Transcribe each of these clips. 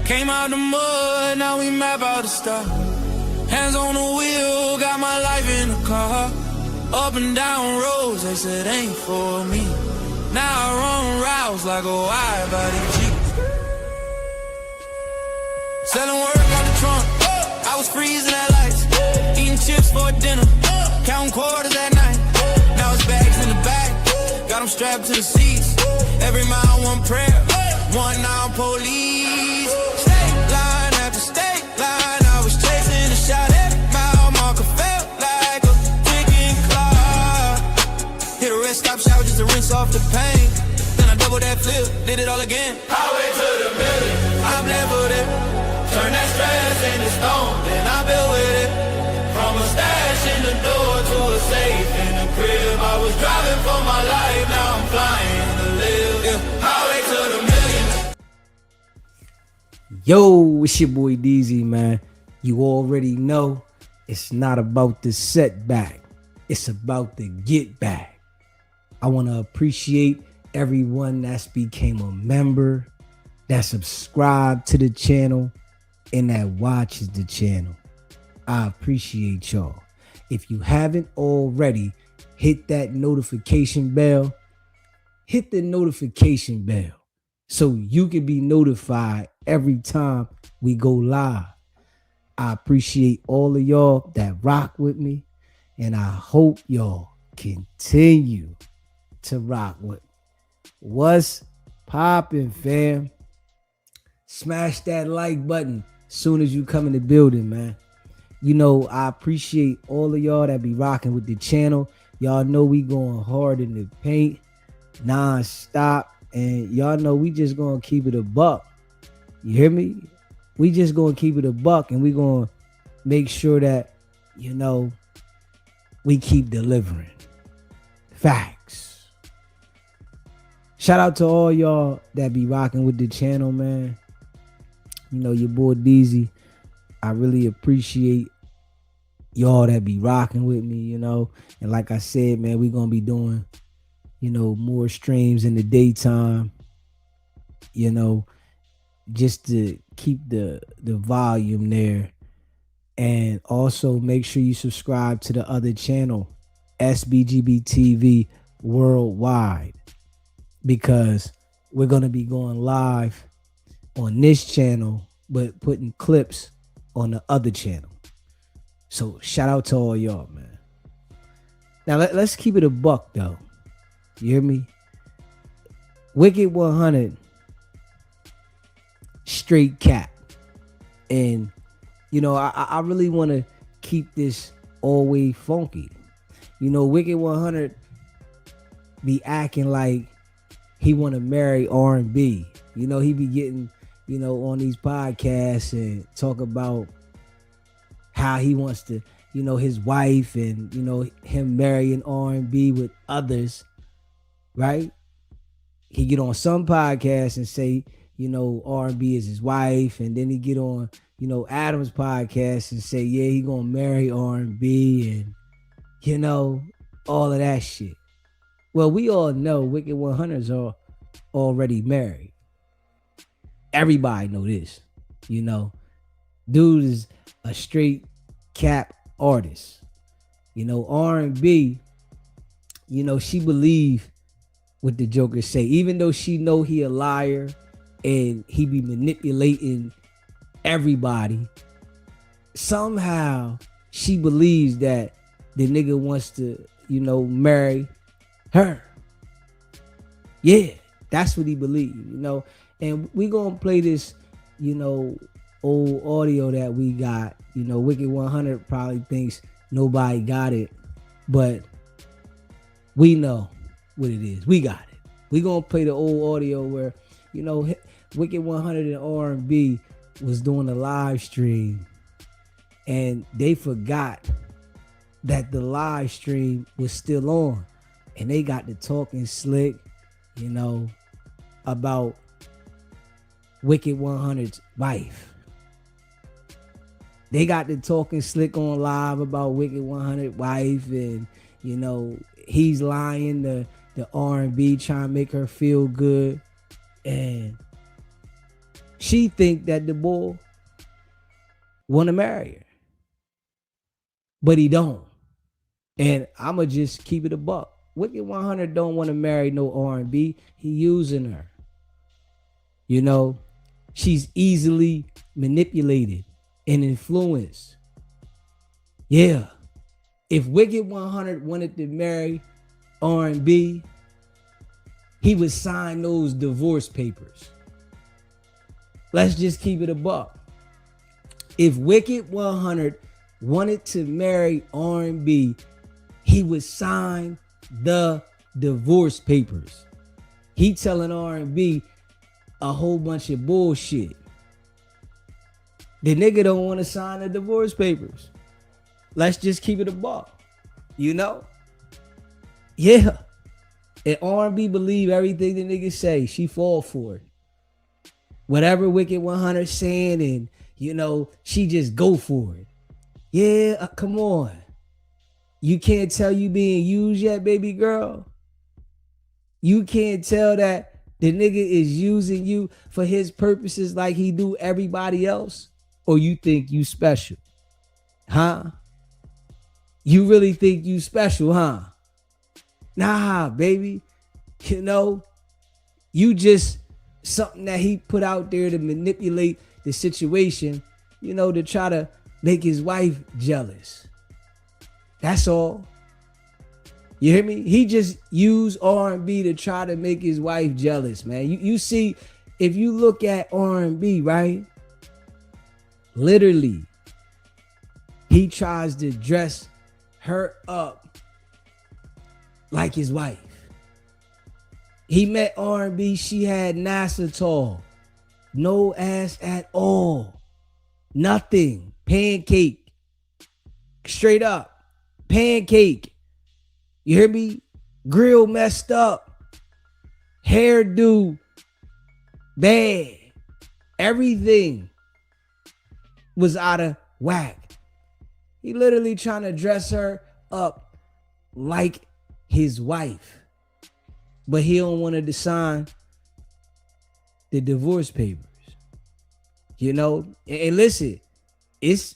Came out the mud, now we map out the star. Hands on the wheel, got my life in the car. Up and down roads, they said ain't for me. Now I run routes like a wide body Jeep. Selling work on the trunk, I was freezing at lights. Eating chips for dinner, counting quarters at night. Now it's bags in the back, got them strapped to the seats. Every mile one prayer, one now police. State line after state line, I was chasing a shot. Every mile marker felt like a ticking clock. Hit a rest stop shower just to rinse off the pain. Then I double that flip, did it all again. Highway to the million, I'm never there. Turn that stress into stone, then I build with it. From a stash in the door to a safe in the crib. I was driving for my life, now I'm flying to live. Yeah. Highway to the million. Yo, it's your boy DZ, man. You already know it's not about the setback. It's about the get back. I want to appreciate everyone that's became a member, that subscribed to the channel, and that watches the channel. I appreciate y'all. If you haven't already, hit that notification bell. Hit the notification bell so you can be notified every time we go live. I appreciate all of y'all that rock with me, and I hope y'all continue to rock with me. What's poppin', fam? Smash that like button soon as you come in the building, man. You know, I appreciate all of y'all that be rocking with the channel. Y'all know we going hard in the paint, non-stop. And y'all know we just gonna keep it a buck. You hear me? We just gonna keep it a buck, and we gonna make sure that, you know, we keep delivering facts. Shout out to all y'all that be rocking with the channel, man. You know, your boy DZ. I really appreciate y'all that be rocking with me, you know. And like I said, man, we're going to be doing, you know, more streams in the daytime, you know, just to keep the volume there. And also make sure you subscribe to the other channel, SBGB TV Worldwide, because we're going to be going live on this channel, but putting clips on the other channel. So shout out to all y'all, man. Now let's keep it a buck though. You hear me? Wicked 100 straight cap. And you know, I really want to keep this always funky. You know, Wicked 100 be acting like he want to marry R&B. You know, he be getting, you know, on these podcasts and talk about how he wants to, you know, his wife and, you know, him marrying R&B with others, right? He get on some podcasts and say, you know, R&B is his wife, and then he get on, you know, Adam's podcast and say, yeah, he gonna marry R&B and, you know, all of that shit. Well, we all know Wicked 100s are already married. Everybody know this, you know. Dude is a straight cap artist. You know, R&B, you know, she believe what the Joker say, even though she know he a liar and he be manipulating everybody. Somehow she believes that the nigga wants to, you know, marry her. Yeah, that's what he believes, you know. And we gonna play this, you know, old audio that we got. You know, Wicked 100 probably thinks nobody got it, but we know what it is. We got it. We gonna play the old audio where, you know, Wicked 100 and R&B was doing a live stream, and they forgot that the live stream was still on, and they got to talking slick, you know, about Wicked 100's wife. They got to talking slick on live about Wicked 100 wife, and, you know, he's lying the R&B, trying to make her feel good. And She think that the boy want to marry her, but he don't. And I'ma just keep it a buck. Wicked 100 don't want to marry no R&B. He using her. You know, she's easily manipulated and influenced. Yeah. If Wicked 100 wanted to marry R&B, he would sign those divorce papers. Let's just keep it a buck. If Wicked 100 wanted to marry R&B, he would sign the divorce papers. He telling R&B a whole bunch of bullshit. The nigga don't want to sign the divorce papers. Let's just keep it a buck. You know? Yeah. And R&B believe everything the nigga say. She fall for it. Whatever Wicked 100 saying, and you know, she just go for it. Yeah, come on. You can't tell you being used yet, baby girl. You can't tell that the nigga is using you for his purposes like he do everybody else, or you think you special, huh? You really think you special, huh? Nah, baby. You know, you just something that he put out there to manipulate the situation, you know, to try to make his wife jealous. That's all. You hear me? He just used R&B to try to make his wife jealous, man. You see, if you look at R&B, right? Literally, he tries to dress her up like his wife. He met R&B, she had NASA tall. No ass at all. Nothing. Pancake. Straight up. Pancake. You hear me? Grill messed up. Hairdo bad. Everything was out of whack. He literally trying to dress her up like his wife. But he don't want to sign the divorce papers. You know? And listen, it's,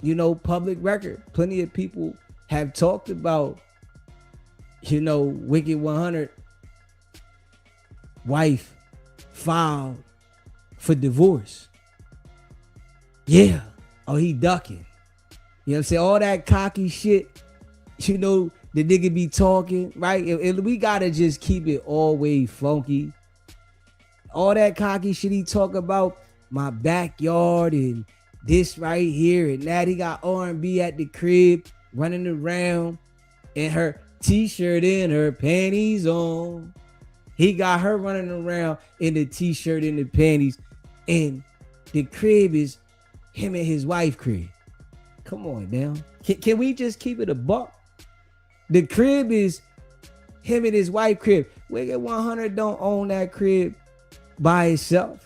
you know, public record. Plenty of people have talked about, you know, Wicked 100 wife filed for divorce. Yeah. Oh, he ducking. You know what I'm saying? All that cocky shit, you know, the nigga be talking, right? And we gotta just keep it always funky. All that cocky shit he talk about, my backyard and this right here and that. He got R&B at the crib running around and her t-shirt and her panties on. He got her running around in the t-shirt and the panties, and the crib is him and his wife crib. Come on now. Can we just keep it a buck? The crib is him and his wife crib. Wicked 100 don't own that crib by itself.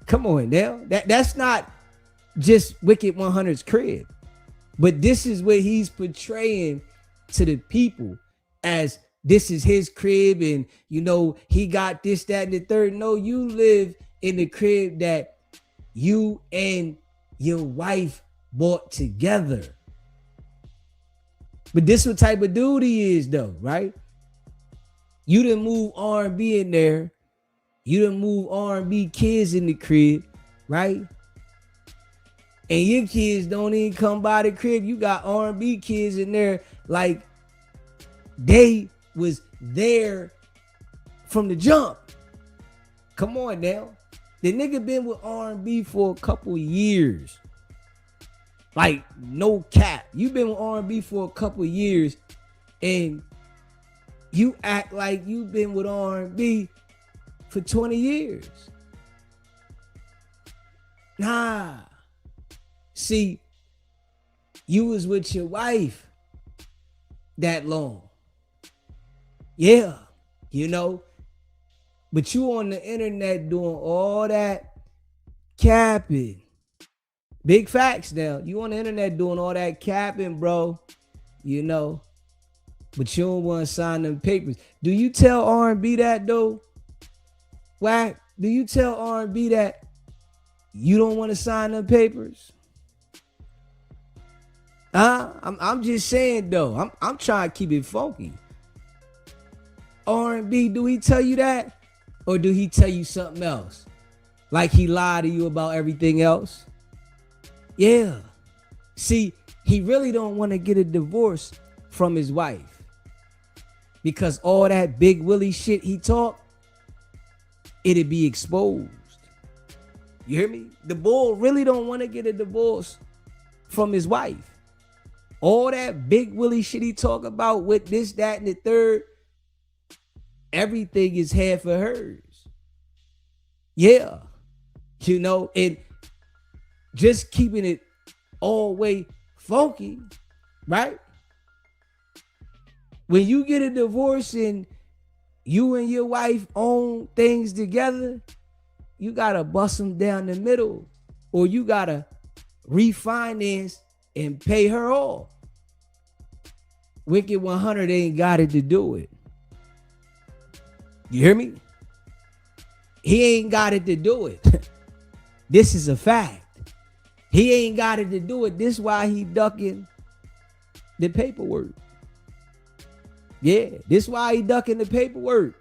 Come on now. That's not just Wicked 100's crib. But this is what he's portraying to the people as this is his crib, and you know, he got this, that, and the third. No, you live in the crib that you and your wife bought together. But this what type of dude he is though, right? You done move R&B in there. You done move R&B kids in the crib, right? And your kids don't even come by the crib. You got R&B kids in there like they was there from the jump. Come on now. The nigga been with R&B for a couple years. Like, no cap. You been with R&B for a couple years and you act like you been with R&B for 20 years. Nah. See, you was with your wife that long. Yeah, you know. But you on the internet doing all that capping. Big facts now. You on the internet doing all that capping, bro. You know. But you don't want to sign them papers. Do you tell R&B that though? Wack? Do you tell R&B that you don't want to sign them papers? I'm just saying though. I'm trying to keep it funky. R&B, do he tell you that? Or do he tell you something else? Like he lied to you about everything else? Yeah. See, he really don't want to get a divorce from his wife. Because all that big Willie shit he talked, it'd be exposed. You hear me? The bull really don't want to get a divorce from his wife. All that big Willie shit he talk about with this, that, and the third, everything is half of hers. Yeah. You know, and just keeping it all way funky, right? When you get a divorce and you and your wife own things together, you gotta bust them down the middle, or you gotta refinance and pay her off. Wicked 100 ain't got it to do it. You hear me? He ain't got it to do it. This is a fact. He ain't got it to do it. This is why he ducking the paperwork. Yeah, this is why he ducking the paperwork.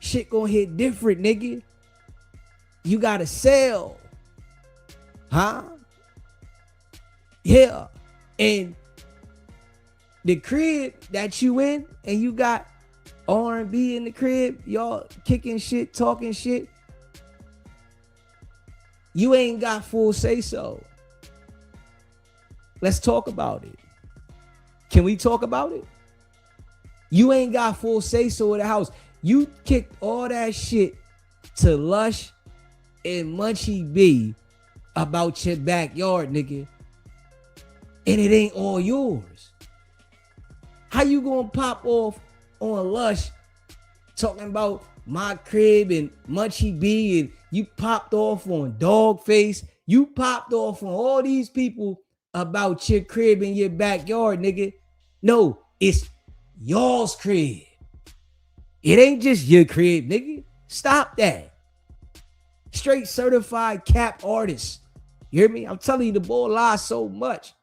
Shit gonna hit different, nigga. You gotta sell. Huh? Yeah. And the crib that you in, and you got R&B in the crib, y'all kicking shit, talking shit, you ain't got full say so. Let's talk about it. Can we talk about it? You ain't got full say so in the house. You kicked all that shit to Lush and Munchie B about your backyard, nigga. And it ain't all yours. How you gonna pop off on Lush talking about my crib and Munchie B, and you popped off on Dogface? You popped off on all these people about your crib in your backyard, nigga. No, it's y'all's crib. It ain't just your crib, nigga. Stop that. Straight certified cap artist. You hear me? I'm telling you, the boy lies so much.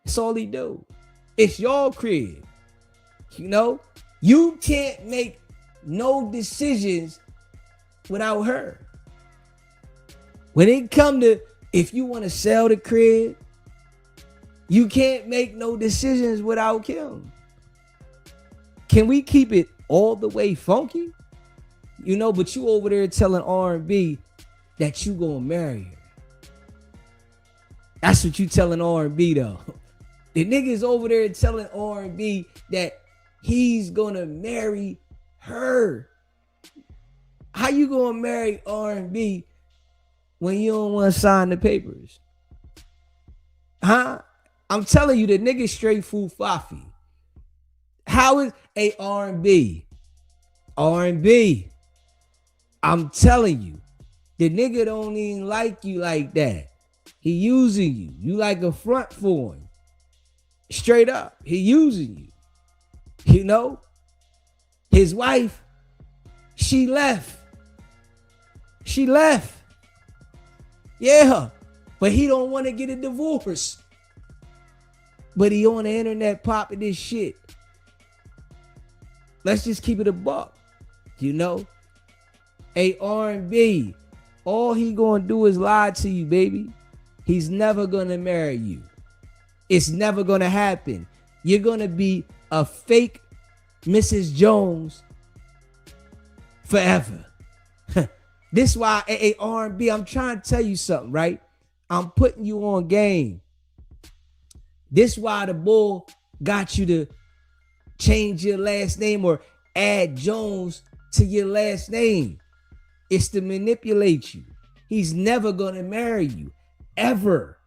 That's all he do. It's y'all crib. You know? You can't make no decisions without her. When it come to, if you want to sell the crib, you can't make no decisions without Kim. Can we keep it all the way funky? You know, but you over there telling R&B that you gonna marry her. That's what you telling R&B though. The niggas over there telling R&B that he's gonna marry her. How you gonna marry R&B when you don't want to sign the papers? Huh? I'm telling you, the nigga straight fool fafi. How is a R&B? R&B. I'm telling you, the nigga don't even like you like that. He using you. You like a front for him. Straight up, he using you. You know, his wife, she left. She left. Yeah, but he don't want to get a divorce. But he on the internet popping this shit. Let's just keep it a buck. You know, a R&B, all he gonna do is lie to you, baby. He's never gonna marry you. It's never gonna happen. You're gonna be a fake Mrs. Jones forever. This is why a R&B, I'm trying to tell you something, right? I'm putting you on game. This is why the bull got you to change your last name or add Jones to your last name. It's to manipulate you. He's never gonna marry you, ever.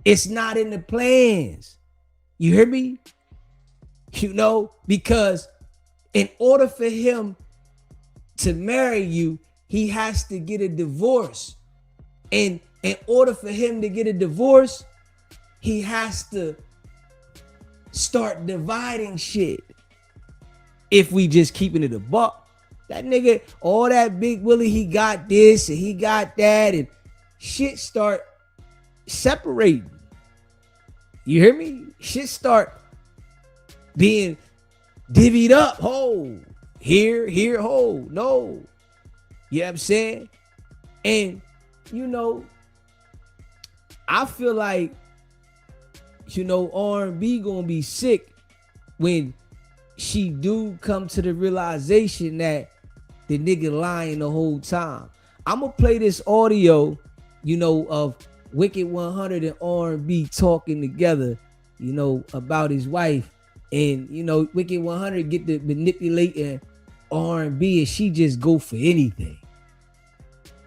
It's not in the plans. You hear me? You know, because in order for him to marry you, he has to get a divorce. And in order for him to get a divorce, he has to start dividing shit. If we just keeping it a buck, That nigga, all that Big Willie, he got this and he got that, and shit start separating. You hear me? Shit start being divvied up. Ho, here, ho, no. You know what I'm saying? And, you know, I feel like, you know, R&B gonna be sick when she do come to the realization that the nigga lying the whole time. I'm gonna play this audio, you know, of WICKED100 and R&B talking together, you know, about his wife. And, you know, WICKED100 get to manipulating R&B and she just go for anything.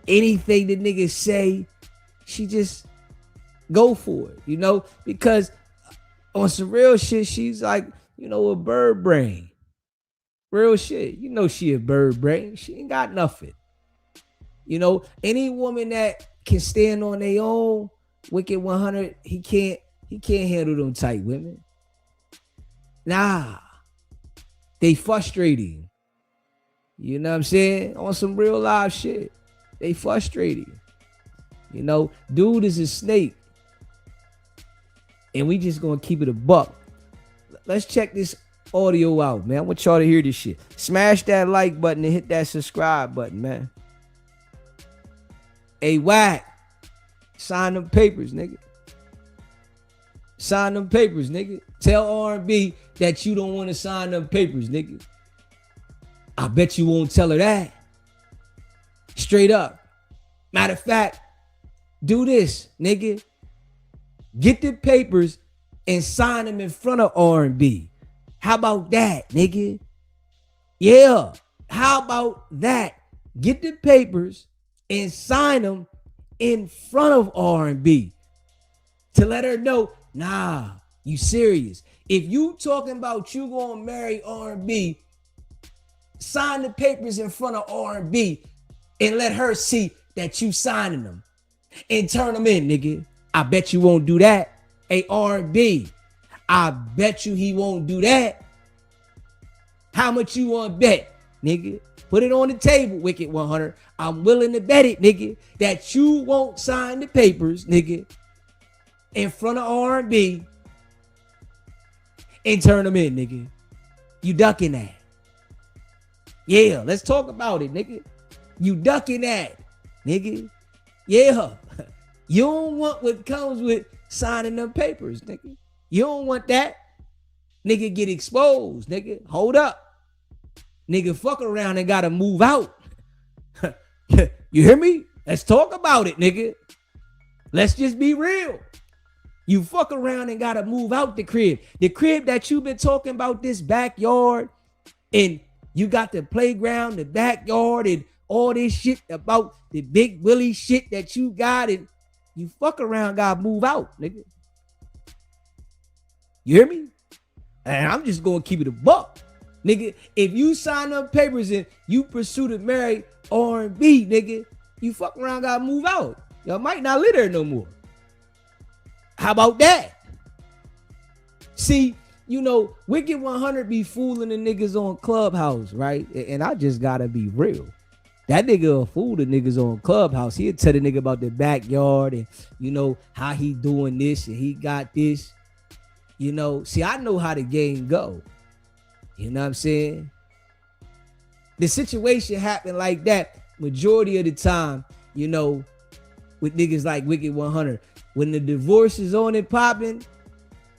Anything the nigga say, she just go for it, you know, because on some real shit, she's like, you know, a bird brain. Real shit. You know she a bird brain. She ain't got nothing. You know, any woman that can stand on their own, WICKED100, he can't handle them tight women. Nah. They frustrating. You know what I'm saying? On some real live shit. They frustrating. You know, dude is a snake. And we just gonna keep it a buck. Let's check this audio out, man. I want y'all to hear this shit. Smash that like button and hit that subscribe button, man. Hey, Wack, sign them papers, nigga. Sign them papers, nigga. Tell R&B that you don't want to sign them papers, nigga. I bet you won't tell her that. Straight up. Matter of fact, do this, nigga. Get the papers and sign them in front of R&B. How about that, nigga? Yeah. How about that? Get the papers and sign them in front of R&B to let her know, nah, you serious. If you talking about you gonna marry R&B, sign the papers in front of R&B and let her see that you signing them and turn them in, nigga. I bet you won't do that. Hey, R&B, I bet you he won't do that. How much you want to bet, nigga? Put it on the table, WICKED100. I'm willing to bet it, nigga, that you won't sign the papers, nigga, in front of R&B and turn them in, nigga. You ducking that. Yeah, let's talk about it, nigga. You ducking that, nigga. Yeah. You don't want what comes with signing them papers, nigga. You don't want that. Nigga get exposed, nigga. Hold up. Nigga fuck around and gotta move out. You hear me? Let's talk about it, nigga. Let's just be real. You fuck around and gotta move out the crib. The crib that you've been talking about, this backyard, and you got the playground, the backyard, and all this shit about the Big Willie shit that you got, and you fuck around, gotta move out, nigga. You hear me? And I'm just gonna keep it a buck. Nigga, if you sign up papers and you pursue to marry R&B, nigga, you fuck around, gotta move out. Y'all might not live there no more. How about that? See, you know, WICKED100 be fooling the niggas on Clubhouse, right? And I just gotta be real. That nigga will fool the niggas on Clubhouse. He'll tell the nigga about the backyard and, you know, how he doing this and he got this. You know, see, I know how the game go. You know what I'm saying? The situation happened like that majority of the time, you know, with niggas like WICKED100. When the divorce is on and popping,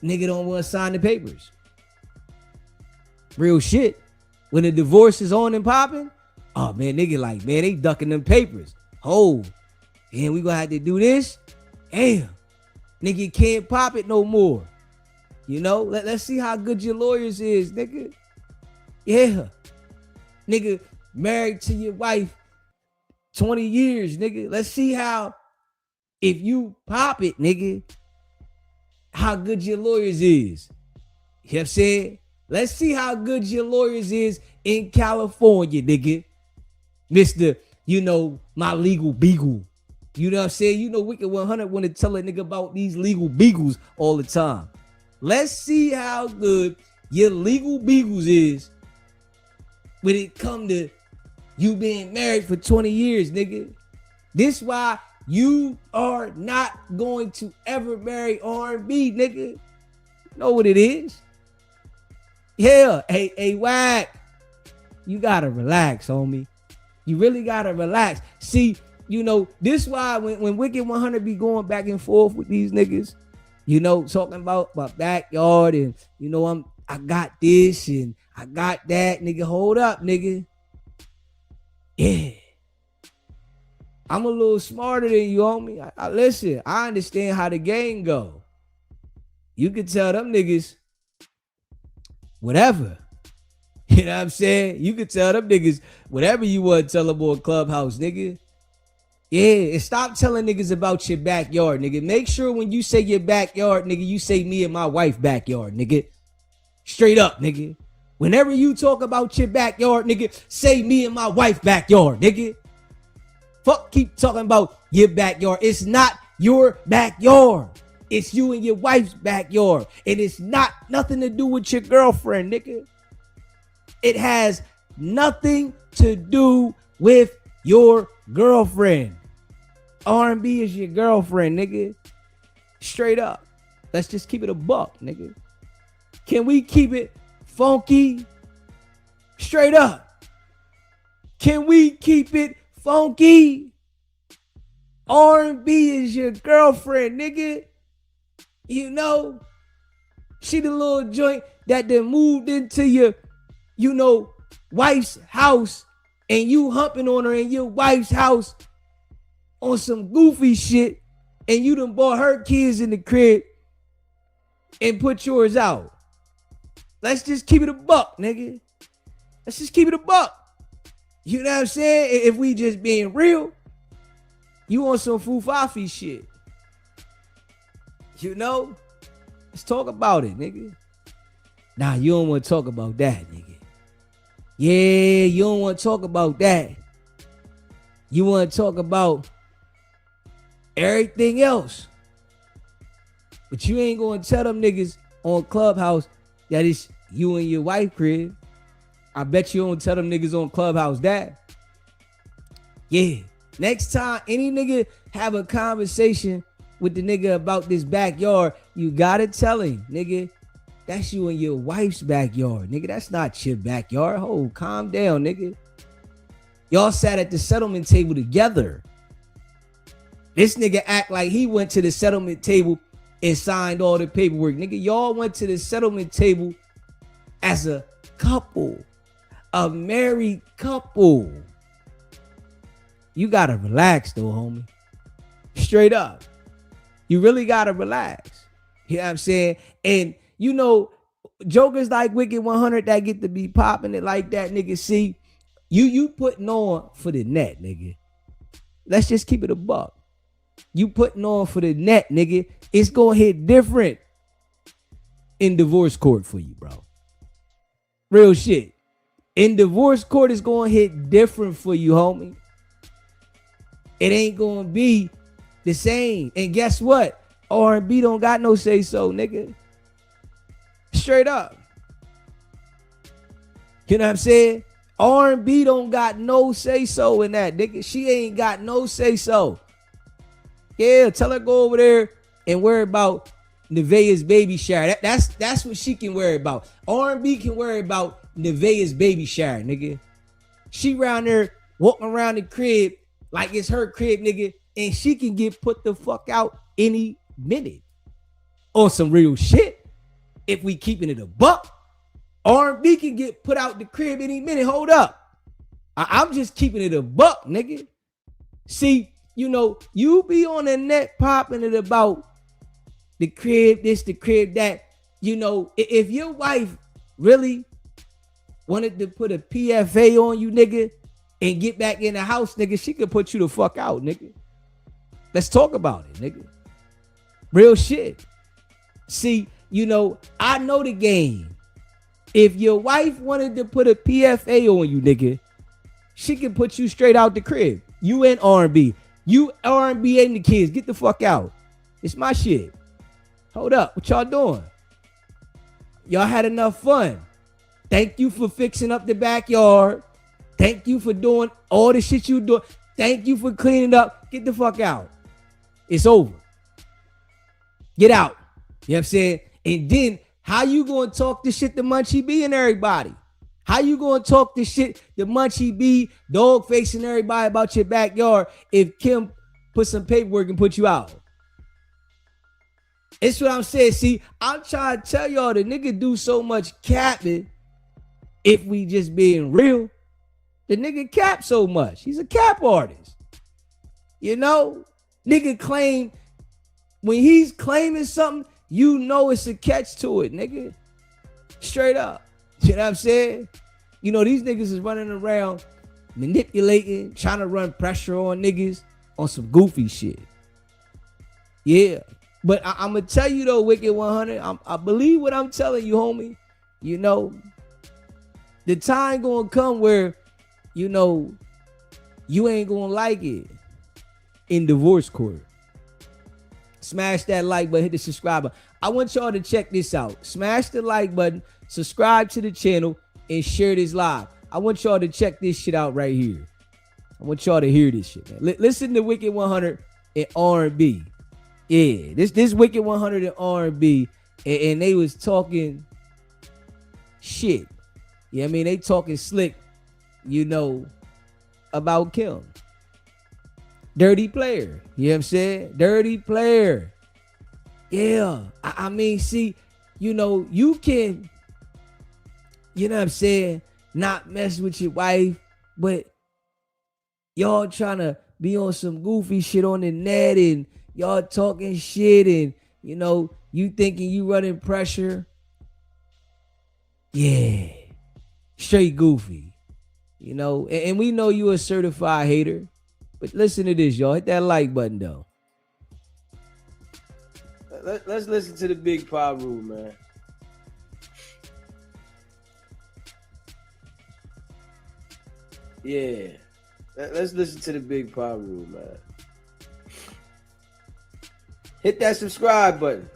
nigga don't want to sign the papers. Real shit. When the divorce is on and popping, oh man, nigga like, man, they ducking them papers. Oh, and we gonna have to do this? Damn. Nigga can't pop it no more. You know, let's see how good your lawyers is, nigga. Yeah. Nigga, married to your wife 20 years, nigga. Let's see how, if you pop it, nigga, how good your lawyers is. You know what I'm saying? Let's see how good your lawyers is in California, nigga. Mr., you know, my legal beagle. You know what I'm saying? You know, WICKED100 want to tell a nigga about these legal beagles all the time. Let's see how good your legal beagles is when it come to You been married for 20 years, nigga. This why you are not going to ever marry R&B, nigga. Know what it is? Yeah, hey, Wack. You gotta relax, homie. You really gotta relax. See, this why when WICKED100 be going back and forth with these niggas, talking about my backyard and I got this and I got that, nigga. Hold up, nigga. Yeah. I'm a little smarter than you, homie. I listen, I understand how the game go. You can tell them niggas whatever. You know what I'm saying? You can tell them niggas whatever you want to tell them on Clubhouse, nigga. Yeah, and stop telling niggas about your backyard, nigga. Make sure when you say your backyard, nigga, you say me and my wife backyard, nigga. Straight up, nigga. Whenever you talk about your backyard, nigga, say me and my wife backyard, nigga. Fuck keep talking about your backyard. It's not your backyard. It's you and your wife's backyard. And it's nothing to do with your girlfriend, nigga. It has nothing to do with your girlfriend. R&B is your girlfriend, nigga. Straight up. Let's just keep it a buck, nigga. Can we keep it funky? Straight up. Can we keep it funky? R&B is your girlfriend, nigga. She the little joint that then moved into your wife's house and you humping on her in your wife's house on some goofy shit and you done bought her kids in the crib and put yours out. Let's just keep it a buck, nigga. Let's just keep it a buck. You know what I'm saying? If we just being real, you on some fufafi shit. Let's talk about it, nigga. Nah, you don't want to talk about that, nigga. Yeah, you don't want to talk about that. You want to talk about everything else. But you ain't going to tell them niggas on Clubhouse that it's you and your wife crib. I bet you don't tell them niggas on Clubhouse that. Yeah. Next time any nigga have a conversation with the nigga about this backyard, you gotta tell him, nigga, that's you and your wife's backyard, nigga. That's not your backyard. Oh, calm down, nigga. Y'all sat at the settlement table together. This nigga act like he went to the settlement table and signed all the paperwork. Nigga, y'all went to the settlement table as a couple, a married couple. You gotta relax though, homie. Straight up. You really gotta relax. You know what I'm saying? And jokers like WICKED100 that get to be popping it like that, nigga. See, you putting on for the net, nigga. Let's just keep it a buck. You putting on for the net, nigga. It's gonna hit different in divorce court for you, bro. Real shit. In divorce court, it's gonna hit different for you, homie. It ain't gonna be the same. And guess what? R&B don't got no say so, nigga. Straight up. You know what I'm saying? R&B don't got no say so in that, nigga. She ain't got no say so. Yeah, tell her go over there and worry about Nevaeh's baby shower. That's what she can worry about. R&B can worry about Nevaeh's baby shower, nigga. She around there walking around the crib like it's her crib, nigga, and she can get put the fuck out any minute. On some real shit. If we keeping it a buck, R&B can get put out the crib any minute. Hold up. I'm just keeping it a buck, nigga. See, you be on the net popping it about the crib, this, the crib, that. If your wife really wanted to put a PFA on you, nigga, and get back in the house, nigga, she could put you the fuck out, nigga. Let's talk about it, nigga. Real shit. See, I know the game. If your wife wanted to put a PFA on you, nigga, she can put you straight out the crib. You and R&B. You, R&B, and the kids. Get the fuck out. It's my shit. Hold up. What y'all doing? Y'all had enough fun. Thank you for fixing up the backyard. Thank you for doing all the shit you do. Thank you for cleaning up. Get the fuck out. It's over. Get out. You know what I'm saying? And then how you gonna talk this shit to Munchie B and everybody? How you gonna talk this shit to Munchie B, dog facing everybody about your backyard if Kim put some paperwork and put you out? It's what I'm saying. See, I'm trying to tell y'all the nigga do so much capping if we just being real. The nigga cap so much. He's a cap artist. You know? Nigga claim, when he's claiming something, you know it's a catch to it, nigga. Straight up. You know what I'm saying? You know, these niggas is running around manipulating, trying to run pressure on niggas on some goofy shit. Yeah. But I'm going to tell you though, Wicked 100, I believe what I'm telling you, homie. You know, the time going to come where, you know, you ain't going to like it in divorce court. Smash that like button, hit the subscribe button. I want y'all to check this out. Smash the like button, subscribe to the channel, and share this live. I want y'all to check this shit out right here. I want y'all to hear this shit, man. Listen to Wicked 100 and R&B. Yeah, this Wicked 100 and R&B, and they was talking shit. Yeah, I mean, they talking slick, you know, about Kim. Dirty player. You know what I'm saying? Dirty player. Yeah. I mean, see, you know, you can, you know what I'm saying, not mess with your wife, but y'all trying to be on some goofy shit on the net and y'all talking shit and, you know, you thinking you running pressure. Yeah. Straight goofy. You know, and we know you a certified hater. But listen to this, y'all. Hit that like button, though. Let's listen to the Big Paru, man. Yeah. Let's listen to the Big Paru, man. Hit that subscribe button.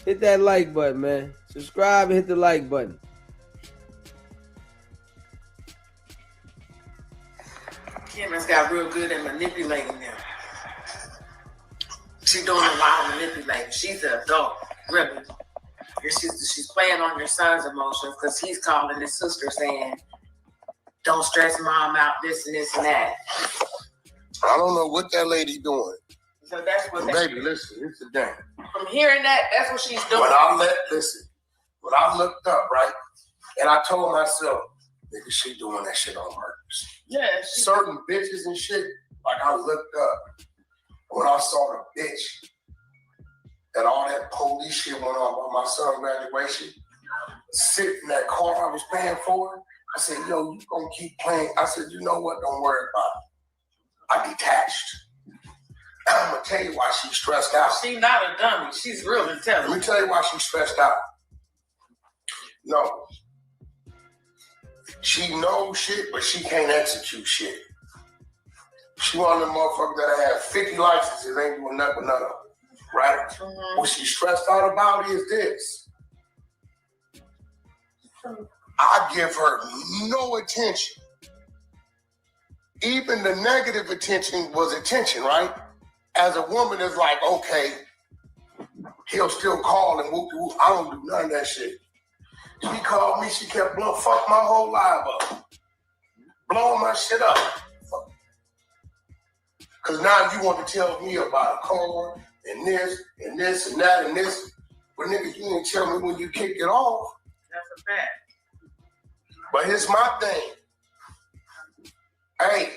Hit that like button, man. Subscribe and hit the like button. Kim has got real good at manipulating them. She's doing a lot of manipulating. She's an adult, really. She's playing on your son's emotions because he's calling his sister saying, don't stress mom out, this and this and that. I don't know what that lady doing. So that's what baby, listen, it's a damn. From hearing that, that's what she's doing. When I looked up, right, and I told myself, nigga, she doing that shit on purpose. Yeah. Certain bitches and shit, like I looked up when I saw the bitch that all that police shit went on by my son's graduation, sit in that car I was paying for. I said, yo, you gonna keep playing? I said, you know what? Don't worry about it. I detached. I'm gonna tell you why she's stressed out. She's not a dummy. She's real intelligent. Let me tell you why she's stressed out. No. She knows shit, but she can't execute shit. She one of them motherfuckers that have 50 licenses, ain't doing nothing but none of them. Right? Mm-hmm. What she's stressed out about is this. I give her no attention. Even the negative attention was attention, right? As a woman, it's like, okay, he'll still call and whoop de whoop. I don't do none of that shit. She called me, she kept blowing, fuck my whole live up. Blowing my shit up. Cause now you want to tell me about a car and this and this and that and this. But nigga, you didn't tell me when you kicked it off. That's a fact. But here's my thing. Hey,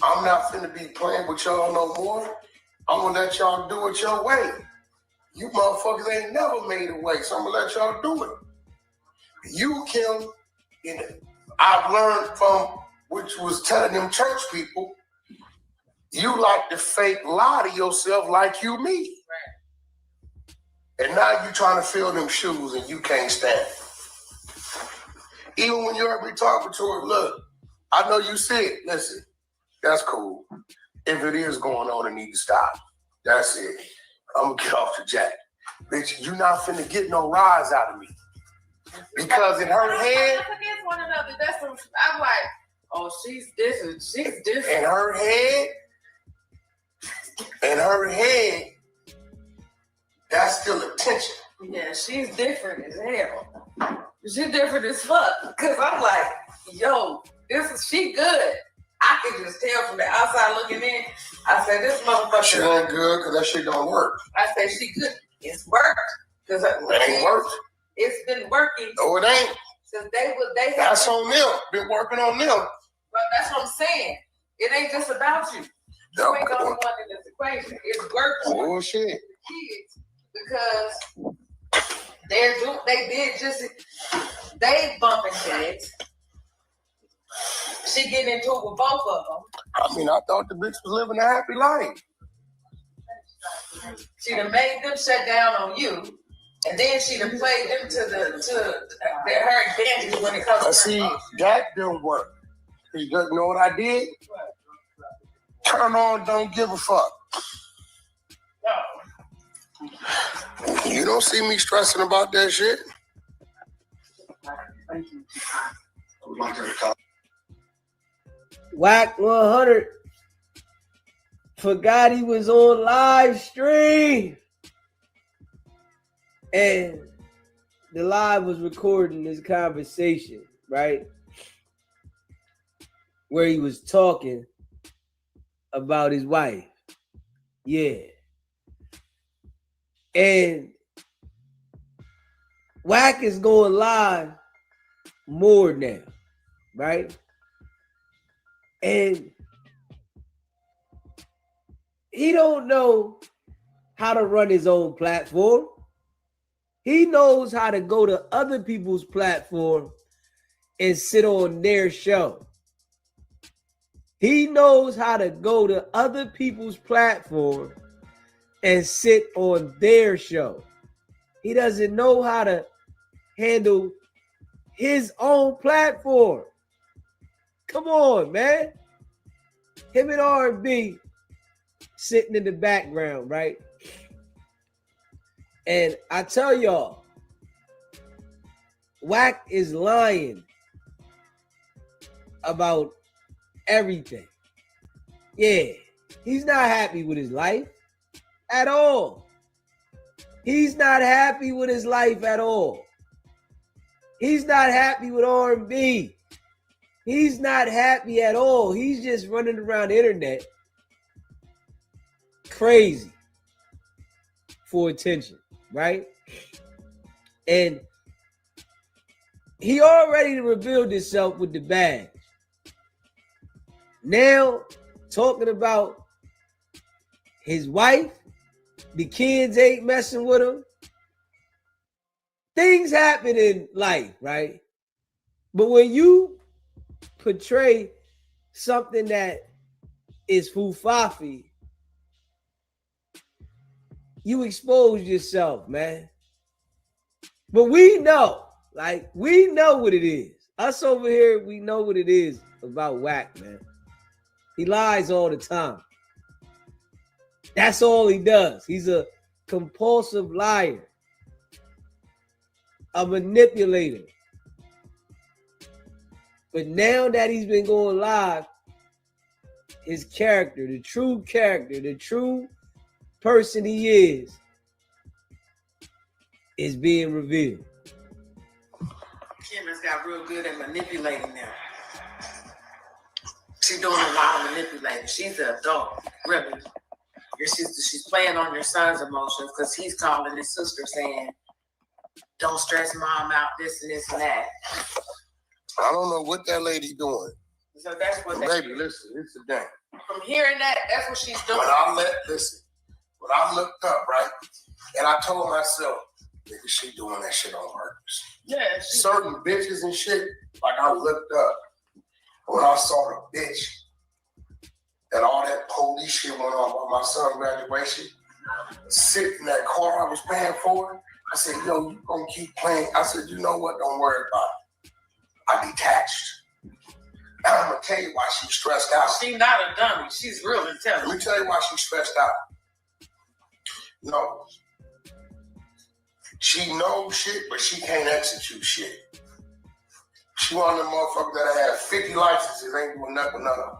I'm not finna be playing with y'all no more. I'm gonna let y'all do it your way. You motherfuckers ain't never made a way, so I'm gonna let y'all do it. You, Kim, I've learned from, which was telling them church people, you like to fake lie to yourself like you me. Right. And now you trying to fill them shoes and you can't stand it. Even when you heard me talking to her, look, I know you see it. Listen, that's cool. If it is going on, it needs to stop. That's it. I'm gonna get off the jack. Bitch, you not finna get no rise out of me. Because in her head, against one another. That's what I'm like, Oh, she's different. She's different. In her head, that's still attention. Yeah, she's different as hell. She's different as fuck. Cause I'm like, yo, she good. I can just tell from the outside looking in. I said, this motherfucker. She ain't good because that shit don't work. I said, she good. It's worked. Cause it ain't worked. It's been working. No, it ain't. Since that's on them. Been working on them. But that's what I'm saying. It ain't just about you. You ain't the only one in this equation. It's working. Bullshit. Kids, because they bumping heads. She getting into it with both of them. I mean, I thought the bitch was living a happy life. She done made them shut down on you, and then she done played them to her advantage when it comes to see, that didn't work. You know what I did? Turn on, don't give a fuck. No. You don't see me stressing about that shit. WICKED100 forgot he was on live stream, and the live was recording this conversation, right? Where he was talking about his wife. Yeah. And Wack is going live more now, right? And he don't know how to run his own platform. He knows how to go to other people's platform and sit on their show. He knows how to go to other people's platform and sit on their show. He doesn't know how to handle his own platform. Come on, man. Him and R&B sitting in the background, right? And I tell y'all, Wack is lying about everything. Yeah, he's not happy with his life at all. He's not happy with his life at all. He's not happy with R&B. He's not happy at all. He's just running around the internet crazy for attention, right? And he already revealed himself with the badge. Now, talking about his wife, the kids ain't messing with him. Things happen in life, right? But when you portray something that is fufafi, you expose yourself, man. But we know, we know what it is. Us over here, we know what it is about Wack, man. He lies all the time. That's all he does. He's a compulsive liar, a manipulator. But now that he's been going live, his character, the true person he is being revealed. Kim has got real good at manipulating them. She's doing a lot of manipulating. She's an adult, really. Your sister, she's playing on your son's emotions because he's calling his sister saying, don't stress mom out, this and this and that. I don't know what that lady doing. So that's what baby, listen, it's a thing. From hearing that, that's what she's doing. When I looked up, right, and I told myself, nigga, she doing that shit on purpose. Yeah. Certain bitches and shit, like I looked up, when I saw the bitch, that all that police shit went on about my son's graduation, sitting in that car I was paying for, I said, yo, you gonna keep playing? I said, you know what, don't worry about it. I detached. I'm gonna tell you why she's stressed out. She's not a dummy. She's real intelligent. Let me tell you why she's stressed out. No. She knows shit, but she can't execute shit. She one of them motherfuckers that had 50 licenses, ain't doing nothing with none of them,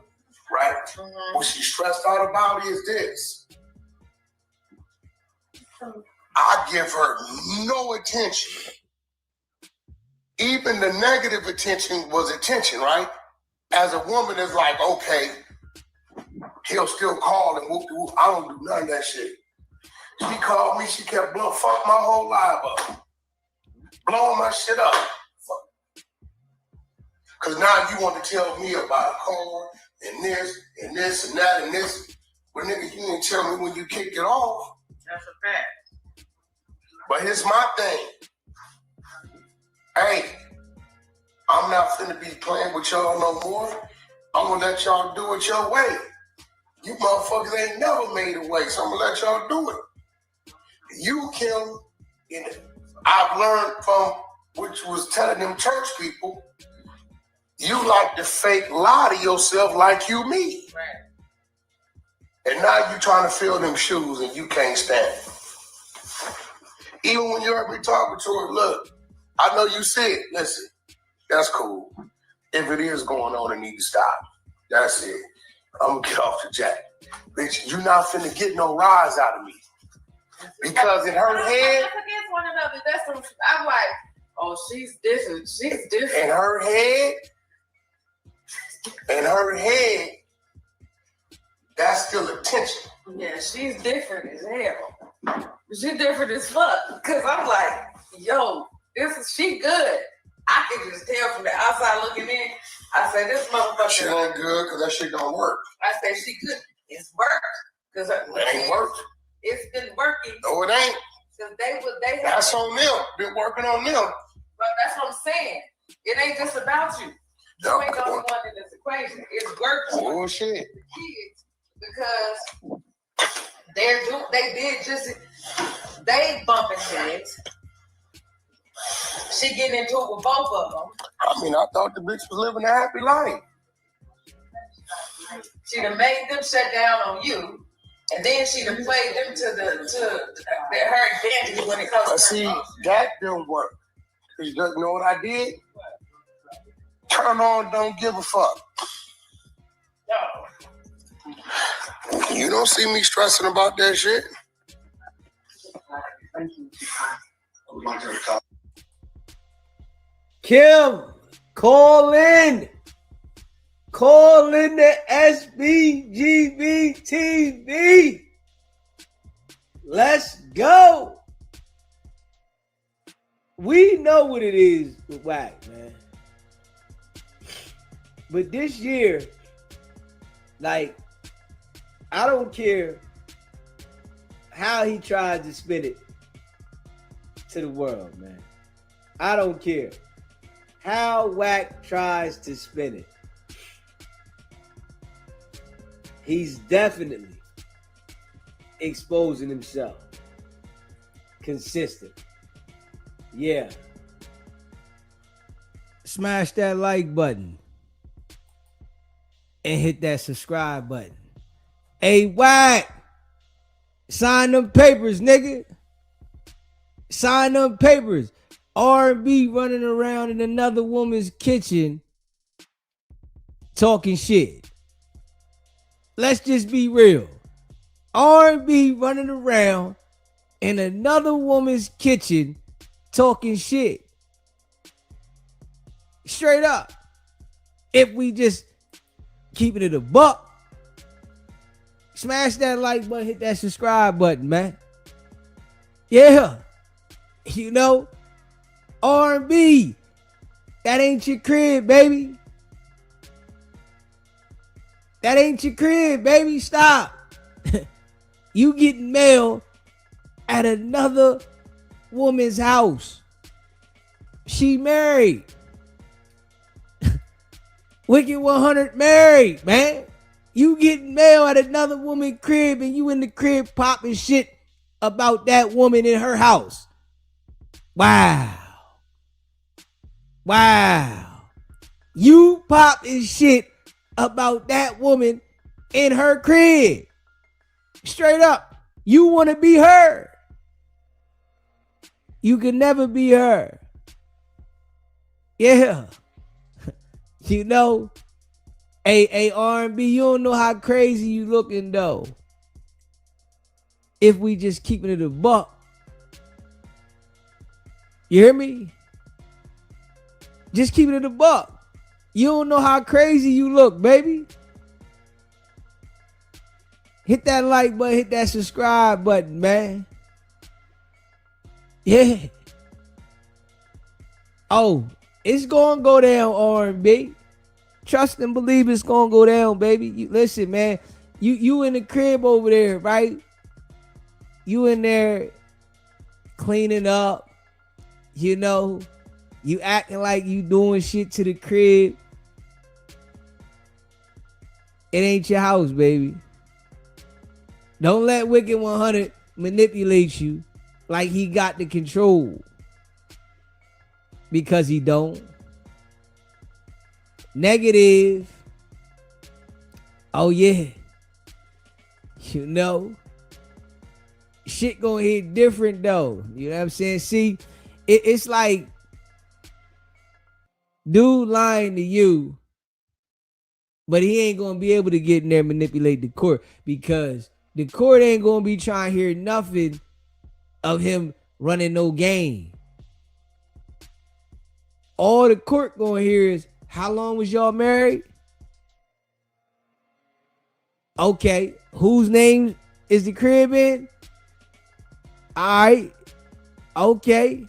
right? Mm-hmm. What she's stressed out about is this. I give her no attention. Even the negative attention was attention, right? As a woman, it's like, okay, he'll still call and whoop de whoop. I don't do none of that shit. She called me, she kept blowing, fuck my whole life up. Blowing my shit up. Because now you want to tell me about a car and this and this and that and this. But nigga, you didn't tell me when you kicked it off. That's a fact. But here's my thing. Hey, I'm not finna be playing with y'all no more. I'm gonna let y'all do it your way. You motherfuckers ain't never made a way, so I'm gonna let y'all do it. You, Kim, and I've learned from which was telling them church people, you like to fake lie to yourself like you me. Right. And now you trying to fill them shoes and you can't stand it. Even when you heard me talking to her, look, I know you said, listen, that's cool. If it is going on, it need to stop. That's it. I'm gonna get off the jack. Bitch, you not finna get no rise out of me. Because in her head, against one another. That's what I'm like, oh, she's different. She's different. In her head, that's still attention. Yeah, she's different as hell. She's different as fuck. Cause I'm like, yo, she good. I can just tell from the outside looking in. I say this motherfucker. She ain't good because that shit don't work. I say she good. It's work. Cause it ain't work. It's been working. No, it ain't. Cause they that's on them. Been working on them. But that's what I'm saying. It ain't just about you. You ain't the only one in this equation. It's working. Bullshit. Kids, because they bumping heads. She getting into it with both of them. I mean, I thought the bitch was living a happy life. She done made them shut down on you, and then she done played them to her advantage when it comes to see, that didn't work. You know what I did? Turn on, don't give a fuck. No. You don't see me stressing about that shit. Kim, call in. Call in the SBGB TV. Let's go. We know what it is with Wack, man. But this year, like, I don't care how he tries to spin it to the world, man. I don't care how Wack tries to spin it. He's definitely exposing himself. Consistent. Yeah. Smash that like button. And hit that subscribe button. Hey, Wack. Sign them papers, nigga. Sign them papers. R&B running around in another woman's kitchen talking shit. Let's just be real. R&B running around in another woman's kitchen talking shit. Straight up. If we just keeping it a buck, smash that like button, hit that subscribe button, man. Yeah. You know, R&B, that ain't your crib, baby. That ain't your crib, baby. Stop. You getting mail at another woman's house. She married. WICKED100 married, man. You getting mail at another woman's crib and you in the crib popping shit about that woman in her house. Wow. Wow. You popping shit about that woman in her crib. Straight up. You want to be her. You can never be her. Yeah. You know, a R&B, you don't know how crazy you looking though. If we just keeping it a buck. You hear me? Just keeping it a buck. You don't know how crazy you look, baby. Hit that like button, hit that subscribe button, man. Yeah. Oh, it's gonna go down, R&B. Trust and believe it's gonna go down, baby. You listen, man. You in the crib over there, right? You in there cleaning up. You know, you acting like you doing shit to the crib. It ain't your house, baby. Don't let WICKED100 manipulate you like he got the control. Because he don't. Negative. Oh yeah. You know. Shit gonna hit different though. You know what I'm saying? See, it's like dude lying to you, but he ain't gonna be able to get in there and manipulate the court because the court ain't gonna be trying to hear nothing of him running no game. All the court gonna hear is, how long was y'all married? Okay, whose name is the crib in? All right, okay.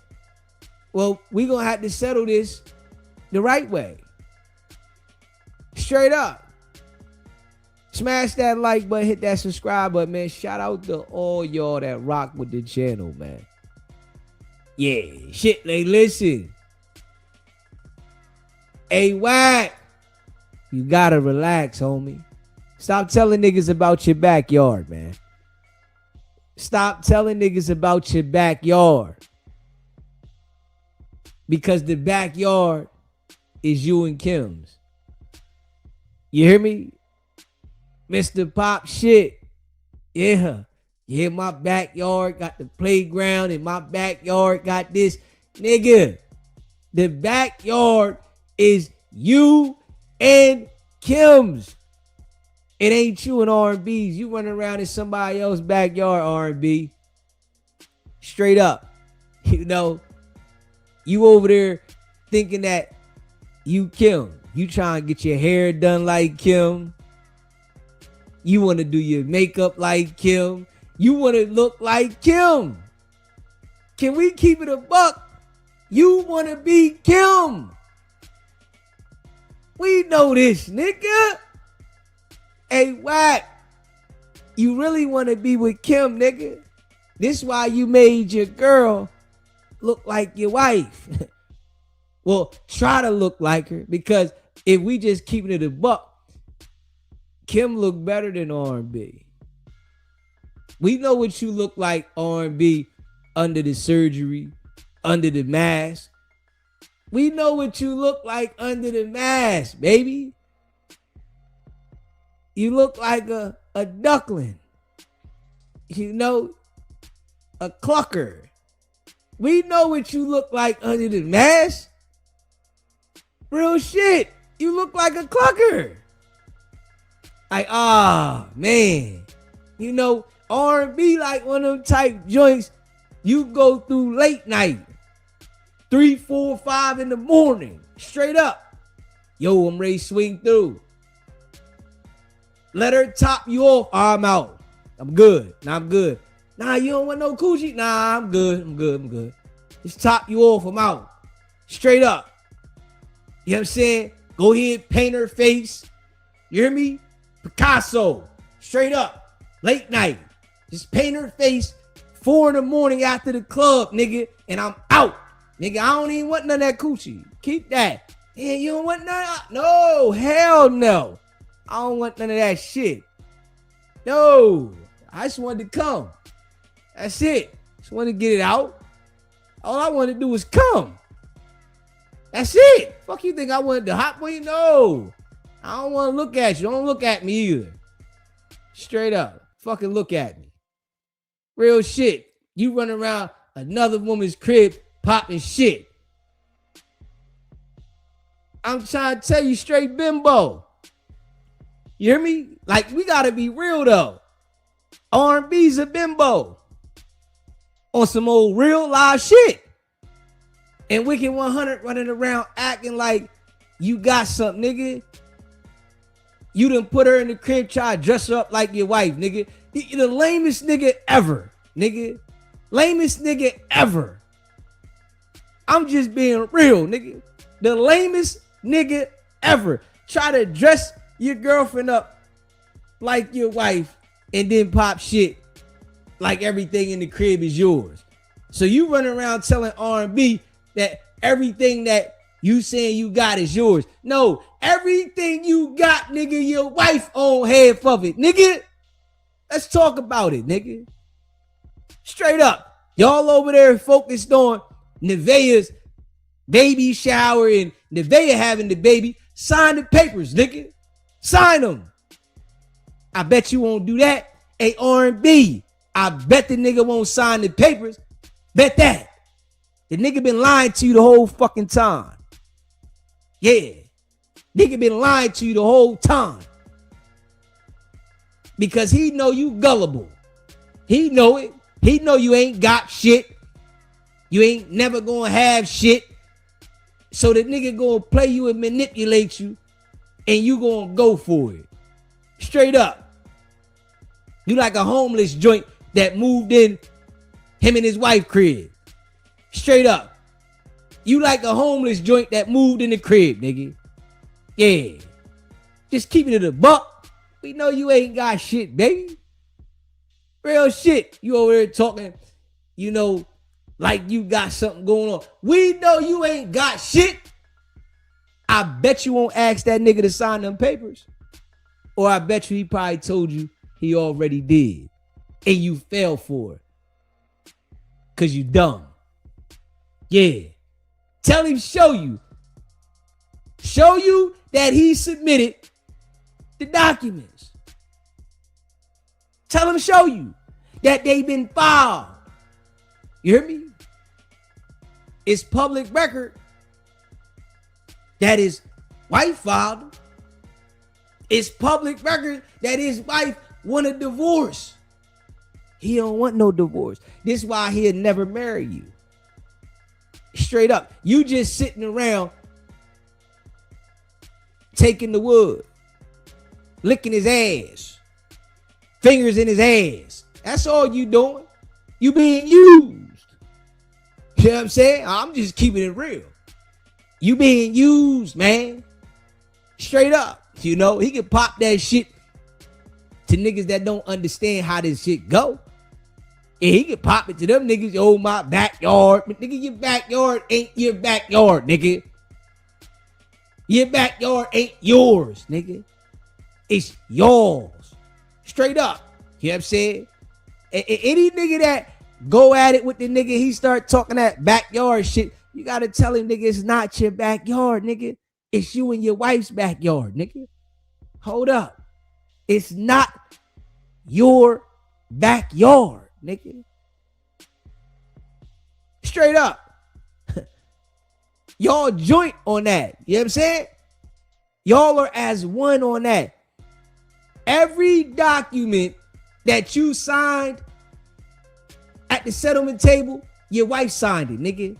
Well, we gonna have to settle this the right way. Straight up. Smash that like button, hit that subscribe button, man. Shout out to all y'all that rock with the channel, man. Yeah, shit, like listen. Hey, Wack, you gotta relax, homie. Stop telling niggas about your backyard, man. Stop telling niggas about your backyard. Because the backyard is you and Kim's. You hear me? Mr. Pop shit. Yeah. Yeah, my backyard got the playground and my backyard got this. Nigga, the backyard is you and Kim's. It ain't you and R&B's. You running around in somebody else's backyard, R&B. Straight up. You know, you over there thinking that you Kim. You trying to get your hair done like Kim. You want to do your makeup like Kim. You want to look like Kim. Can we keep it a buck? You want to be Kim. We know this, nigga. Hey, Wack, you really want to be with Kim, nigga? This is why you made your girl look like your wife. Well, try to look like her, because if we just keeping it a buck, Kim look better than R&B. We know what you look like, R&B, under the surgery, under the mask. We know what you look like under the mask, baby. You look like a duckling. You know, a clucker. We know what you look like under the mask. Real shit. You look like a clucker. Like, man. You know, R&B like one of them type joints you go through late night. 3, 4, 5 in the morning. Straight up. Yo, I'm ready to swing through. Let her top you off. I'm out. I'm good. Nah, I'm good. Nah, you don't want no coochie? Nah, I'm good. I'm good. Just top you off. I'm out. Straight up. You know what I'm saying? Go ahead, paint her face. You hear me? Picasso. Straight up. Late night. Just paint her face. 4 in the morning after the club, nigga. And I'm out. Nigga, I don't even want none of that coochie. Keep that. Yeah, you don't want none of that? No, hell no. I don't want none of that shit. No. I just wanted to come. That's it. Just wanted to get it out. All I wanted to do was come. That's it. Fuck you think I wanted to hot boy? No. I don't want to look at you. Don't look at me either. Straight up. Fucking look at me. Real shit. You run around another woman's crib popping shit. I'm trying to tell you straight bimbo. You hear me? Like, we gotta be real though. R&B's a bimbo. On some old real live shit. And Wicked 100 running around acting like you got something, nigga. You done put her in the crib, try to dress her up like your wife, nigga. You the lamest nigga ever, nigga. Lamest nigga ever. I'm just being real, nigga. The lamest nigga ever. Try to dress your girlfriend up like your wife and then pop shit like everything in the crib is yours. So you run around telling R&B that everything that you saying you got is yours. No, everything you got, nigga, your wife own half of it, nigga. Let's talk about it, nigga. Straight up. Y'all over there focused on Nevaeh's baby shower and Nevaeh having the baby. Sign the papers, nigga. Sign them. I bet you won't do that. Hey, R&B, I bet the nigga won't sign the papers. Bet that. The nigga been lying to you the whole fucking time. Yeah. Nigga been lying to you the whole time. Because he know you gullible. He know it. He know you ain't got shit. You ain't never gonna have shit. So the nigga gonna play you and manipulate you. And you gonna go for it. Straight up. You like a homeless joint that moved in him and his wife crib. Straight up. You like a homeless joint that moved in the crib, nigga. Yeah. Just keeping it a buck. We know you ain't got shit, baby. Real shit. You over there talking, you know, like you got something going on. We know you ain't got shit. I bet you won't ask that nigga to sign them papers. Or I bet you he probably told you he already did. And you fell for it. Because you dumb. Yeah. Tell him show you. Show you that he submitted the documents. Tell him show you that they've been filed. You hear me? It's public record that his wife filed them. It's public record that his wife want a divorce. He don't want no divorce. This is why he'll never marry you. Straight up. You just sitting around taking the wood, licking his ass, fingers in his ass. That's all you doing. You being used. You know what I'm saying? I'm just keeping it real. You being used, man. Straight up. You know, he can pop that shit to niggas that don't understand how this shit go. And he can pop it to them niggas, oh, my backyard. But nigga, your backyard ain't your backyard, nigga. Your backyard ain't yours, nigga. It's yours. Straight up. You know what I'm saying? Any nigga that go at it with the nigga, he start talking that backyard shit, you gotta tell him, nigga, it's not your backyard, nigga. It's you and your wife's backyard, nigga. Hold up. It's not your backyard, nigga. Straight up. Y'all joint on that. You know what I'm saying? Y'all are as one on that. Every document that you signed at the settlement table, your wife signed it, nigga.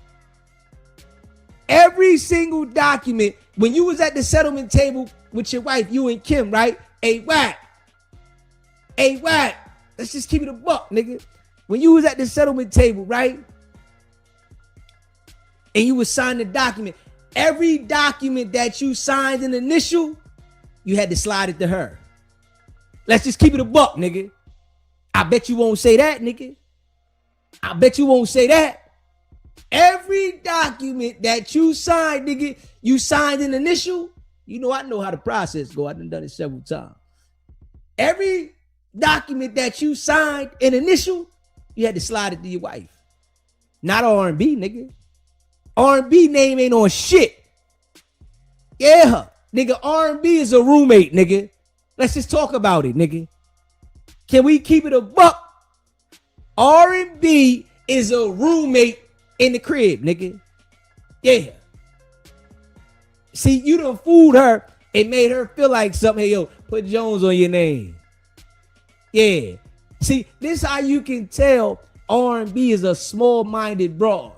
Every single document, when you was at the settlement table with your wife, you and Kim, right? Hey, Wack. Hey, Wack. Let's just keep it a buck, nigga. When you was at the settlement table, right? And you was signing the document. Every document that you signed an initial, you had to slide it to her. Let's just keep it a buck, nigga. I bet you won't say that, nigga. I bet you won't say that. Every document that you signed, nigga, you signed an initial. You know, I know how the process go. I done it several times. Every document that you signed an initial, you had to slide it to your wife. Not R&B, nigga. R&B name ain't on shit. Yeah, nigga, R&B is a roommate, nigga. Let's just talk about it, nigga. Can we keep it a buck? R&B is a roommate in the crib, nigga. Yeah. See, you done fooled her and made her feel like something. Hey, yo, put Jones on your name. Yeah. See, this how you can tell R&B is a small-minded broad.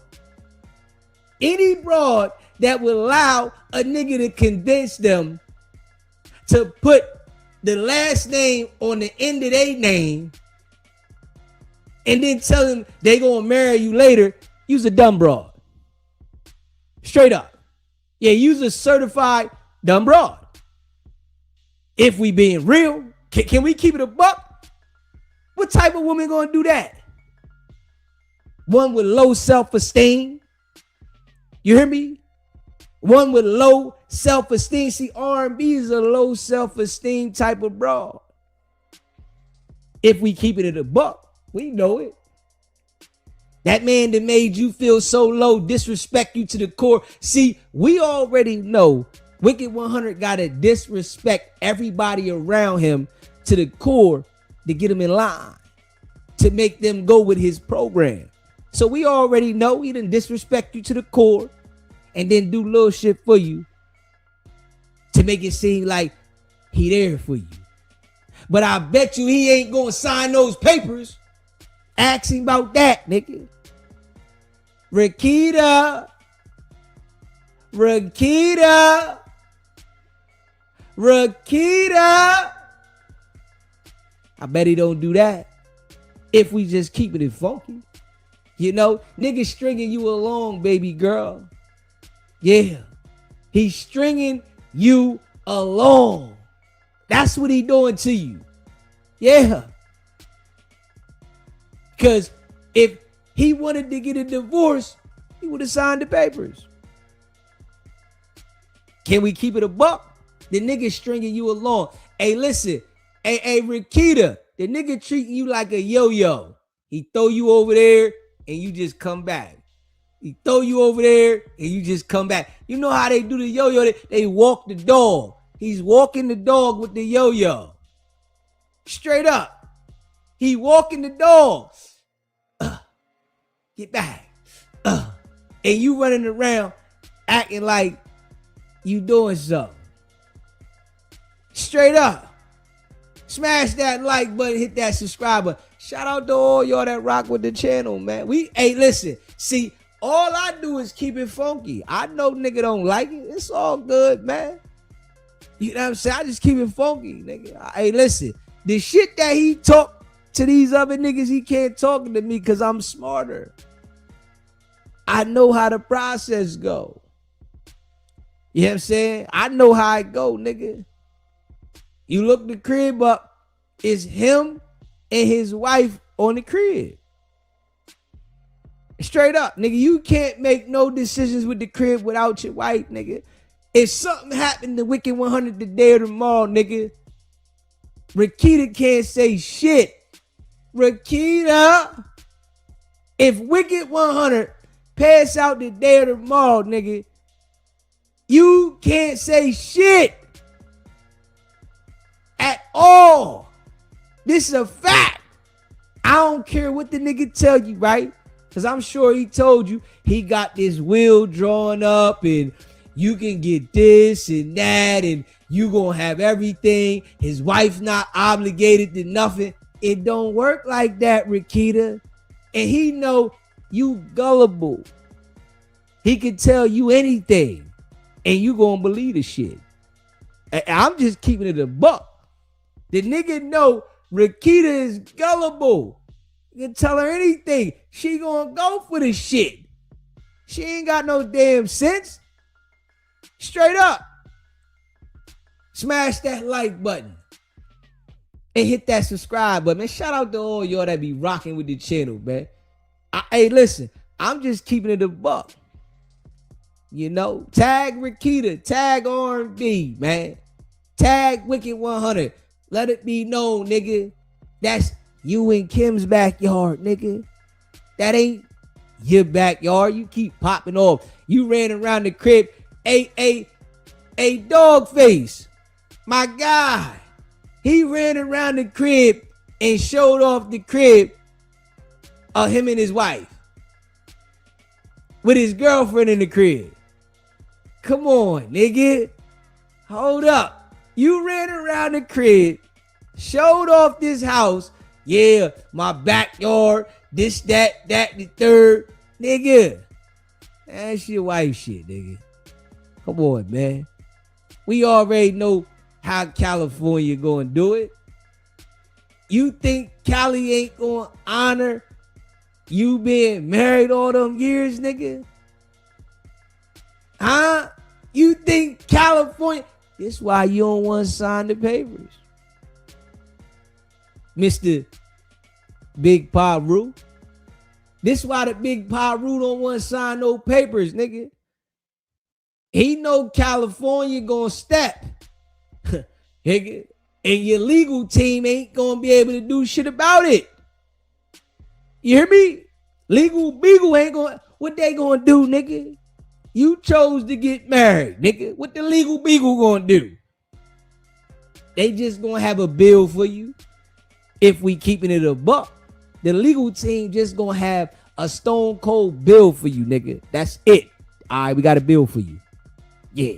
Any broad that will allow a nigga to convince them to put the last name on the end of their name and then tell them they gonna marry you later, you's a dumb broad. Straight up. Yeah, you's a certified dumb broad. If we being real, can we keep it a buck? What type of woman gonna do that? One with low self-esteem. You hear me? One with low self-esteem. See, R&B is a low self-esteem type of broad. If we keep it at a buck, we know it. That man that made you feel so low, disrespect you to the core. See, we already know Wicked 100 got to disrespect everybody around him to the core to get him in line, to make them go with his program. So we already know he didn't disrespect you to the core and then do little shit for you to make it seem like he there for you. But I bet you he ain't gonna sign those papers. Ask him about that, nigga. Rakita. I bet he don't do that if we just keep it funky. You know, niggas stringing you along, baby girl. Yeah, he's stringing you along. That's what he doing to you. Yeah. Because if he wanted to get a divorce, he would have signed the papers. Can we keep it a buck? The nigga stringing you along. Hey, listen. Hey, Rakita, the nigga treating you like a yo-yo. He throw you over there and you just come back. He throw you over there and you just come back. You know how they do the yo-yo? They walk the dog. He's walking the dog with the yo-yo. Straight up. He walking the dog. Get back. And you running around acting like you doing something. Straight up. Smash that like button, hit that subscribe button. Shout out to all y'all that rock with the channel, man. Hey, listen. See, all I do is keep it funky. I know nigga don't like it. It's all good, man. You know what I'm saying? I just keep it funky, nigga. Hey, listen. The shit that he talk to these other niggas, he can't talk to me because I'm smarter. I know how the process go. You know what I'm saying? I know how it go, nigga. You look the crib up, it's him and his wife on the crib. Straight up, nigga, you can't make no decisions with the crib without your wife, nigga. If something happened to Wicked 100 today or tomorrow, nigga, Rakita can't say shit. Rakita, if Wicked 100 pass out today or tomorrow, nigga, you can't say shit. At all. This is a fact. I don't care what the nigga tell you, right? Because I'm sure he told you he got this will drawn up and you can get this and that and you gonna have everything. His wife not obligated to nothing. It don't work like that, Rakita. And he know you gullible. He can tell you anything and you gonna believe the shit. And I'm just keeping it a buck. The nigga know Rakita is gullible. You can tell her anything. She gonna go for the shit. She ain't got no damn sense. Straight up. Smash that like button. And hit that subscribe button. Man, shout out to all y'all that be rocking with the channel, man. Hey, listen. I'm just keeping it a buck. You know? Tag Rakita. Tag R&B, man. Tag Wicked 100. Let it be known, nigga. That's you and Kim's backyard, nigga. That ain't your backyard. You keep popping off. You ran around the crib. A dog face. My guy. He ran around the crib and showed off the crib of him and his wife. With his girlfriend in the crib. Come on, nigga. Hold up. You ran around the crib, showed off this house. Yeah, my backyard, this, that, the third. Nigga, that's your wife shit, nigga. Come on, man. We already know how California gonna do it. You think Cali ain't gonna honor you being married all them years, nigga? Huh? You think California... This why you don't want to sign the papers. Mr. Big Paru. This why the Big Paru don't want to sign no papers, nigga. He know California gonna step. Nigga. And your legal team ain't gonna be able to do shit about it. You hear me? Legal Beagle ain't gonna... What they gonna do, nigga? You chose to get married, nigga. What the legal beagle gonna do? They just gonna have a bill for you. If we keeping it a buck, the legal team just gonna have a stone cold bill for you, nigga. That's it. All right, we got a bill for you. Yeah.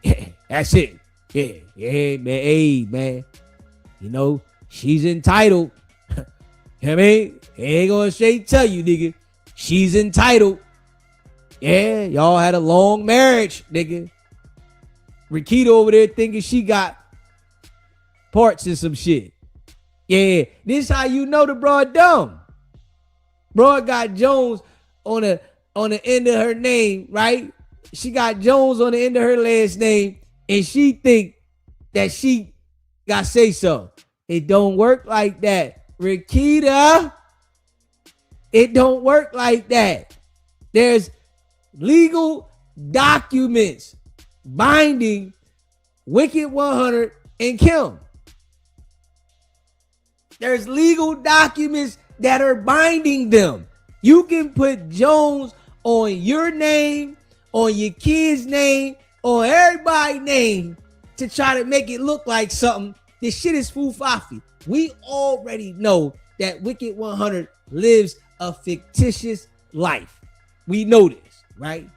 Yeah, that's it. Yeah, yeah, man. Hey, man. You know, she's entitled. You know what I mean? I ain't gonna straight tell you, nigga. She's entitled. Yeah, y'all had a long marriage, nigga. Rakita over there thinking she got parts and some shit. Yeah, this how you know the broad dumb. Broad got Jones on the end of her name, right? She got Jones on the end of her last name, and she think that she got say so. It don't work like that, Rakita. It don't work like that. There's legal documents binding WICKED100 and Kim. There's legal documents that are binding them. You can put Jones on your name, on your kid's name, on everybody's name to try to make it look like something. This shit is foofafi. We already know that WICKED100 lives a fictitious life. We know this. Right?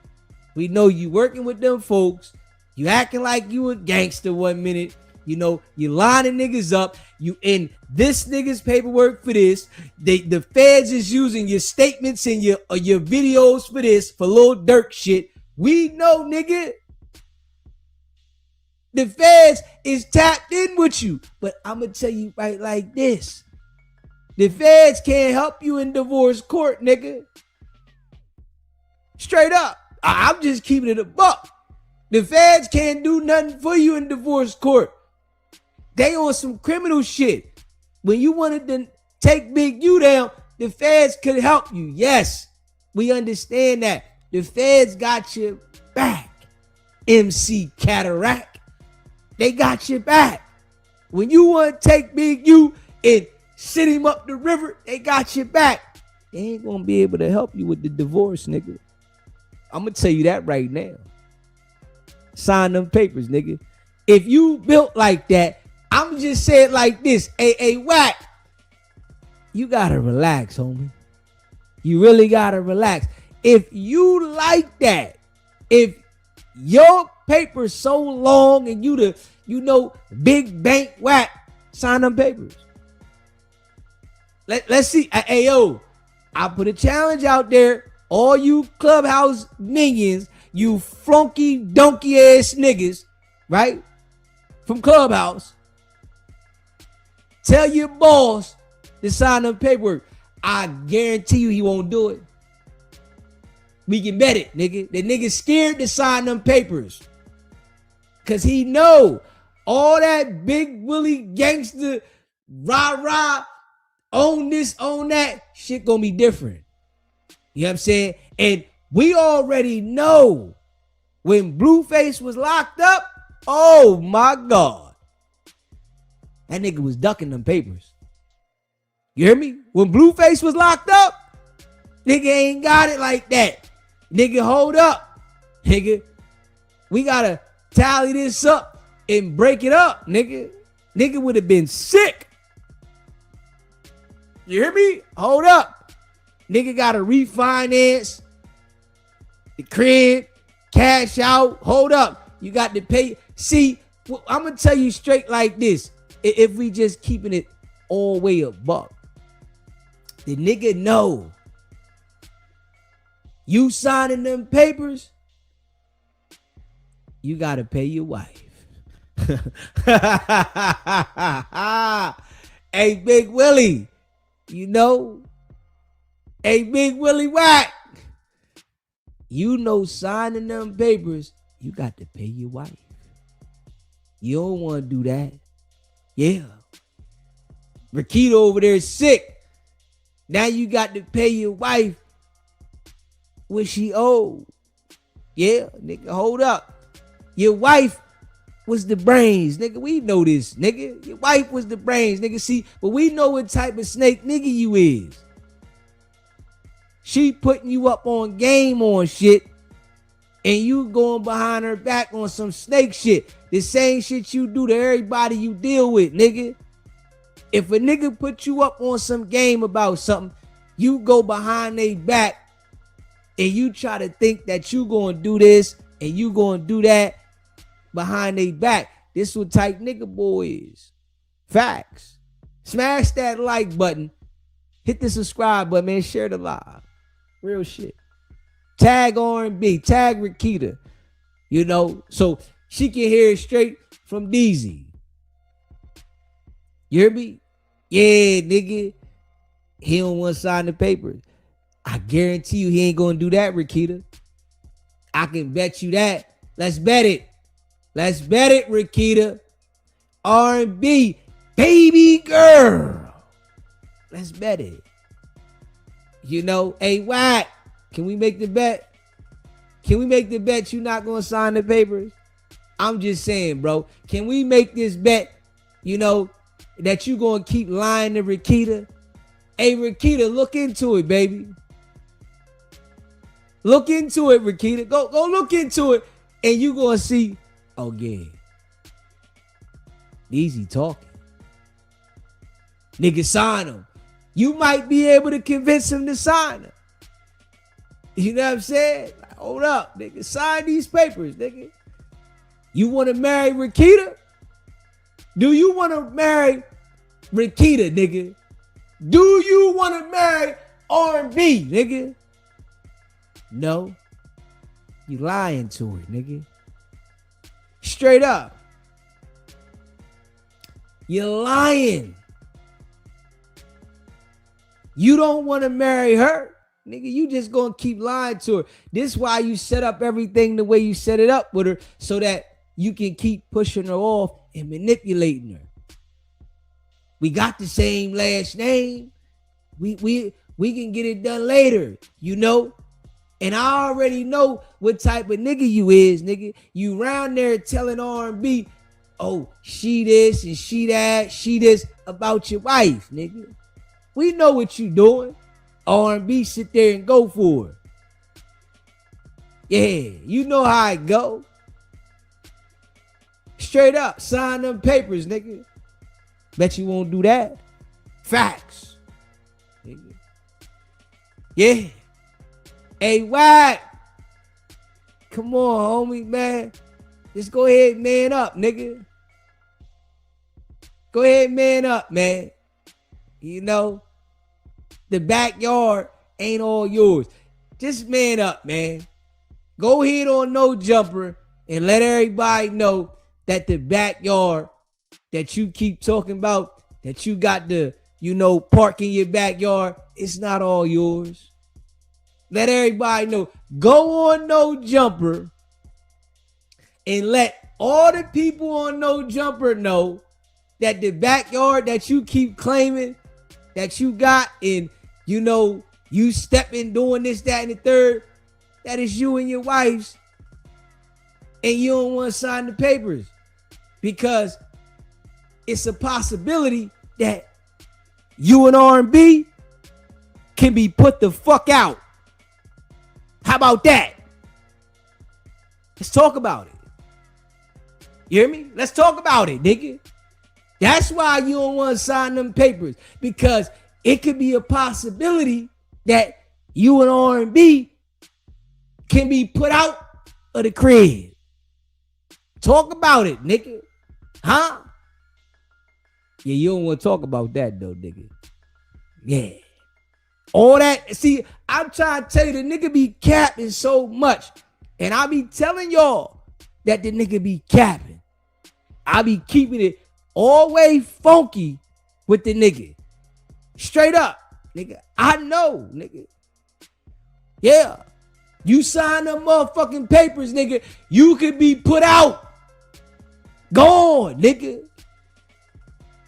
We know you working with them folks. You acting like you a gangster 1 minute. You know, you lining niggas up. You in this nigga's paperwork for this. The feds is using your statements and your videos for this, for little Durk shit. We know, nigga. The feds is tapped in with you. But I'm going to tell you right like this. The feds can't help you in divorce court, nigga. Straight up. I'm just keeping it a buck. The feds can't do nothing for you in divorce court. They on some criminal shit. When you wanted to take Big U down, the feds could help you. Yes, we understand that. The feds got your back. MC Cataract. They got your back. When you want to take Big U and send him up the river, they got your back. They ain't going to be able to help you with the divorce, nigga. I'm going to tell you that right now. Sign them papers, nigga. If you built like that, I'm just saying like this. Hey, Wack, you got to relax, homie. You really got to relax. If you like that, if your paper's so long and you big bank Wack, sign them papers. Let's see. Hey, yo, I put a challenge out there. All you Clubhouse minions, you flunky donkey ass niggas, right? From Clubhouse. Tell your boss to sign the paperwork. I guarantee you he won't do it. We can bet it, nigga. The nigga's scared to sign them papers. Cause he know all that big willy gangster rah-rah, own this, own that, shit gonna be different. You know what I'm saying? And we already know when Blueface was locked up, oh my God. That nigga was ducking them papers. You hear me? When Blueface was locked up, nigga ain't got it like that. Nigga, hold up. Nigga, we gotta tally this up and break it up, nigga. Nigga would have been sick. You hear me? Hold up. Nigga gotta refinance the crib, cash out. Hold up. You got to pay. See, I'm going to tell you straight like this. If we just keeping it all way above, the nigga know you signing them papers, you got to pay your wife. Hey, Big Willie, you know, hey, Big Willie Wack, you know, signing them papers, you got to pay your wife. You don't want to do that. Yeah. Rakita over there is sick. Now you got to pay your wife what she owed. Yeah, nigga, hold up. Your wife was the brains, nigga. We know this, nigga. Your wife was the brains, nigga. See, but we know what type of snake nigga you is. She putting you up on game on shit, and you going behind her back on some snake shit. The same shit you do to everybody you deal with, nigga. If a nigga put you up on some game about something, you go behind their back and you try to think that you gonna do this and you gonna do that behind their back. This what type nigga boy is. Facts. Smash that like button. Hit the subscribe button, man. Share the live. Real shit. Tag R&B. Tag Rakita. You know, so she can hear it straight from DZ. You hear me? Yeah, nigga. He don't want to sign the papers. I guarantee you he ain't gonna do that, Rakita. I can bet you that. Let's bet it. Let's bet it, Rakita. R&B, baby girl. Let's bet it. You know, hey, Wack, can we make the bet? Can we make the bet you not gonna sign the papers? I'm just saying, bro. Can we make this bet, you know, that you gonna keep lying to Rakita? Hey, Rakita, look into it, baby. Look into it, Rakita. Go look into it, and you gonna see. Oh yeah, easy talking. Nigga, sign him. You might be able to convince him to sign him. You know what I'm saying? Like, hold up, nigga. Sign these papers, nigga. You want to marry Rakita? Do you want to marry Rakita, nigga? Do you want to marry R&B, nigga? No. You lying to her, nigga. Straight up. You're lying. You don't want to marry her, nigga. You just gonna keep lying to her. This is why you set up everything the way you set it up with her, so that you can keep pushing her off and manipulating her. We got the same last name. We can get it done later, you know. And I already know what type of nigga you is, nigga. You round there telling R&B, oh, she this and she that, she this about your wife, nigga. We know what you doing. R&B sit there and go for it. Yeah, you know how it go. Straight up, sign them papers, nigga. Bet you won't do that. Facts. Nigga. Yeah. Hey, Wack. Come on, homie, man. Just go ahead, man up, nigga. Go ahead, man up, man. You know, the backyard ain't all yours. Just man up, man. Go ahead on No Jumper and let everybody know that the backyard that you keep talking about, that you got to, you know, park in your backyard, it's not all yours. Let everybody know. Go on No Jumper and let all the people on No Jumper know that the backyard that you keep claiming that you got, and you know you stepping, doing this, that, and the third, that is you and your wife's, and you don't want to sign the papers because it's a possibility that you and R&B can be put the fuck out. How about that? Let's talk about it. You hear me? Let's talk about it, nigga. That's why you don't want to sign them papers, because it could be a possibility that you and R&B can be put out of the crib. Talk about it, nigga. Huh? Yeah, you don't want to talk about that though, nigga. Yeah. All that. See, I'm trying to tell you, the nigga be capping so much. And I be telling y'all that the nigga be capping. I be keeping it all way funky with the nigga. Straight up, nigga. I know, nigga. Yeah. You sign them motherfucking papers, nigga. You could be put out. Gone, nigga.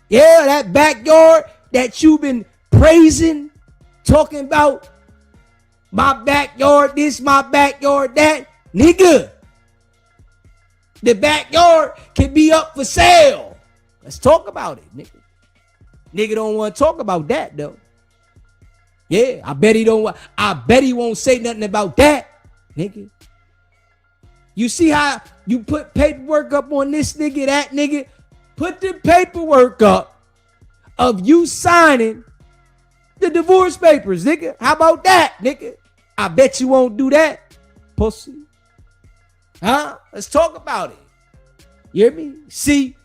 Yeah, that backyard that you been praising, talking about my backyard this, my backyard that, nigga. The backyard can be up for sale. Let's talk about it, nigga. Nigga don't want to talk about that though. Yeah, I bet he won't say nothing about that, nigga. You see how you put paperwork up on this nigga, that nigga? Put the paperwork up of you signing the divorce papers, nigga. How about that, nigga? I bet you won't do that, pussy. Huh? Let's talk about it. You hear me? See,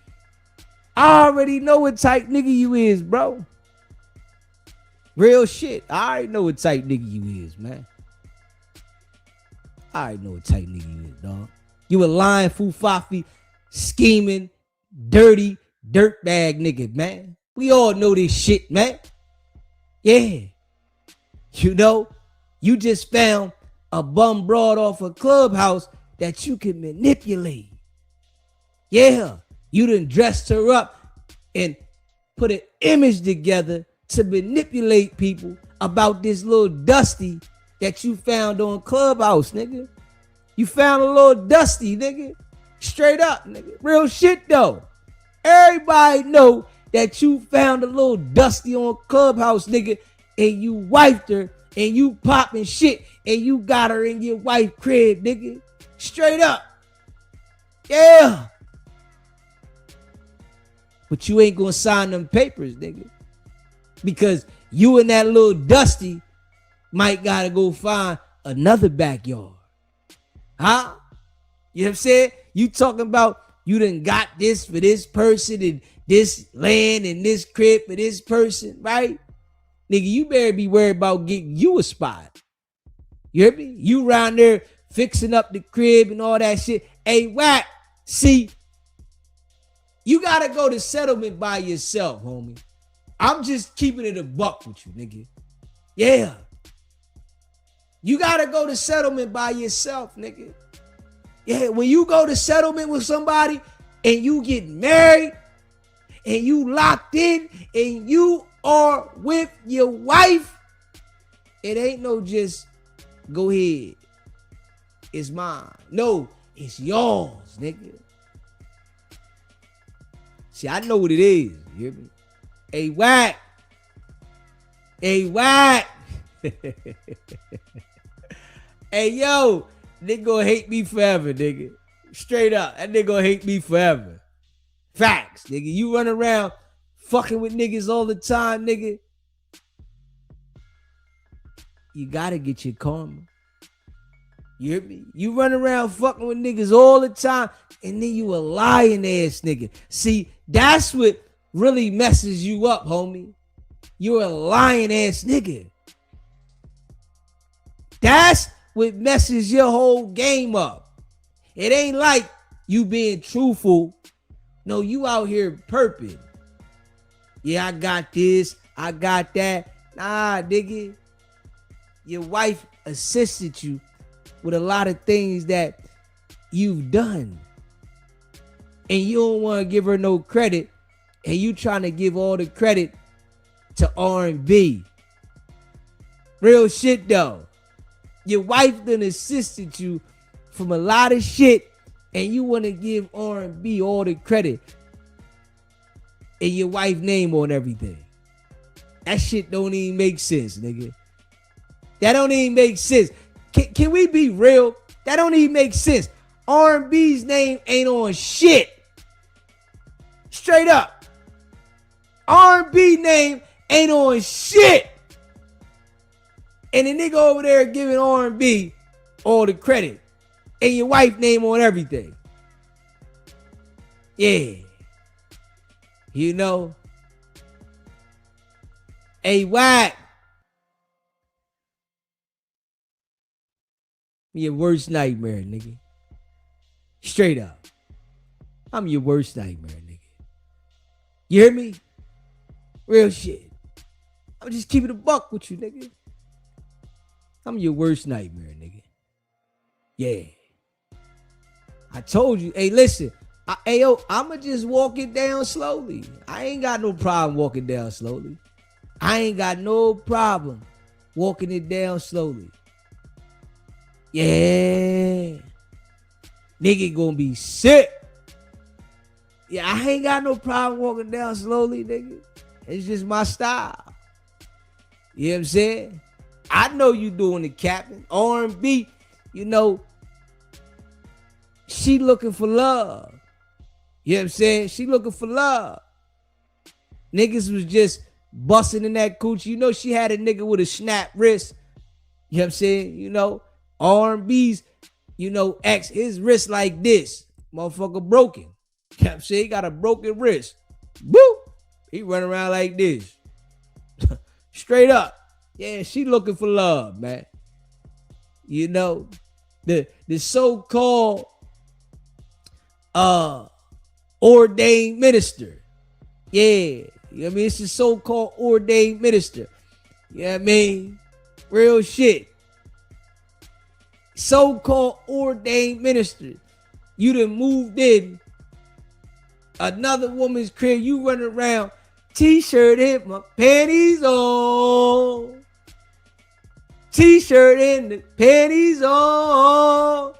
I already know what type nigga you is, bro. Real shit. I already know what type nigga you is, man. I already know what type nigga you is, dog. You a lying, foofafi, scheming, dirty, dirtbag nigga, man. We all know this shit, man. Yeah. You know, you just found a bum broad off a clubhouse that you can manipulate. Yeah. You done dressed her up and put an image together to manipulate people about this little Dusty that you found on Clubhouse, nigga. You found a little Dusty, nigga. Straight up, nigga. Real shit, though. Everybody know that you found a little Dusty on Clubhouse, nigga, and you wifed her, and you popping shit, and you got her in your wife crib, nigga. Straight up. Yeah. But you ain't gonna sign them papers, nigga. Because you and that little Dusty might gotta go find another backyard. Huh? You know what I'm saying? You talking about you done got this for this person and this land and this crib for this person, right? Nigga, you better be worried about getting you a spot. You hear me? You around there fixing up the crib and all that shit. Hey, Wack, see, you gotta go to settlement by yourself, homie. I'm just keeping it a buck with you, nigga. Yeah. You gotta go to settlement by yourself, nigga. Yeah, when you go to settlement with somebody and you get married and you locked in and you are with your wife, it ain't no just go ahead. It's mine. No, it's yours, nigga. See, I know what it is. You hear me? Hey, Wack. Hey, Wack. Hey, yo. Nigga gonna hate me forever, nigga. Straight up. That nigga gonna hate me forever. Facts, nigga. You run around fucking with niggas all the time, nigga. You gotta get your karma. You hear me? You run around fucking with niggas all the time, and then you a lying ass nigga. See, that's what really messes you up, homie. You're a lying ass nigga. That's what messes your whole game up. It ain't like you being truthful. No, you out here perping. Yeah, I got this. I got that. Nah, nigga. Your wife assisted you with a lot of things that you've done. And you don't want to give her no credit. And you trying to give all the credit to R&B. Real shit, though. Your wife done assisted you from a lot of shit, and you want to give R&B all the credit and your wife name on everything. That shit don't even make sense, nigga. That don't even make sense. Can we be real? That don't even make sense. R&B's name ain't on shit. Straight up. R&B name ain't on shit. And the nigga over there giving R&B all the credit. And your wife name on everything. Yeah. You know. Hey, Wack. Your worst nightmare, nigga. Straight up. I'm your worst nightmare, nigga. You hear me? Real shit. I'm just keeping a buck with you, nigga. I'm your worst nightmare, nigga. Yeah. I told you. Hey, listen. I'ma just walk it down slowly. I ain't got no problem walking down slowly. I ain't got no problem walking it down slowly. Yeah. Nigga gonna be sick. Yeah, I ain't got no problem walking down slowly, nigga. It's just my style. You know what I'm saying? I know you doing the captain. R&B, you know, she looking for love. You know what I'm saying? She looking for love. Niggas was just busting in that coochie. You know, she had a nigga with a snap wrist. You know what I'm saying? You know, R&B's, you know, his wrist like this. Motherfucker broken. You know what I'm saying? He got a broken wrist. Woo! He run around like this. Straight up. Yeah, she looking for love, man. You know, the so-called ordained minister. Yeah. You know what I mean? It's a so-called ordained minister. You know what I mean? Real shit. So-called ordained minister. You done moved in another woman's crib. You running around, t-shirt in, my panties on. T-shirt in, the panties on.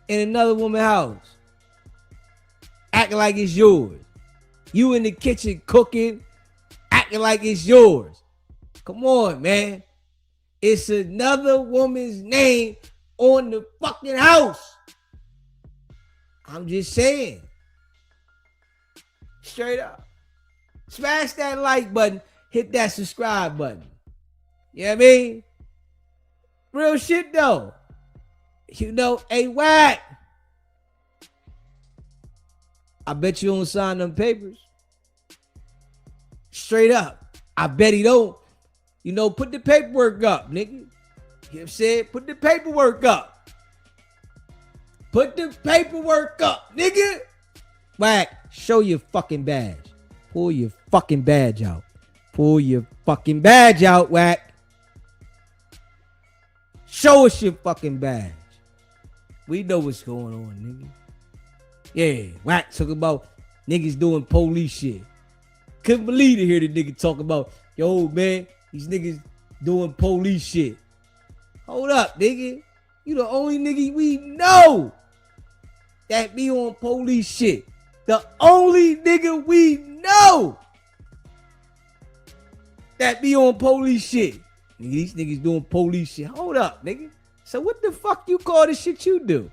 In another woman's house. Acting like it's yours. You in the kitchen cooking, acting like it's yours. Come on, man. It's another woman's name on the fucking house. I'm just saying. Straight up. Smash that like button. Hit that subscribe button. You know what I mean? Real shit though. You know, hey, Wack. I bet you don't sign them papers. Straight up. I bet he don't. You know, put the paperwork up, nigga. You know what I'm saying? Put the paperwork up. Put the paperwork up, nigga. Wack, show your fucking badge. Pull your fucking badge out. Pull your fucking badge out, Wack. Show us your fucking badge. We know what's going on, nigga. Yeah, Wack talking about niggas doing police shit. Couldn't believe to hear the nigga talk about, yo, man, these niggas doing police shit. Hold up, nigga. You the only nigga we know that be on police shit. The only nigga we know that be on police shit. Nigga, these niggas doing police shit. Hold up, nigga. So what the fuck you call the shit you do?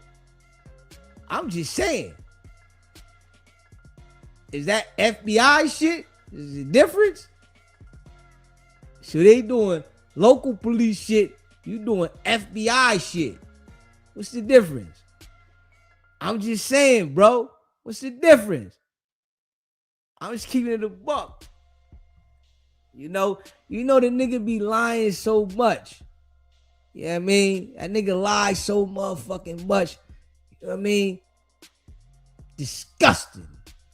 I'm just saying. Is that FBI shit? Is the difference? So they doing local police shit. You doing FBI shit. What's the difference? I'm just saying, bro. What's the difference? I'm just keeping it a buck. You know the nigga be lying so much. You know what I mean? That nigga lies so motherfucking much. You know what I mean? Disgusting.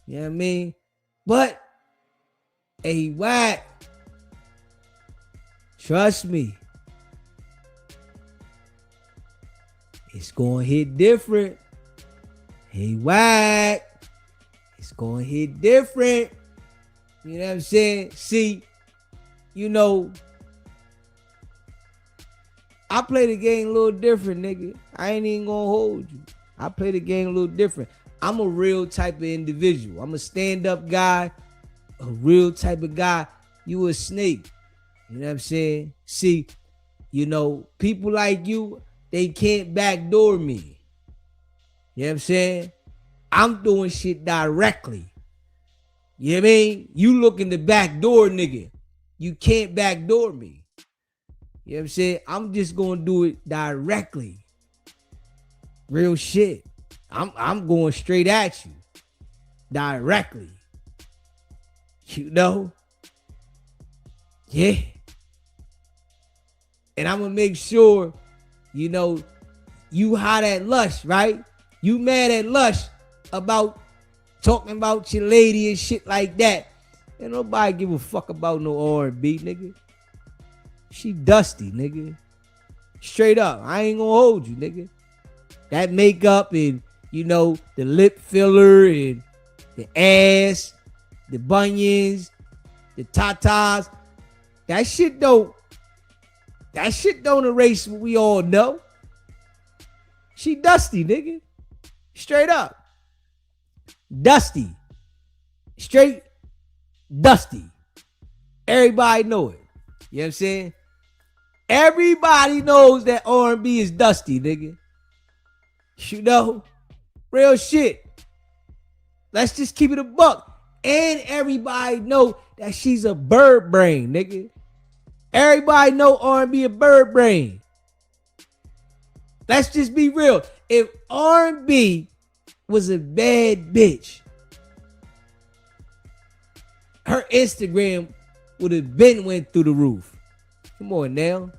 You know what I mean? But, hey, Wack, trust me, it's gonna hit different. Hey, Wack, it's gonna hit different. You know what I'm saying? See, you know, I play the game a little different, nigga. I ain't even gonna hold you. I play the game a little different. I'm a real type of individual. I'm a stand-up guy, a real type of guy. You a snake. You know what I'm saying? See, you know, people like you, they can't backdoor me. You know what I'm saying? I'm doing shit directly. You know what I mean? You looking to backdoor, nigga. You can't backdoor me. You know what I'm saying? I'm just going to do it directly. Real shit. I'm going straight at you. Directly. You know? Yeah. And I'm gonna make sure, you know, you hot at Lush, right? You mad at Lush about talking about your lady and shit like that. Ain't nobody give a fuck about no R&B, nigga. She dusty, nigga. Straight up. I ain't gonna hold you, nigga. That makeup and, you know, the lip filler and the ass, the bunions, the tatas. That shit don't erase what we all know. She dusty, nigga. Straight up. Dusty. Straight dusty. Everybody know it. You know what I'm saying? Everybody knows that R&B is dusty, nigga. You know? Real shit. Let's just keep it a buck. And everybody know that she's a bird brain, nigga. Everybody know R&B a bird brain. Let's just be real. If R&B was a bad bitch, her Instagram would have been went through the roof. Come on now.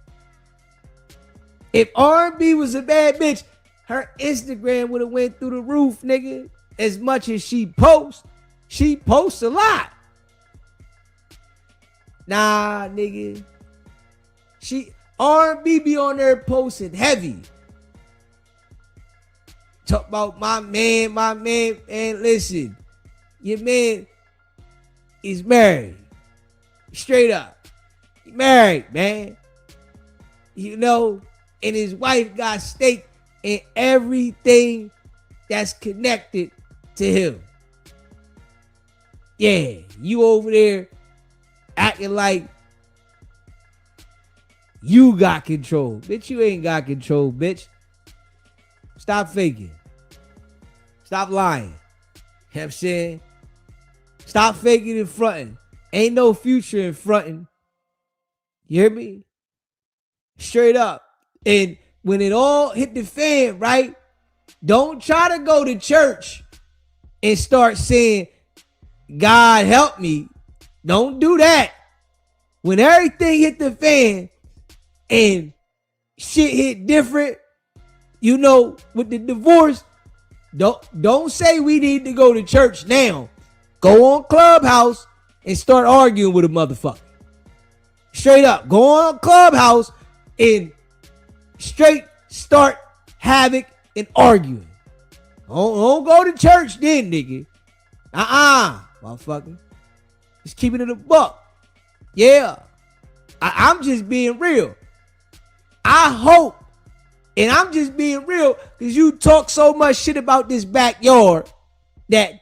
If R&B was a bad bitch, her Instagram would have went through the roof, nigga. As much as she posts a lot. Nah, nigga. R&B be on there posting heavy. Talk about my man, and listen, your man is married. Straight up. He married, man. You know, and his wife got stake in everything that's connected to him. Yeah, you over there acting like you got control. Bitch, you ain't got control, bitch. Stop faking. Stop lying. You know what I'm saying? Stop faking and fronting. Ain't no future in fronting. You hear me? Straight up. And when it all hit the fan, right? Don't try to go to church and start saying, God help me. Don't do that. When everything hit the fan and shit hit different, you know, with the divorce, don't say we need to go to church now. Go on Clubhouse and start arguing with a motherfucker. Straight up. Go on Clubhouse and straight start havoc and arguing. Don't go to church then, nigga. Motherfucker. Just keeping it a buck. Yeah. I'm just being real. I hope, and I'm just being real, because you talk so much shit about this backyard that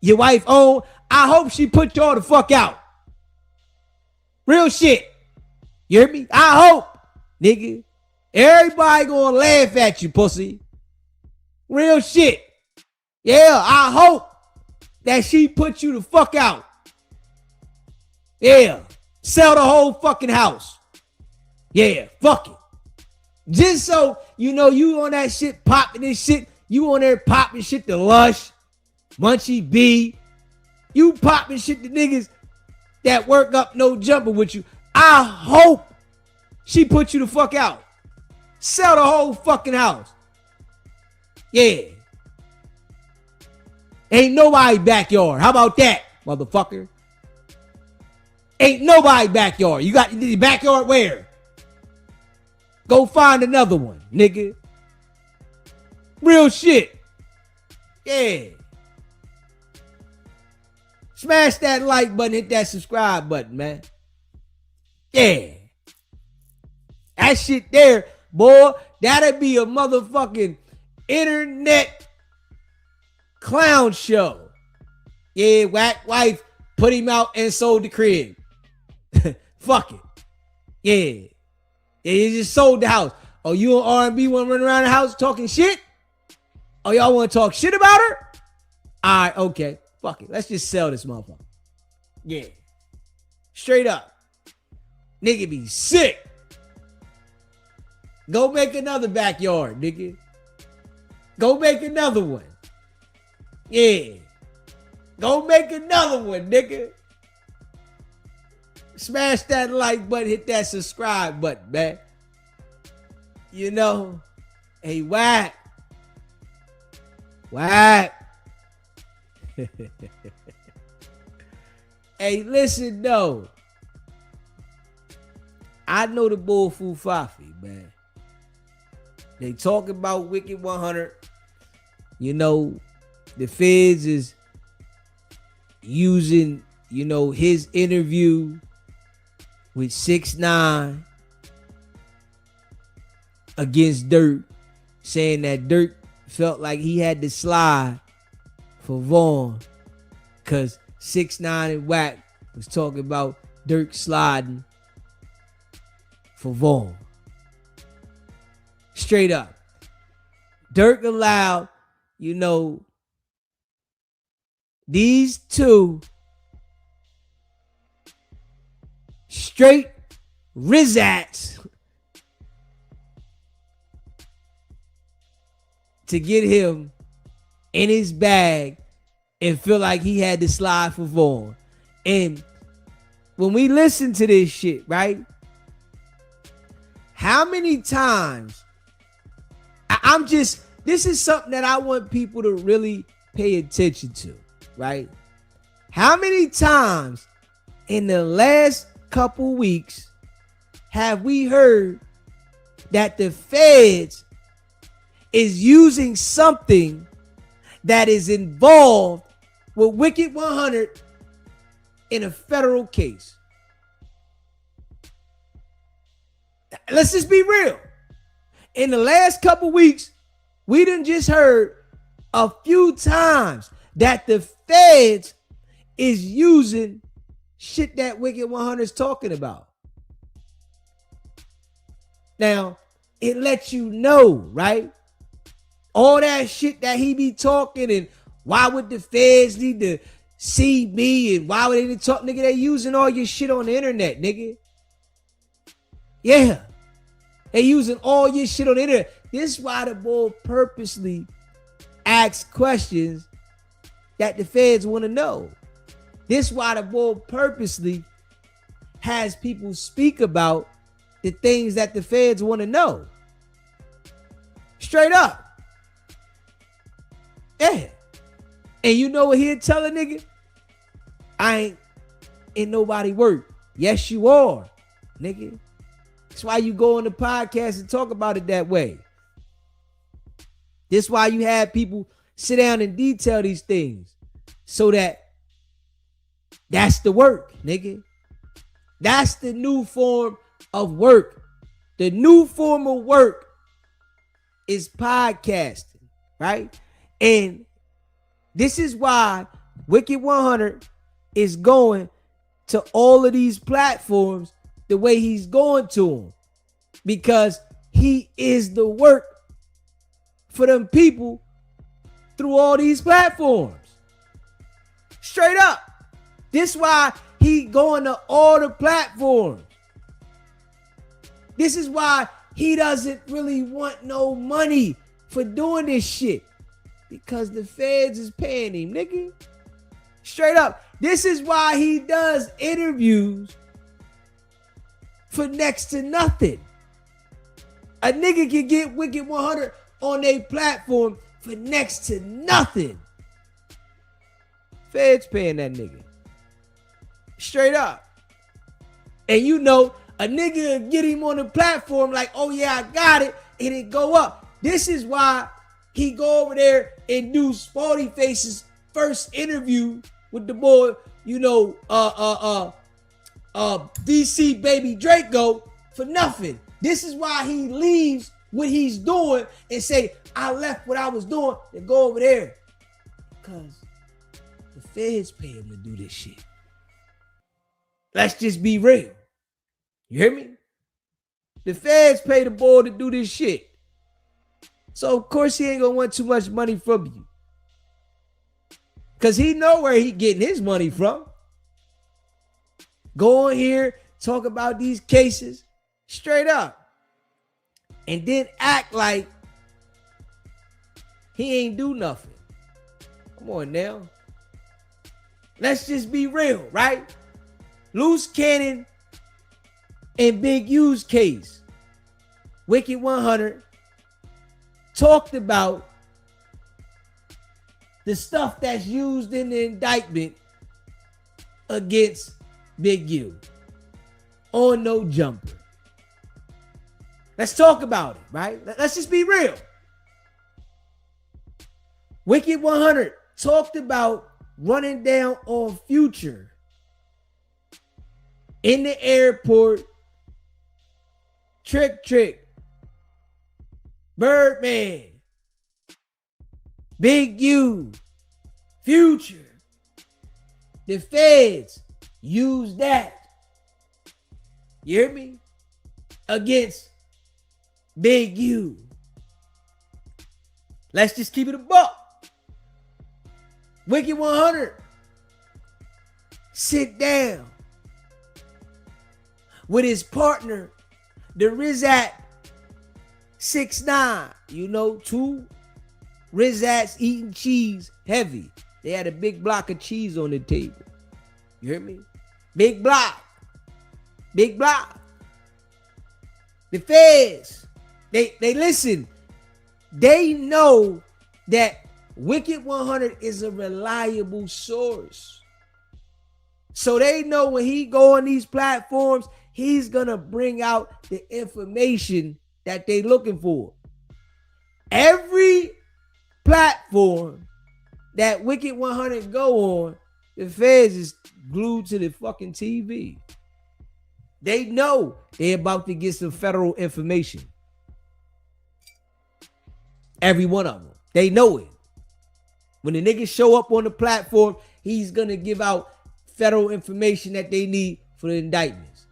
your wife owned. I hope she put y'all the fuck out. Real shit. You hear me? I hope, nigga. Everybody gonna laugh at you, pussy. Real shit. Yeah, I hope that she put you the fuck out. Yeah. Sell the whole fucking house. Yeah, fuck it. Just so you know you on that shit popping this shit. You on there popping shit to Lush, Munchie B. You popping shit to niggas that work up no jumper with you. I hope she put you the fuck out. Sell the whole fucking house. Yeah. Ain't nobody backyard. How about that, motherfucker? Ain't nobody backyard. You got the backyard where? Go find another one, nigga. Real shit. Yeah. Smash that like button, hit that subscribe button, man. Yeah. That shit there, boy, that'd be a motherfucking internet clown show. Yeah, Wack wife put him out and sold the crib. Fuck it. Yeah. Yeah, he just sold the house. Oh, you and R&B want to run around the house talking shit? Oh, y'all want to talk shit about her? All right, okay. Fuck it. Let's just sell this motherfucker. Yeah. Straight up. Nigga be sick. Go make another backyard, nigga. Go make another one. Yeah. Go make another one, nigga. Smash that like button, hit that subscribe button, man. You know, hey, Wack. Wack. Hey, listen, though. I know the bull Fufafi, man. They talk about Wicked 100. You know, the feds is using, you know, his interview with 6ix9ine against Durk, saying that Durk felt like he had to slide for Vaughn because 6ix9ine and Wack was talking about Durk sliding for Vaughn. Straight up. Durk allowed, you know, these two straight Rizats to get him in his bag and feel like he had to slide for Vaughn. And when we listen to this shit, right? How many times this is something that I want people to really pay attention to, right? How many times in the last couple weeks have we heard that the feds is using something that is involved with Wicked 100 in a federal case? Let's just be real. In the last couple weeks, we done just heard a few times that the feds is using shit that Wicked 100 is talking about. Now, it lets you know, right? All that shit that he be talking, and why would the feds need to see me, and why would they need to talk, nigga? They using all your shit on the internet, nigga. Yeah. They using all your shit on the internet. This is why the boy purposely asks questions that the feds want to know. This is why the boy purposely has people speak about the things that the feds want to know. Straight up. Yeah. And you know what he'll tell a nigga? I ain't in nobody work. Yes, you are, nigga. That's why you go on the podcast and talk about it that way. This is why you have people sit down and detail these things. So that's the work, nigga. That's the new form of work. The new form of work is podcasting, right? And this is why Wicked 100 is going to all of these platforms the way he's going to them, because he is the work for them people through all these platforms. Straight up. This is why he going to all the platforms. This is why he doesn't really want no money for doing this shit, because the feds is paying him, nigga. Straight up. This is why he does interviews for next to nothing. A nigga can get Wicked 100 on their platform for next to nothing. Feds paying that nigga. Straight up. And you know, a nigga get him on the platform like, oh yeah, I got it, and it go up. This is why he go over there and do Sporty Face's first interview with the boy, you know, DC baby Draco for nothing. This is why he leaves what he's doing and say, I left what I was doing and go over there. Because the feds pay him to do this shit. Let's just be real. You hear me? The feds pay the boy to do this shit. So of course he ain't gonna want too much money from you. Because he know where he getting his money from. Go on here, talk about these cases straight up. And then act like He ain't do nothing. Come on now. Let's just be real, right? Loose Cannon and Big U's case, Wicked 100 talked about the stuff that's used in the indictment against Big U on No Jumper. Let's talk about it, right? Let's just be real. Wicked 100 talked about running down on Future in the airport, Trick, Birdman, Big U, Future. The feds use that. You hear me? Against Big U. Let's just keep it a buck. Wicked 100. Sit down with his partner, the Rizat 6ix9ine. You know, two Rizats eating cheese heavy. They had a big block of cheese on the table. You hear me? Big block. Big block. The feds, they listen. They know that Wicked 100 is a reliable source. So they know when he go on these platforms, he's going to bring out the information that they looking for. Every platform that Wicked 100 go on, the feds is glued to the fucking TV. They know they're about to get some federal information. Every one of them. They know it. When the niggas show up on the platform, he's going to give out federal information that they need for the indictments.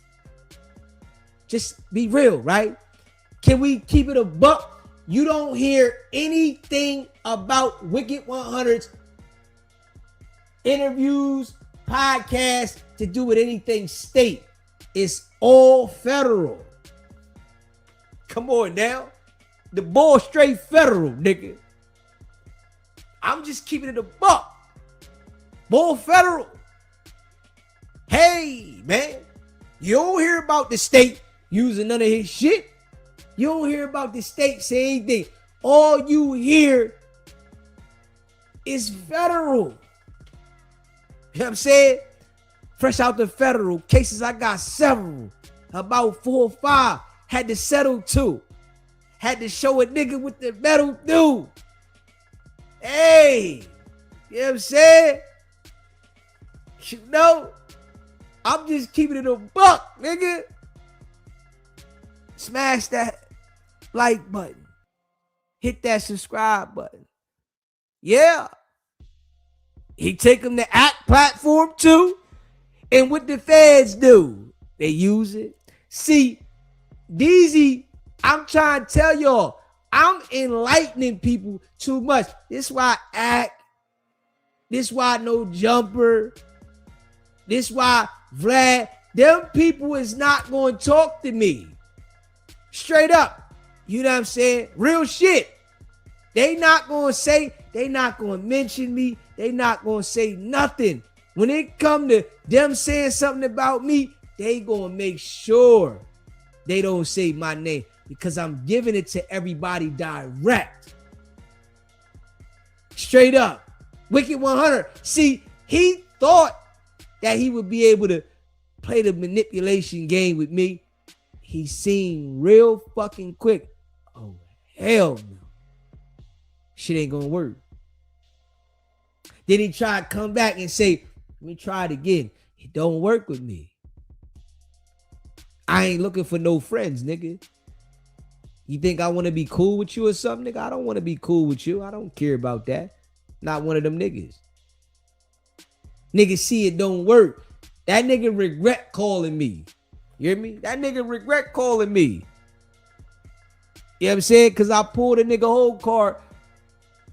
Just be real, right? Can we keep it a buck? You don't hear anything about Wicked 100's interviews, podcasts to do with anything state. It's all federal. Come on now. The ball straight federal, nigga. I'm just keeping it a buck. Ball federal. Hey, man. You don't hear about the state using none of his shit. You don't hear about the state saying anything. All you hear is federal. You know what I'm saying? Fresh out the federal cases, I got several. About 4 or 5. Had to settle 2. Had to show a nigga with the metal dude. Hey, you know what I'm saying? You know, I'm just keeping it a buck, nigga. Smash that like button. Hit that subscribe button. Yeah. He take them to act platform too. And what the feds do, they use it. See, DZ, I'm trying to tell y'all, I'm enlightening people too much. This why I act. This why No Jumper. This why Vlad. Them people is not going to talk to me. Straight up. You know what I'm saying? Real shit. They not going to say, they not going to mention me. They not going to say nothing. When it come to them saying something about me, they going to make sure they don't say my name. Because I'm giving it to everybody direct. Straight up. Wicked 100. See, he thought that he would be able to play the manipulation game with me. He seen real fucking quick. Oh, hell no. Shit ain't gonna work. Then he tried to come back and say, let me try it again. It don't work with me. I ain't looking for no friends, nigga. You think I want to be cool with you or something, nigga? I don't want to be cool with you. I don't care about that. Not one of them niggas. Niggas see it don't work. That nigga regret calling me. You hear me? That nigga regret calling me. You know what I'm saying? Because I pulled a nigga whole card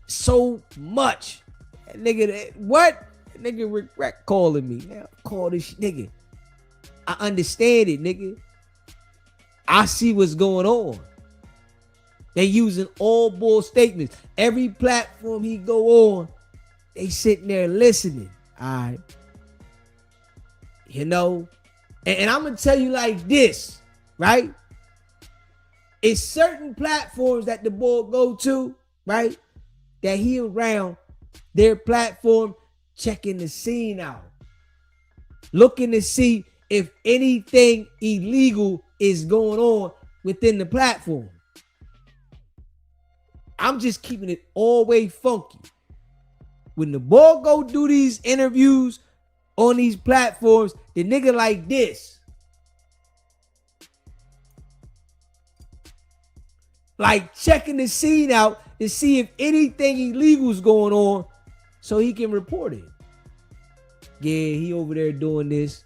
so much. That nigga, what? That nigga regret calling me. Now call this nigga. I understand it, nigga. I see what's going on. They using all bull statements. Every platform he go on, they sitting there listening. All right. You know, and I'm going to tell you like this, right? It's certain platforms that the boy go to, right? That he around their platform checking the scene out. Looking to see if anything illegal is going on within the platform. I'm just keeping it all way funky. When the boy go do these interviews on these platforms, the nigga like this. Like checking the scene out to see if anything illegal is going on so he can report it. Yeah, he over there doing this.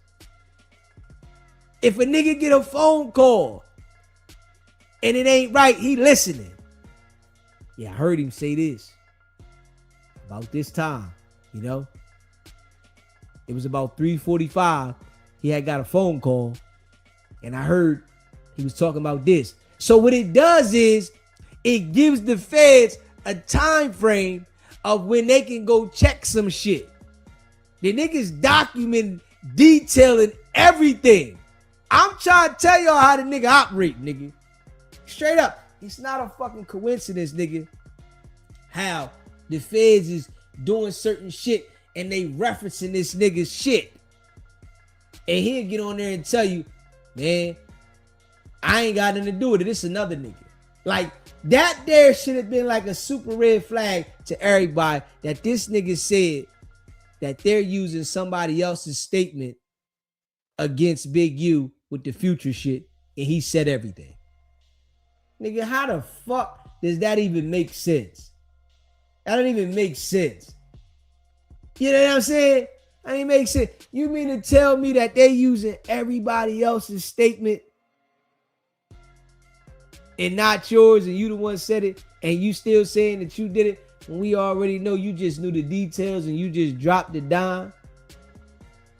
If a nigga get a phone call and it ain't right, he listening. Yeah, I heard him say this about this time, you know. It was about 3:45. He had got a phone call and I heard he was talking about this. So what it does is it gives the feds a time frame of when they can go check some shit. The niggas documenting, detailing everything. I'm trying to tell y'all how the nigga operate, nigga. Straight up. It's not a fucking coincidence, nigga, how the feds is doing certain shit and they referencing this nigga's shit. And he'll get on there and tell you, man, I ain't got nothing to do with it. It's another nigga. Like, that there should have been like a super red flag to everybody that this nigga said that they're using somebody else's statement against Big U with the future shit, and he said everything. Nigga, how the fuck does that even make sense? That don't even make sense. You know what I'm saying? That ain't make sense. You mean to tell me that they using everybody else's statement and not yours, and you the one said it, and you still saying that you did it when we already know you just knew the details and you just dropped the dime?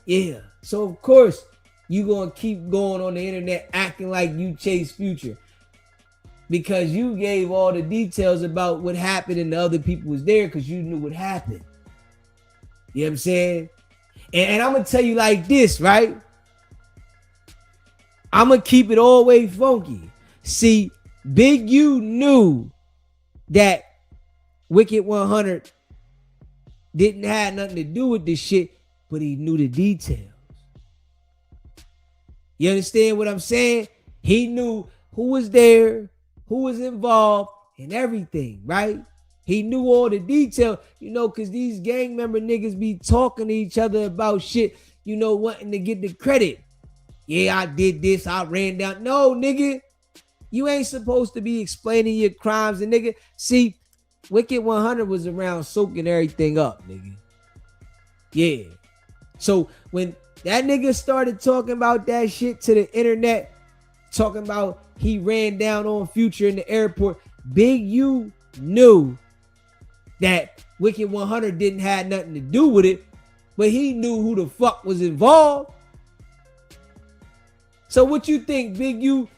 Yeah. So of course you gonna keep going on the internet acting like you chase Future because you gave all the details about what happened and the other people was there because you knew what happened. You know what I'm saying? And I'm gonna tell you like this, right? I'm gonna keep it all the way funky. See, Big U knew that WICKED100 didn't have nothing to do with this shit, but he knew the details. You understand what I'm saying? He knew who was there, who was involved, and everything, right? He knew all the detail, you know, because these gang member niggas be talking to each other about shit, you know, wanting to get the credit. Yeah, I did this, I ran down. No, nigga, you ain't supposed to be explaining your crimes. And nigga, see, WICKED100 was around soaking everything up, nigga. Yeah. So when that nigga started talking about that shit to the internet, talking about he ran down on Future in the airport, Big U knew that WICKED100 didn't have nothing to do with it, but he knew who the fuck was involved. So what you think, Big U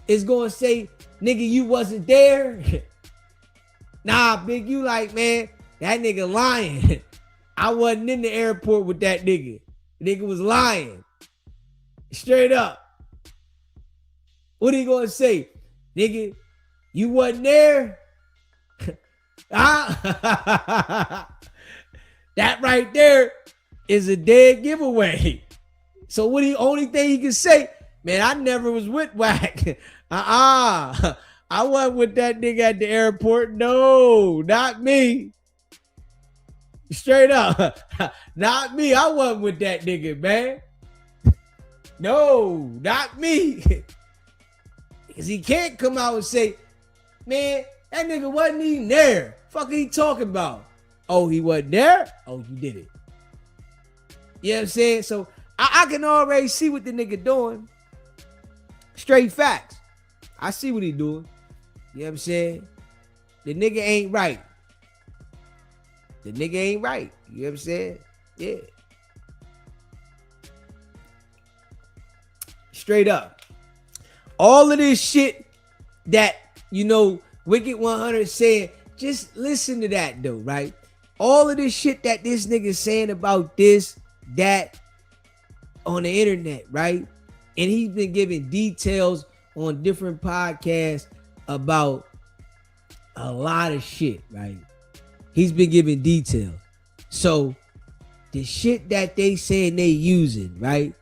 is gonna say, nigga, you wasn't there? Nah, Big U like, man, that nigga lying. I wasn't in the airport with that nigga. The nigga was lying. Straight up. What he gonna say? Nigga, you wasn't there? That right there is a dead giveaway. So what the only thing he can say, man, I never was with Wack. I wasn't with that nigga at the airport. No, not me. Straight up. Not me. I wasn't with that nigga, man. No, not me. Because he can't come out and say, man, that nigga wasn't even there. Fuck he talking about? Oh, he wasn't there? Oh, you did it. You know what I'm saying? So I can already see what the nigga doing. Straight facts. I see what he doing. You know what I'm saying? The nigga ain't right. The nigga ain't right. You know what I'm saying? Yeah. Straight up. All of this shit that, you know, WICKED100 said, just listen to that though, right? All of this shit that this nigga saying about this, that on the internet, right? And he's been giving details on different podcasts about a lot of shit, right? He's been giving details. So the shit that they saying they using, right?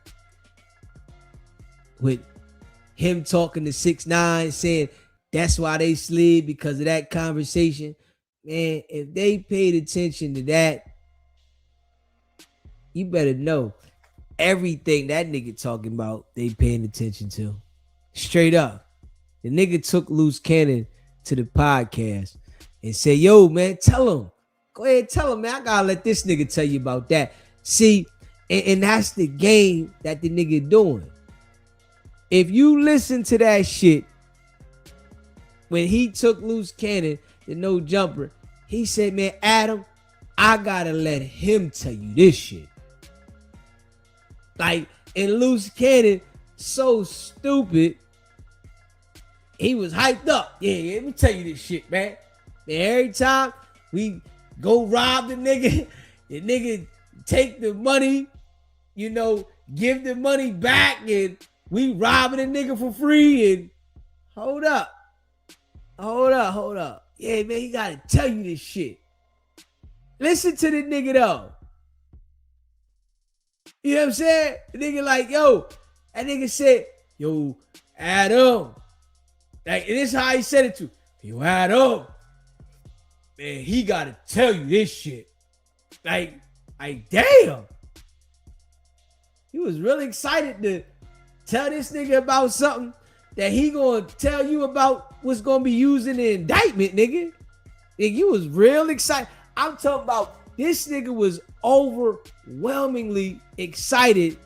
With him talking to 6ix9ine, saying that's why they slid because of that conversation. Man, if they paid attention to that, you better know everything that nigga talking about, they paying attention to. Straight up. The nigga took Loose Cannon to the podcast and said, yo, man, tell him. Go ahead, tell him, man. I gotta let this nigga tell you about that. See, and that's the game that the nigga doing. If you listen to that shit, when he took Loose Cannon, the No Jumper, he said, man, Adam, I gotta let him tell you this shit. Like, and Loose Cannon, so stupid, he was hyped up. Yeah, let me tell you this shit, man. And every time we go rob the nigga take the money, you know, give the money back, and we robbing a nigga for free. And hold up. Yeah, man, he gotta tell you this shit. Listen to the nigga though. You know what I'm saying? The nigga like, yo, that nigga said, yo, Adam. Like, and this is how he said it to. Yo, Adam. Man, he gotta tell you this shit. Like damn. He was really excited to tell this nigga about something that he gonna tell you about what's gonna be used in the indictment, nigga. Nigga, you was real excited. I'm talking about this nigga was overwhelmingly excited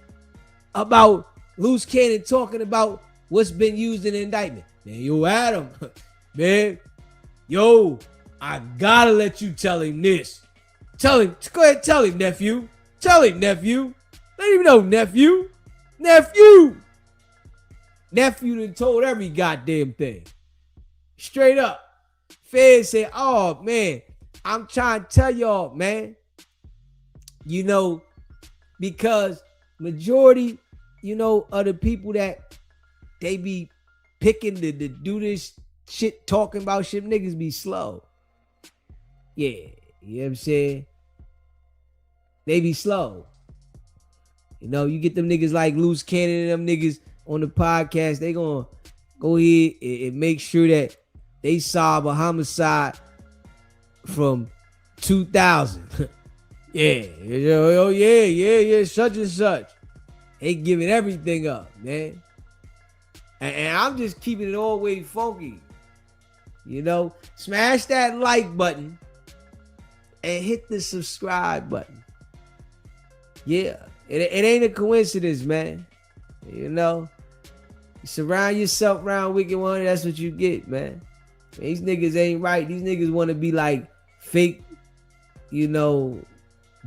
about Loose Cannon talking about what's been used in the indictment. Man, yo, Adam, man, yo, I gotta let you tell him this. Tell him, go ahead, tell him, nephew. Tell him, nephew. Let him know, nephew. Nephew done told every goddamn thing. Straight up. Fed said, oh, man, I'm trying to tell y'all, man. You know, because majority, you know, of the people that they be picking to do this shit, talking about shit, niggas be slow. Yeah, you know what I'm saying? They be slow. You know, you get them niggas like Loose Cannon and them niggas on the podcast, they gonna go ahead and make sure that they solve a homicide from 2000. Yeah, oh yeah, such and such. They giving everything up, man. And I'm just keeping it all the way funky. You know, smash that like button and hit the subscribe button. Yeah, it ain't a coincidence, man. You know, you surround yourself around WICKED100, that's what you get, man. These niggas ain't right. These niggas want to be like fake, you know,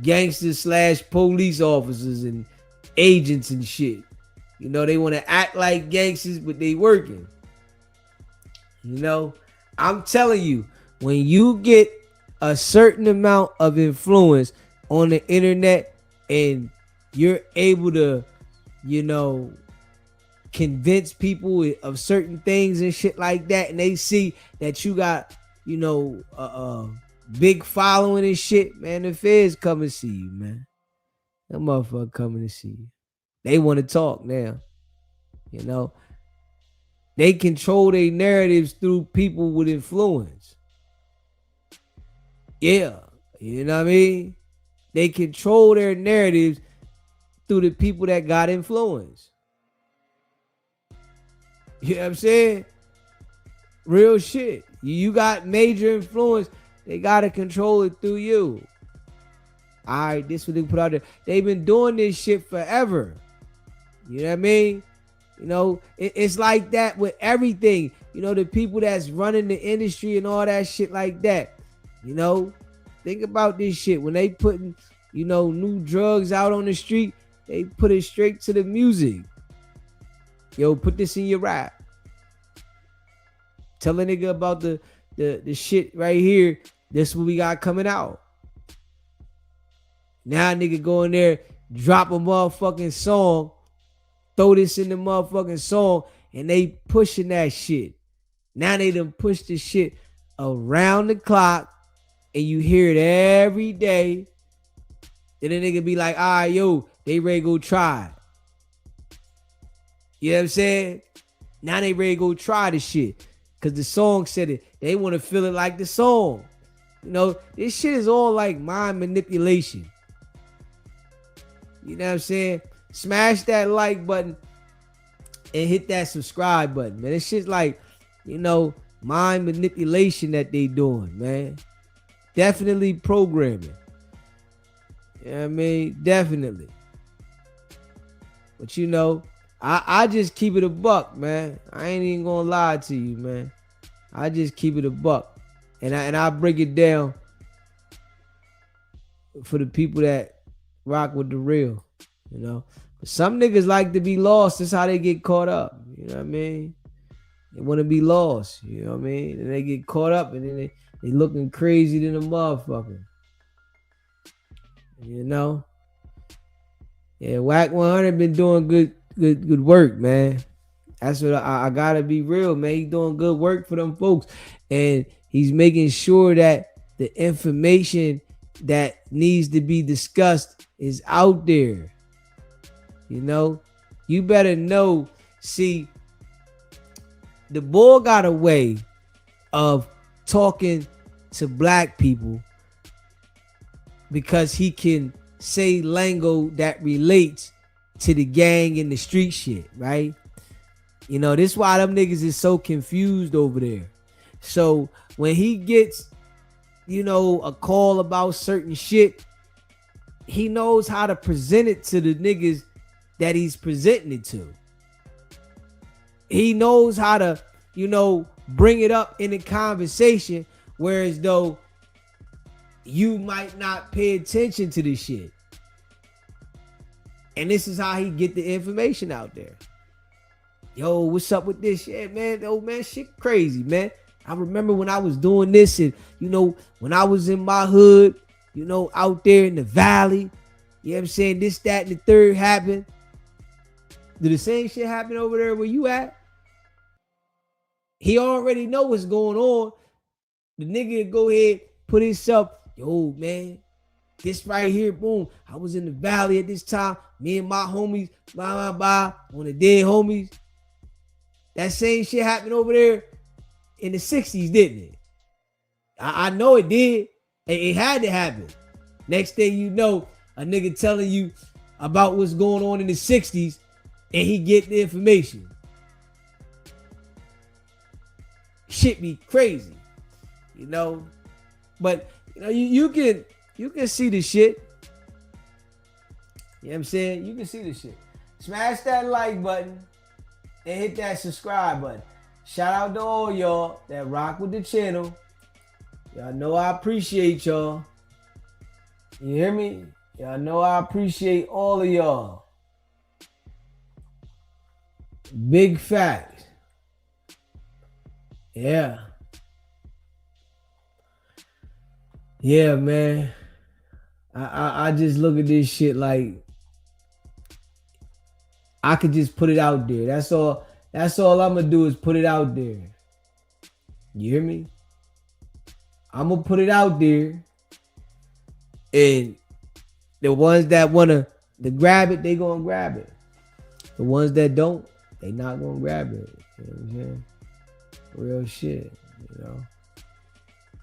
gangsters / police officers and agents and shit. You know, they want to act like gangsters, but they working. You know, I'm telling you, when you get a certain amount of influence on the internet and you're able to, you know, convince people of certain things and shit like that, and they see that you got, you know, a big following and shit, man, the feds come and see you, man. That motherfucker coming to see you. They want to talk now. You know, they control their narratives through people with influence. Yeah, you know what I mean? They control their narratives through the people that got influence. You know what I'm saying? Real shit. You got major influence. They got to control it through you. All right, this is what they put out there. They've been doing this shit forever. You know what I mean? You know, it's like that with everything. You know, the people that's running the industry and all that shit like that. You know, think about this shit. When they putting, you know, new drugs out on the street, they put it straight to the music. Yo, put this in your rap. Tell a nigga about the the shit right here. This what we got coming out. Now nigga go in there, drop a motherfucking song, throw this in the motherfucking song, and they pushing that shit. Now they done push this shit around the clock, and you hear it every day. Then the nigga be like, all right, yo, they ready to go try it. You know what I'm saying? Now they ready to go try the shit. Cause the song said it. They want to feel it like the song. You know, this shit is all like mind manipulation. You know what I'm saying? Smash that like button and hit that subscribe button, man. This shit's like, you know, mind manipulation that they doing, man. Definitely programming. You know what I mean? Definitely. But you know, I just keep it a buck, man. I ain't even gonna lie to you, man. I just keep it a buck. And I break it down for the people that rock with the real, you know. But some niggas like to be lost. That's how they get caught up. You know what I mean? They want to be lost. You know what I mean? And they get caught up and then they looking crazy than a motherfucker. You know? Yeah, WICKED100 been doing good work, man. That's what I gotta be real, man. He's doing good work for them folks. And he's making sure that the information that needs to be discussed is out there. You know? You better know. See, the boy got a way of talking to black people because he can say lingo that relates to the gang and the street shit, right? You know, this is why them niggas is so confused over there. So when he gets, you know, a call about certain shit, he knows how to present it to the niggas that he's presenting it to. He knows how to, you know, bring it up in a conversation, whereas though you might not pay attention to this shit. And this is how he get the information out there. Yo, what's up with this shit, man? Oh, man, shit crazy, man. I remember when I was doing this and, you know, when I was in my hood, you know, out there in the valley, you know what I'm saying? This, that, and the third happened. Did the same shit happen over there where you at? He already know what's going on. The nigga go ahead, put himself, yo, man, this right here, boom. I was in the valley at this time. Me and my homies, blah, blah, blah, on the dead homies. That same shit happened over there in the 60s, didn't it? I know it did. It had to happen. Next thing you know, a nigga telling you about what's going on in the 60s and he get the information. Shit be crazy, you know? But, you know, you can see the shit. You know what I'm saying? You can see the shit. Smash that like button and hit that subscribe button. Shout out to all y'all that rock with the channel. Y'all know I appreciate y'all. You hear me? Y'all know I appreciate all of y'all. Big facts. Yeah. Yeah, man. I just look at this shit like I could just put it out there. That's all I'm gonna do is put it out there. You hear me? I'm gonna put it out there. And the ones that wanna grab it, they gonna grab it. The ones that don't, they not gonna grab it. You know what I'm saying? Real shit, you know.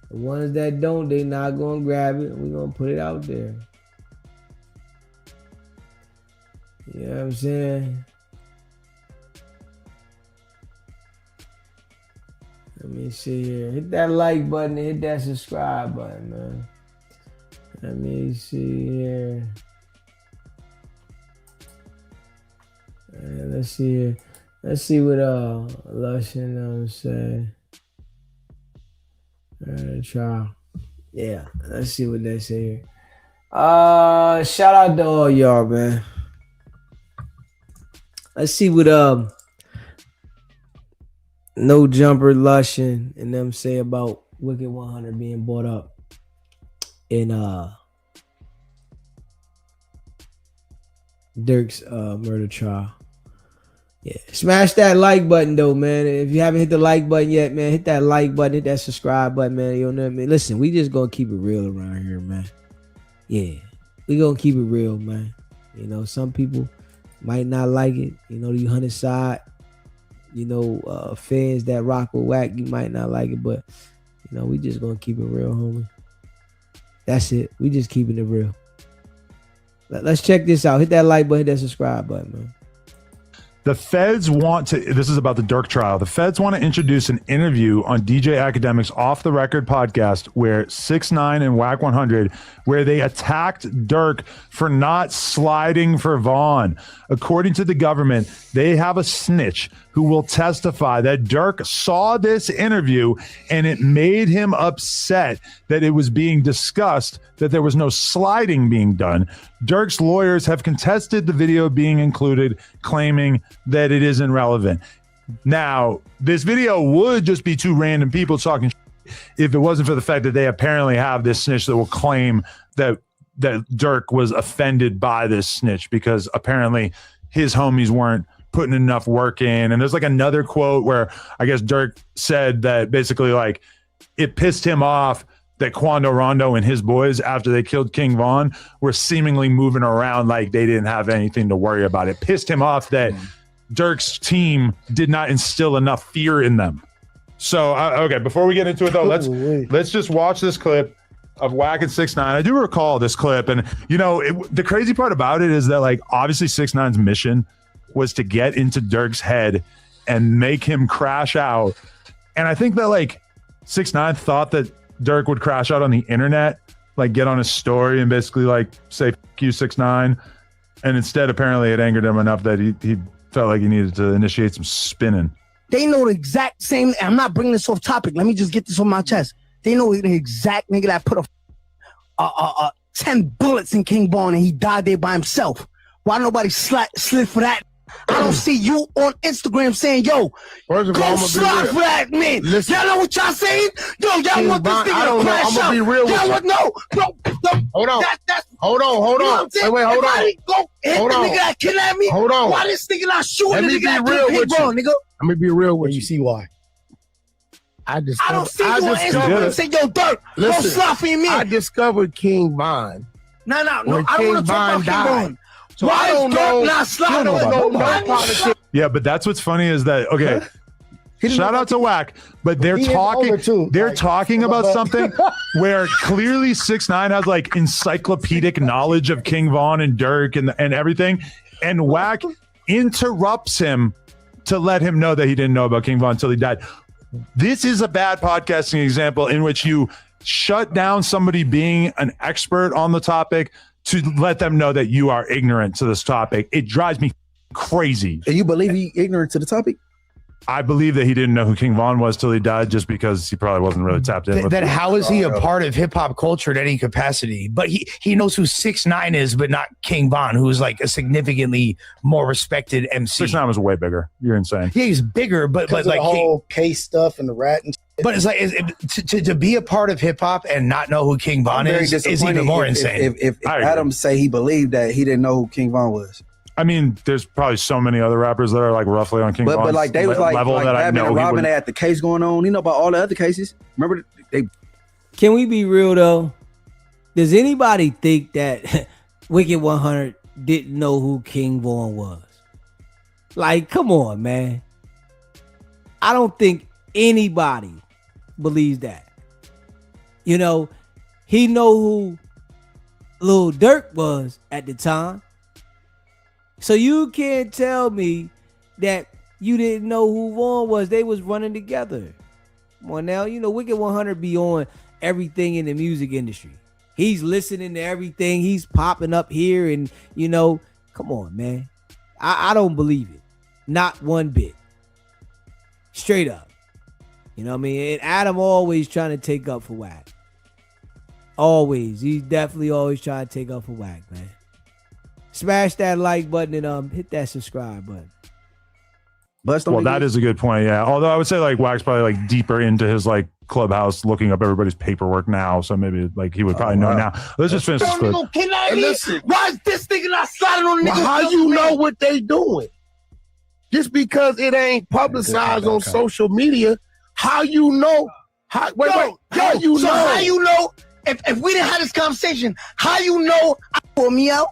The ones that don't, they not gonna grab it. We gonna put it out there. You know what I'm saying? Let me see here. Hit that like button and hit that subscribe button, man. Let me see here. Let's see here. Let's see what Lushin say. Try. Yeah, let's see what they say here. Shout out to all y'all, man. Let's see what No Jumper, Lushin, and them say about Wicked 100 being brought up in Durk's murder trial. Yeah, smash that like button though, man. If you haven't hit the like button yet, man, hit that like button, hit that subscribe button, man. You know what I mean? Listen, we just gonna keep it real around here, man. Yeah, we gonna keep it real, man. You know, some people might not like it. You know, the 100 side, you know, fans that rock with Wack, you might not like it, but you know, we just gonna keep it real, homie. That's it. We just keeping it real. Let's check this out. Hit that like button, hit that subscribe button, man. The feds want to, this is about the Durk trial. The feds want to introduce an interview on DJ Academic's Off the Record podcast where 6ix9ine and Wack 100, where they attacked Durk for not sliding for Vaughn. According to the government, they have a snitch who will testify that Durk saw this interview and it made him upset that it was being discussed that there was no sliding being done. Durk's lawyers have contested the video being included, claiming that it isn't relevant. Now, this video would just be two random people talking if it wasn't for the fact that they apparently have this snitch that will claim that Durk was offended by this snitch because apparently his homies weren't putting enough work in. And there's like another quote where I guess Durk said that basically like it pissed him off that Quando Rondo and his boys, after they killed King Von, were seemingly moving around like they didn't have anything to worry about. It pissed him off that Durk's team did not instill enough fear in them. So, okay, before we get into it though, let's just watch this clip of Wack and 6ix9ine. I do recall this clip, and you know, the crazy part about it is that like obviously 6ix9ine's mission was to get into Durk's head and make him crash out. And I think that like 6ix9ine thought that Durk would crash out on the internet, like get on his story and basically like say "F you 6ix9ine," and instead apparently it angered him enough that he felt like he needed to initiate some spinning. They know the exact same. I'm not bringing this off topic. Let me just get this on my chest. They know the exact nigga that put 10 bullets in King Von and he died there by himself. Why nobody slid for that? I don't see you on Instagram saying, yo, First of all, go I'm slide for that man. Listen. Y'all know what y'all saying? Yo, y'all King want this Von, nigga I don't to know. crash I'm gonna out. be real with Y'all you. want, no. Hold on. That's, Hold on. you know what I'm saying? Wait, hold on. Everybody go hit Hold the on. nigga that kidnapped me. Hold on. Why this nigga not shooting Let the me nigga that be real killed with King Von, you. nigga? Let me be real with And you see why. I don't see you on Instagram and say, yo, Durk, go Listen, slide for your I man. discovered King Von. No, when I don't King want to talk Von about King died. Von. So Why I don't is Durk know. not sliding I on don't know nobody? no politician. Yeah, but that's what's funny is that okay. Shout out to Wack, but they're He is talking. older, too. They're Like, talking about something where clearly 6ix9ine has like encyclopedic knowledge of King Von and Durk and everything, and Wack interrupts him to let him know that he didn't know about King Von until he died. This is a bad podcasting example in which you shut down somebody being an expert on the topic to let them know that you are ignorant to this topic. It drives me crazy. And you believe he ignorant to the topic? I believe that he didn't know who King Von was till he died, just because he probably wasn't really tapped in. Then how is he a part of hip hop culture in any capacity? But he knows who 6ix9ine is, but not King Von, who is like a significantly more respected MC. 6ix9ine was way bigger. You're insane. Yeah, he's bigger, but Like like the whole case stuff and the rat and but it's like to be a part of hip hop and not know who King Von is even more insane. If I agree. Adam say he believed that he didn't know who King Von was. I mean, there's probably so many other rappers that are like roughly on King Von's But like they was like level that I Batman know and he Robin, would. they had the case going on. You know about all the other cases. Remember they Can we be real though? Does anybody think that Wicked 100 didn't know who King Von was? Like, come on, man. I don't think anybody believes that. You know, he know who Lil Durk was at the time. So you can't tell me that you didn't know who Vaughn was. They was running together. Come on now, you know, Wicked 100 be on everything in the music industry. He's listening to everything. He's popping up here and, you know, come on, man. I don't believe it. Not one bit. Straight up. You know what I mean? And Adam always trying to take up for Wack. Always. He's definitely always trying to take up for Wack, man. Smash that like button and hit that subscribe button. bust on Well, that is a good point. Yeah. Although I would say like Wack's probably like deeper into his like clubhouse looking up everybody's paperwork now. So maybe like he would probably know now. Let's just finish this clip. Listen, why is this nigga not sliding on niggas? How you know what they doing? Just because it ain't publicized on social media, how you know? How you know? How you know? If we didn't have this conversation, how you know I pull me out?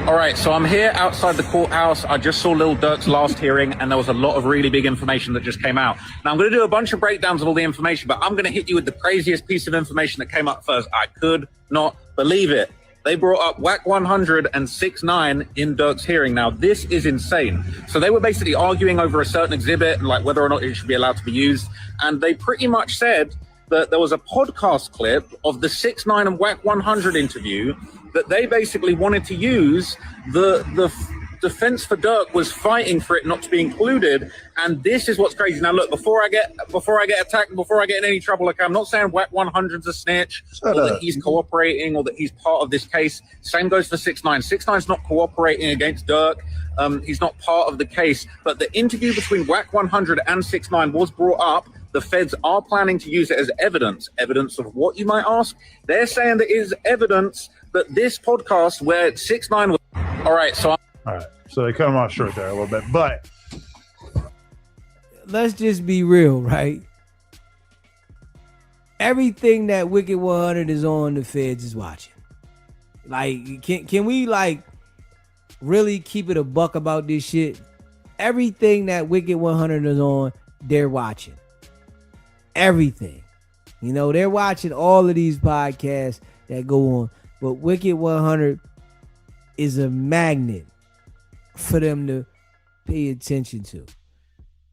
All right, so I'm here outside the courthouse. I just saw Lil Durk's last hearing, and there was a lot of really big information that just came out. Now, I'm going to do a bunch of breakdowns of all the information, but I'm going to hit you with the craziest piece of information that came up first. I could not believe it. They brought up WICKED100 and 6ix9ine in Durk's hearing. Now, this is insane. So they were basically arguing over a certain exhibit, like whether or not it should be allowed to be used. And they pretty much said that there was a podcast clip of the 6ix9ine and WICKED100 interview that they basically wanted to use. The defense for Durk was fighting for it not to be included, and this is what's crazy. Now, look, before I get attacked, before I get in any trouble, okay, I'm not saying WICKED100's a snitch or that he's cooperating or that he's part of this case. Same goes for 6ix9ine. 6ix9ine's not cooperating against Durk. He's not part of the case. But the interview between WICKED100 and 6ix9ine was brought up. The feds are planning to use it as evidence. Evidence of what, you might ask? They're saying that it is evidence that this podcast where 6ix9ine was... All right, so they cut him off short there a little bit, but let's just be real, right? Everything that WICKED100 is on, the feds is watching. Like, can we like really keep it a buck about this shit? Everything that WICKED100 is on, they're watching. Everything. You know, they're watching all of these podcasts that go on. But WICKED100 is a magnet for them to pay attention to.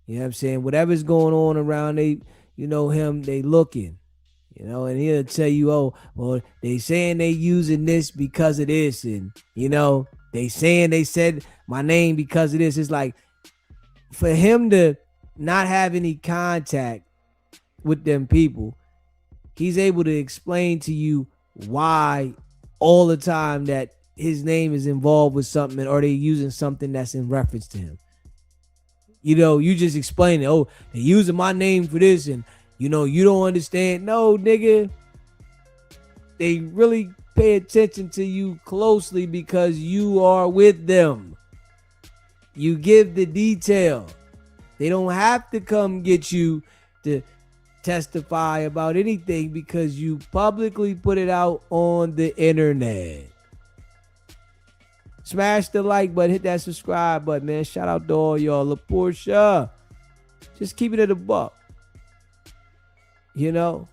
You know what I'm saying? Whatever's going on around they looking. You know, and he'll tell you, oh, well, they saying they using this because of this, and you know, they said my name because of this. It's like, for him to not have any contact with them people, he's able to explain to you why all the time that his name is involved with something, or they using something that's in reference to him. You know, you just explain it. Oh, they using my name for this, and you know, you don't understand. No, nigga. They really pay attention to you closely because you are with them. You give the detail. They don't have to come get you to testify about anything because you publicly put it out on the internet. Smash the like button, hit that subscribe button, man. Shout out to all y'all. LaPortia. Just keep it at a buck. You know?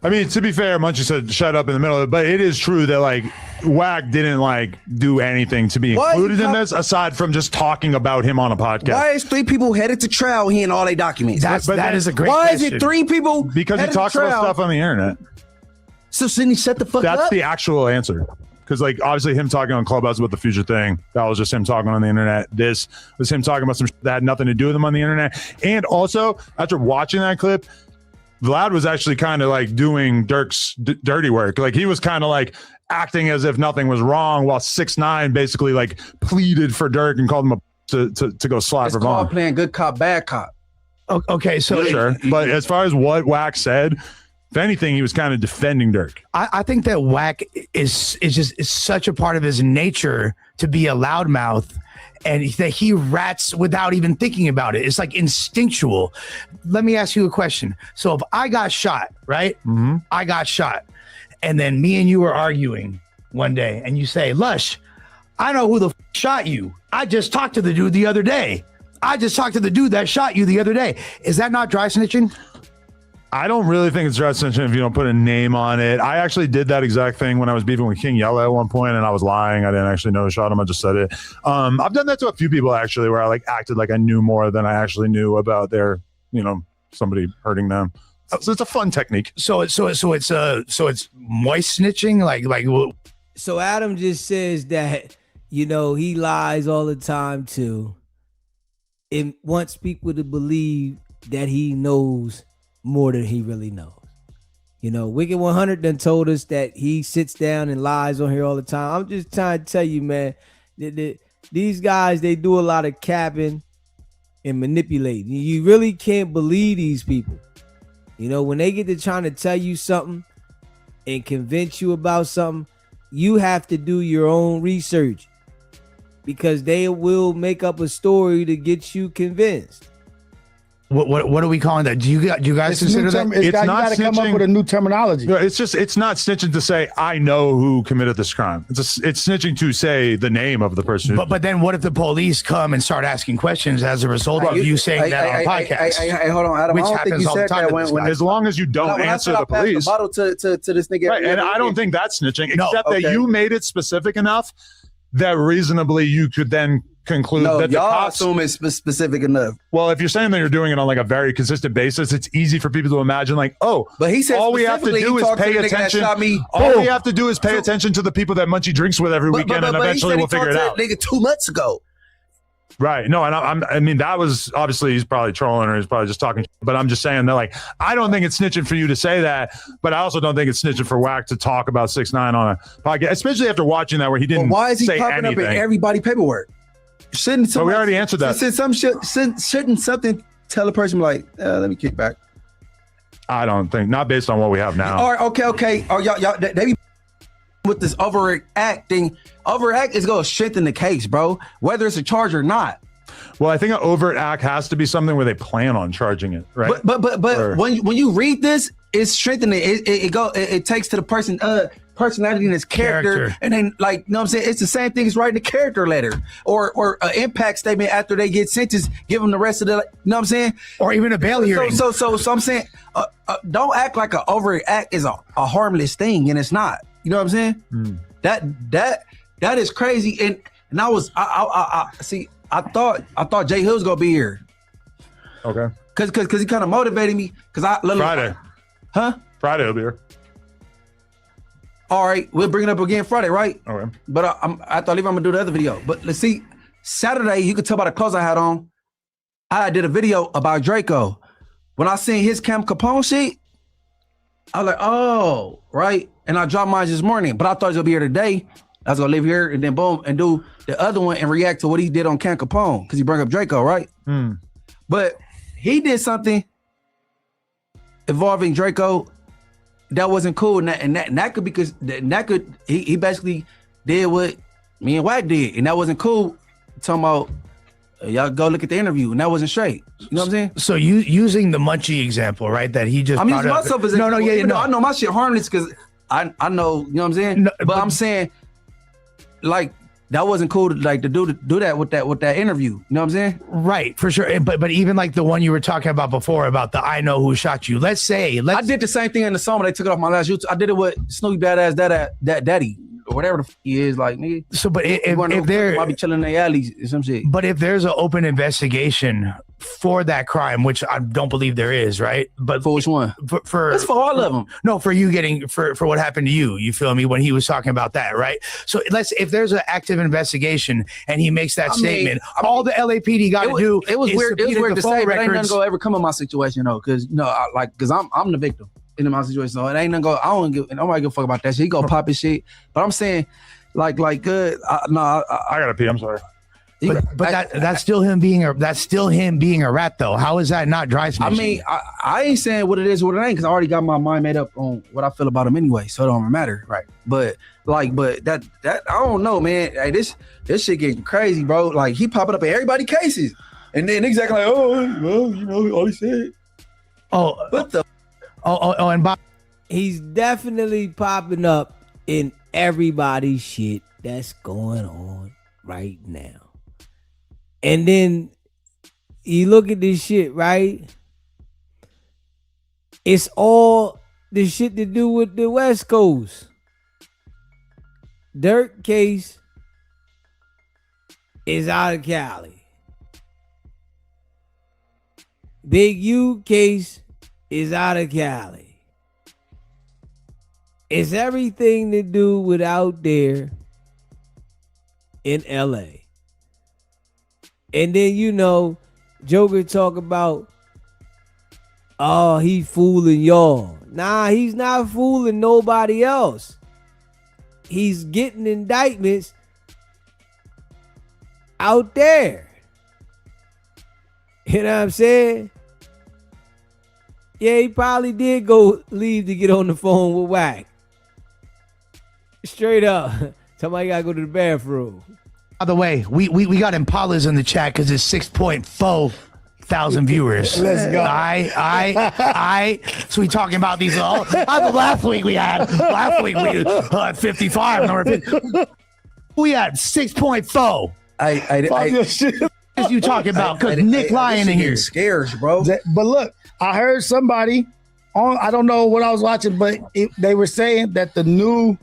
I mean, to be fair, Munchie said shut up in the middle of it, but it is true that like Wack didn't like do anything to be included in this aside from just talking about him on a podcast. Why is 3 people headed to trial here in all their documents? That is a great Why question. is it 3 people? Because he talks about stuff on the internet. So Sydney, shut the fuck up. That's the actual answer. Because like obviously him talking on Clubhouse about the future thing, that was just him talking on the internet. This was him talking about some shit that had nothing to do with him on the internet. And also, after watching that clip, Vlad was actually kind of like doing Durk's dirty work. Like he was kind of like acting as if nothing was wrong, while 6ix9ine basically like pleaded for Durk and called him to go slap her called mom. playing good cop, bad cop. Okay, so Sure, but as far as what Wack said, if anything, he was kind of defending Durk. I think that Wack is such a part of his nature to be a loudmouth, and that he rats without even thinking about it. It's like instinctual. Let me ask you a question. So if I got shot, right? Mm-hmm. I got shot, and then me and you were arguing one day, and you say, Lush, I know who the shot you. I just talked to the dude the other day. I just talked to the dude that shot you the other day. Is that not dry snitching? I don't really think it's dress snitching if you don't put a name on it. I actually did that exact thing when I was beefing with King Yella at one point, and I was lying. I didn't actually know who shot him. I just said it. I've done that to a few people actually, where I like acted like I knew more than I actually knew about their, you know, somebody hurting them. So it's a fun technique. So it's moist snitching, like. So Adam just says that, you know, he lies all the time too. It wants people to believe that he knows more than he really knows. You know, WICKED100 done told us that he sits down and lies on here all the time. I'm just trying to tell you, man, that these guys, they do a lot of capping. and manipulating. You really can't believe these people. You know, when they get to trying to tell you something and convince you about something, you have to do your own research because they will make up a story to get you convinced. What are we calling that? Do you guys consider that? You not got to come up snitching. with a new terminology. No, it's not snitching to say I know who committed this crime. It's snitching to say the name of the person. But then what if the police come and start asking questions as a result of you saying that on a podcast? Hey, hold on, Adam. Which I don't think happens you all the said time that to when, this when guy. As long as you don't when I answer said I the passed police. the bottle to this nigga. Right, and I don't think that's snitching, except okay. that you made it specific enough that reasonably you could then conclude No, that the y'all cops. assume it's specific enough. Well, if you're saying that you're doing it on like a very consistent basis, it's easy for people to imagine like, oh, But he said all we have to specifically do he is talked to pay the nigga that attention. shot me. All we have to do is pay attention to the people that Munchie drinks with every weekend, and he eventually said we'll he figure it talked out. to that nigga 2 months ago. Right. No, and I mean, that was obviously he's probably trolling or he's probably just talking. But I'm just saying that, like, I don't think it's snitching for you to say that, but I also don't think it's snitching for Wack to talk about 6ix9ine on a podcast, especially after watching that where he didn't. Well, why is he say popping anything. up in everybody paperwork? Shouldn't But we already answered that. Shouldn't something tell a person like, let me kick back? I don't think, not based on what we have now. All right, okay. Oh, y'all, they be with this overacting. Overact is gonna strengthen the case, bro. Whether it's a charge or not. Well, I think an overt act has to be something where they plan on charging it, right? But Or- when you read this, it's strengthening. It takes to the person personality and his character, and then like, you know what I'm saying, it's the same thing as writing a character letter or an impact statement after they get sentenced, give them the rest of the, you know what I'm saying, or even a bail hearing. So I'm saying, don't act like an overact is a harmless thing, and it's not. You know what I'm saying? That is crazy, and I see. I thought Jay Hill's gonna be here. Okay. Cause he kind of motivated me. Friday. Huh? Friday will be here. All right, we'll bring it up again Friday, right? Okay. But I thought even I'm gonna do the other video. But let's see, Saturday you could tell by the clothes I had on. I did a video about Draco. When I seen his Cam Capone shit, I was like, oh, right. And I dropped mine this morning, but I thought he was gonna be here today. I was gonna live here and then boom and do the other one and react to what he did on Cam Capone because he brought up Draco, right? But he did something involving Draco that wasn't cool, and that could because that could he basically did what me and Wack did, and that wasn't cool. Talking about y'all go look at the interview, and that wasn't straight. You know what I'm saying? So you using the Munchie example, right? That he just I'm brought using up. myself as no, I know my shit harmless because I know, you know what I'm saying. No, but I'm saying like that wasn't cool to like to do that with that interview. You know what I'm saying? Right, for sure. But even like the one you were talking about before about the I know who shot you. Let's say I did the same thing in the song, but they took it off my last YouTube. I did it with Snoopy Badass that Daddy or whatever the f he is, like nigga. So, but if there might be chilling in the alleys or some shit. But if there's an open investigation for that crime, which I don't believe there is, right? But for which one? For that's for all of them. No, for you getting for what happened to you. You feel me when he was talking about that, right? So if there's an active investigation and he makes that statement, all the LAPD got to do. It was weird. It was weird to say, but ain't nothing gonna ever come in my situation though, because because I'm the victim in my situation. So it ain't nothing go. I don't give. Nobody give a fuck about that shit. He go pop his shit. But I'm saying, good. I gotta pee. I'm sorry. But that's still him being a rat though. How is that not dry snitching? I mean, I ain't saying what it is, what it ain't, because I already got my mind made up on what I feel about him anyway, so it don't matter, right? But that I don't know, man. Hey, this shit getting crazy, bro. Like he popping up in everybody cases, and then exactly like, oh, well, you know, all he said. Oh, what the? Oh, and Bob, he's definitely popping up in everybody's shit that's going on right now. And then you look at this shit, right? It's all the shit to do with the West Coast. Durk case is out of Cali. Big U case is out of Cali. It's everything to do with out there in LA. And then, Joker talk about, oh, he fooling y'all. Nah, he's not fooling nobody else. He's getting indictments out there. You know what I'm saying? Yeah, he probably did go leave to get on the phone with Wack. Straight up. Somebody gotta go to the bathroom. By the way, we got Impalas in the chat because it's 6.4 thousand viewers. Let's go. So we talking about these all. Last week we had 55. Number 50. We had 6.4. What you talking about? Because Nick lying in here. Scares, bro. But look, I heard somebody on, I don't know what I was watching, but they were saying that the new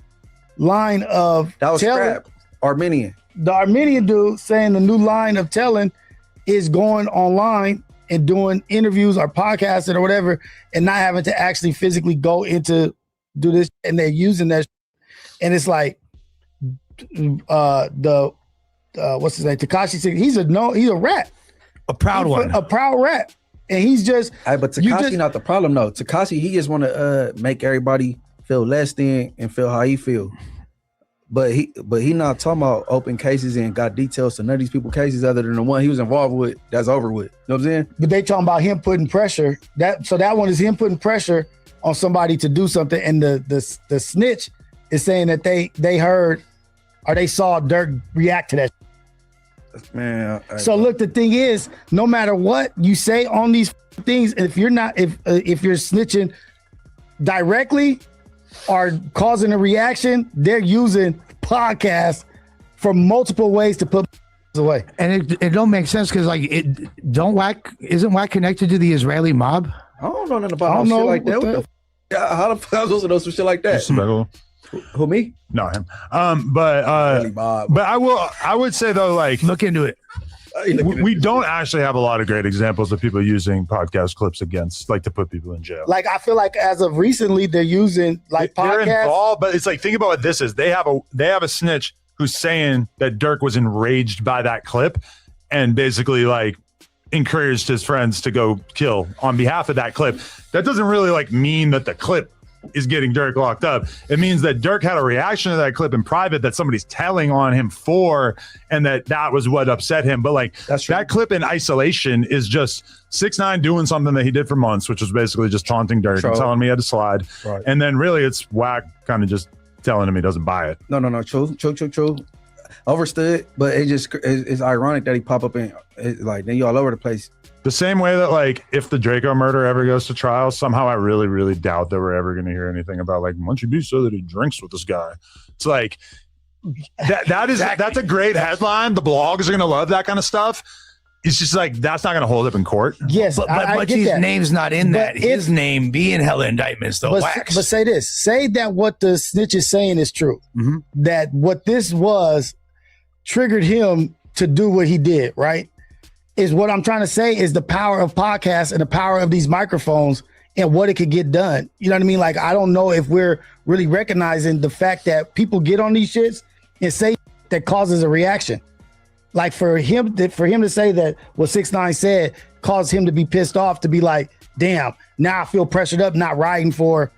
line of That was crap. Armenian. The Armenian dude saying the new line of telling is going online and doing interviews or podcasting or whatever and not having to actually physically go into do this, and they're using that. And it's like what's his name? Tekashi 6. He's a rat. A proud one. A proud rat. And he's just but Tekashi not the problem though. Tekashi, he just want to make everybody feel less than and feel how he feel. But he not talking about open cases and got details to none of these people cases other than the one he was involved with that's over with. You know what I'm saying? But they talking about him putting pressure. That one is him putting pressure on somebody to do something. And the snitch is saying that they heard or they saw Durk react to that. Man. So look, the thing is, no matter what you say on these things, if you're snitching directly or causing a reaction, they're using podcasts for multiple ways to put away. And it don't make sense because isn't Wack connected to the Israeli mob? I don't know nothing about shit like that. How the fuck am I supposed to know some shit like that? Who, me? No, him. But I would say though, like, look into it. We don't actually have a lot of great examples of people using podcast clips against, like, to put people in jail. Like, I feel like as of recently, they're using like podcasts. They're involved, but it's like, think about what this is. They have a snitch who's saying that Durk was enraged by that clip and basically like encouraged his friends to go kill on behalf of that clip. That doesn't really like mean that the clip is getting Durk locked up. It means that Durk had a reaction to that clip in private that somebody's telling on him for, and that was what upset him. But like that clip in isolation is just 6ix9ine doing something that he did for months, which was basically just taunting Durk and telling me he had to slide. Right. And then really it's Wack kind of just telling him he doesn't buy it. No. True. Overstood, but it's ironic that he pop up and like then you all over the place. The same way that, like, if the Draco murder ever goes to trial, somehow I really, really doubt that we're ever going to hear anything about, like, Munchie B said that he drinks with this guy. It's like, that's a great headline. The blogs are going to love that kind of stuff. It's just like, that's not going to hold up in court. Yes, but his name's not in that. His name be in hella indictments, though. But say this. Say that what the snitch is saying is true. Mm-hmm. That what this was triggered him to do what he did, right? Is what I'm trying to say is the power of podcasts and the power of these microphones and what it could get done. You know what I mean? Like, I don't know if we're really recognizing the fact that people get on these shits and say that causes a reaction. Like for him to say that what 6ix9ine said caused him to be pissed off, to be like, damn, now I feel pressured up, not riding for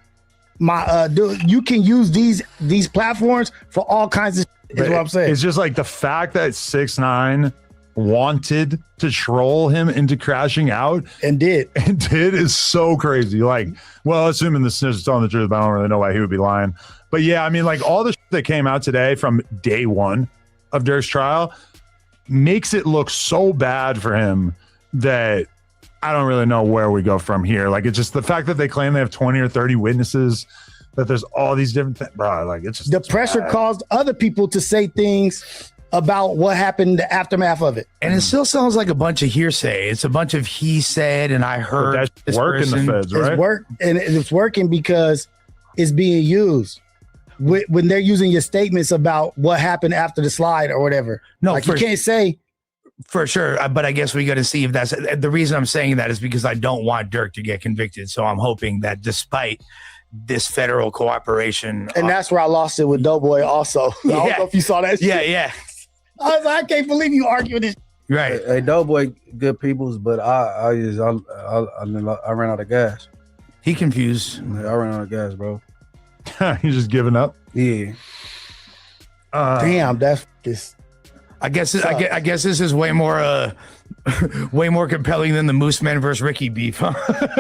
my dude. You can use these platforms for all kinds of shit, is what I'm saying. It's just like the fact that 6ix9ine wanted to troll him into crashing out and did is so crazy. Like, well, assuming the snitch is telling the truth, but I don't really know why he would be lying. But yeah, I mean, like, all the shit that came out today from day one of Durk's trial makes it look so bad for him that I don't really know where we go from here. Like, it's just the fact that they claim they have 20 or 30 witnesses, that there's all these different things, bro. Like, it's just the pressure caused other people to say things about what happened, the aftermath of it. And it still sounds like a bunch of hearsay. It's a bunch of he said and I heard. But that's working the feds, right? It's working because it's being used. When they're using your statements about what happened after the slide or whatever. No, like, you can't say. For sure. But I guess we got to see if that's the reason I'm saying that is because I don't want Durk to get convicted. So I'm hoping that despite this federal cooperation. And that's where I lost it with Doughboy also. Yeah. I don't know if you saw that shit. Yeah. I was like, I can't believe you arguing this. Right. Hey, Doughboy, good peoples, but I ran out of gas. He confused. I ran out of gas, bro. He's just giving up. Yeah. Damn, that's this. I guess this is way more Way more compelling than the Moose Man versus Ricky beef, huh?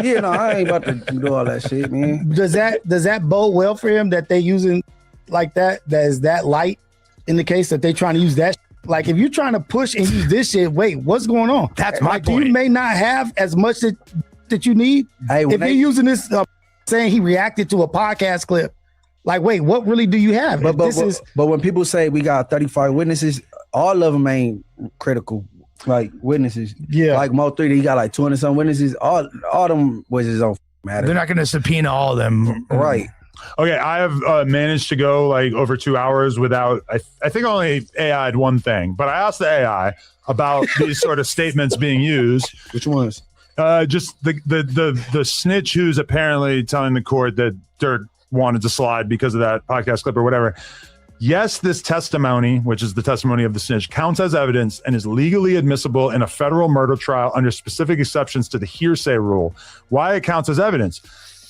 Yeah, no, I ain't about to do all that shit, man. Does that bode well for him that they using like that? That is that light in the case that they trying to use that. Like if you're trying to push and use this shit, wait, what's going on? That's my like, point. You may not have as much that you need. Hey, if you're using this, saying he reacted to a podcast clip, like, wait, what really do you have? But when people say we got 35 witnesses, all of them ain't critical. Like witnesses, yeah. Like Mo 3, he got like 200 some witnesses. All them witnesses don't matter. They're not going to subpoena all of them, right? Okay, I have managed to go like over 2 hours without. I think only AI'd one thing, but I asked the AI about these sort of statements being used. Which ones? Just the snitch who's apparently telling the court that Durk wanted to slide because of that podcast clip or whatever. Yes, this testimony, which is the testimony of the snitch, counts as evidence and is legally admissible in a federal murder trial under specific exceptions to the hearsay rule. Why it counts as evidence?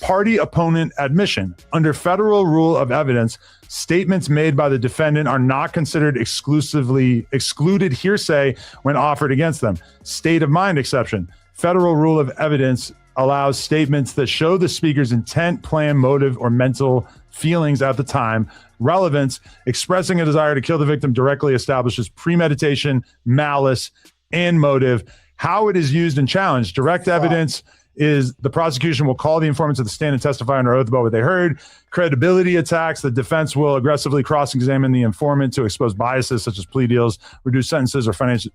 Party opponent admission. Under federal rule of evidence, statements made by the defendant are not considered excluded hearsay when offered against them. State of mind exception. Federal rule of evidence allows statements that show the speaker's intent, plan, motive, or mental feelings at the time. Relevance, expressing a desire to kill the victim directly establishes premeditation, malice, and motive. How it is used and challenged. Direct evidence is the prosecution will call the informant to the stand and testify under oath about what they heard. Credibility attacks, the defense will aggressively cross-examine the informant to expose biases such as plea deals, reduce sentences, or financial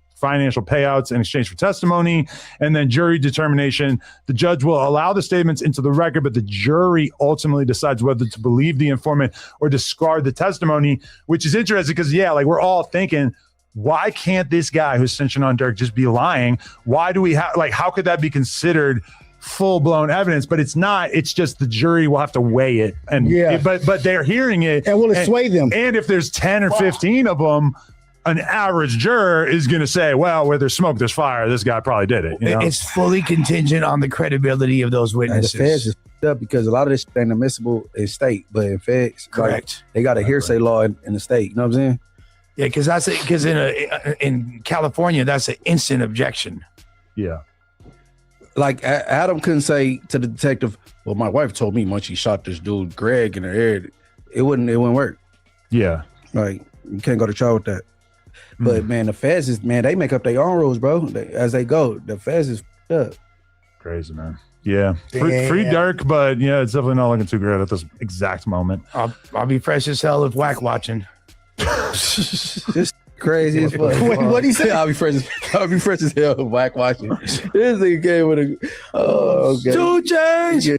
payouts in exchange for testimony. And then jury determination, the judge will allow the statements into the record, but the jury ultimately decides whether to believe the informant or discard the testimony, which is interesting because, yeah, like we're all thinking, why can't this guy who's snitching on Durk just be lying? Why do we have, like, how could that be considered full-blown evidence? But it's not. It's just the jury will have to weigh it, and but they're hearing it, and will it sway them? And if there's 10 or 15 of them, an average juror is going to say, well, where there's smoke, there's fire. This guy probably did it. You know? It's fully contingent on the credibility of those witnesses. And the feds is up because a lot of this ain't admissible in state, but in feds, correct, like, they got a hearsay law in the state. You know what I'm saying? Yeah, because in California, that's an instant objection. Yeah. Like Adam couldn't say to the detective, well, my wife told me once she shot this dude Greg in her head, it wouldn't work. Yeah. Like you can't go to trial with that. But man, the feds is, man, they make up their own rules, bro. As they go, the feds is up. Crazy, man. Yeah. Free Durk, but yeah, it's definitely not looking too great at this exact moment. I'll be fresh as hell if Wack watching. Just crazy as fuck. What he say? I'll be fresh as hell with Wack watching. This nigga came with a okay. 2 Chainz. Yeah.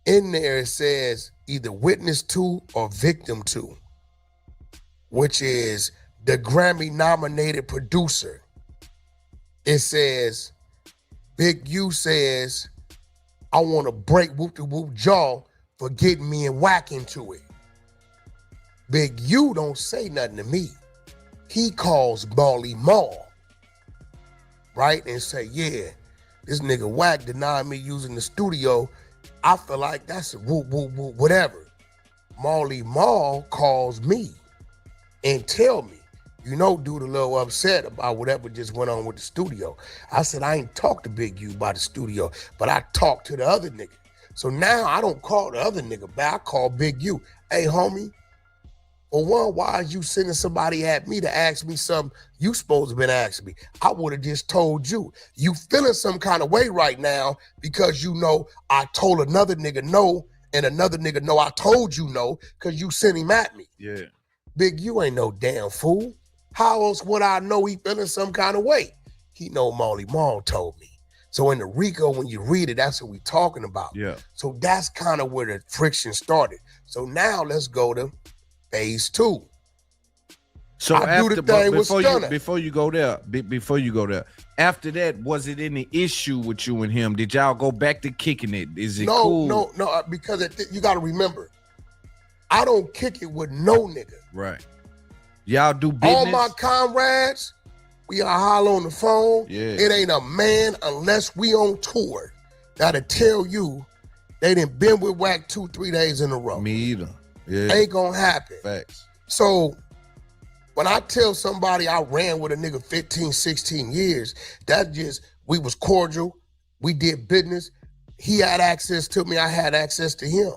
In there it says either witness to or victim to, which is the Grammy nominated producer. It says Big U says, I want to break Whoop de Whoop jaw for getting me and Wack into it. Big U don't say nothing to me. He calls Molly Mall, right? And say, yeah, this nigga Wack denied me using the studio. I feel like that's a whoop, whoop, whoop, whatever. Molly Mall calls me and tell me, you know, dude a little upset about whatever just went on with the studio. I said, I ain't talked to Big U about the studio, but I talked to the other nigga. So now I don't call the other nigga back, I call Big U. Hey, homie, for one, why is you sending somebody at me to ask me something you supposed to been asking me? I would have just told you. You feeling some kind of way right now because you know I told another nigga no, and another nigga no, I told you no, because you sent him at me. Yeah. Big U ain't no damn fool. How else would I know he feeling some kind of way? He know Molly Mall told me. So in the RICO, when you read it, that's what we talking about. Yeah. So that's kind of where the friction started. So now let's go to phase 2. So before you go there, after that, was it any issue with you and him? Did y'all go back to kicking it? Is it cool? No, because you got to remember, I don't kick it with no nigga. Right. Y'all do business? All my comrades, we are holler on the phone. Yeah. It ain't a man unless we on tour that'll tell you they done been with Wack 2-3 days in a row. Me either. Yeah. Ain't gonna happen. Facts. So When I tell somebody I ran with a nigga 15, 16 years, that just, we was cordial. We did business. He had access to me. I had access to him.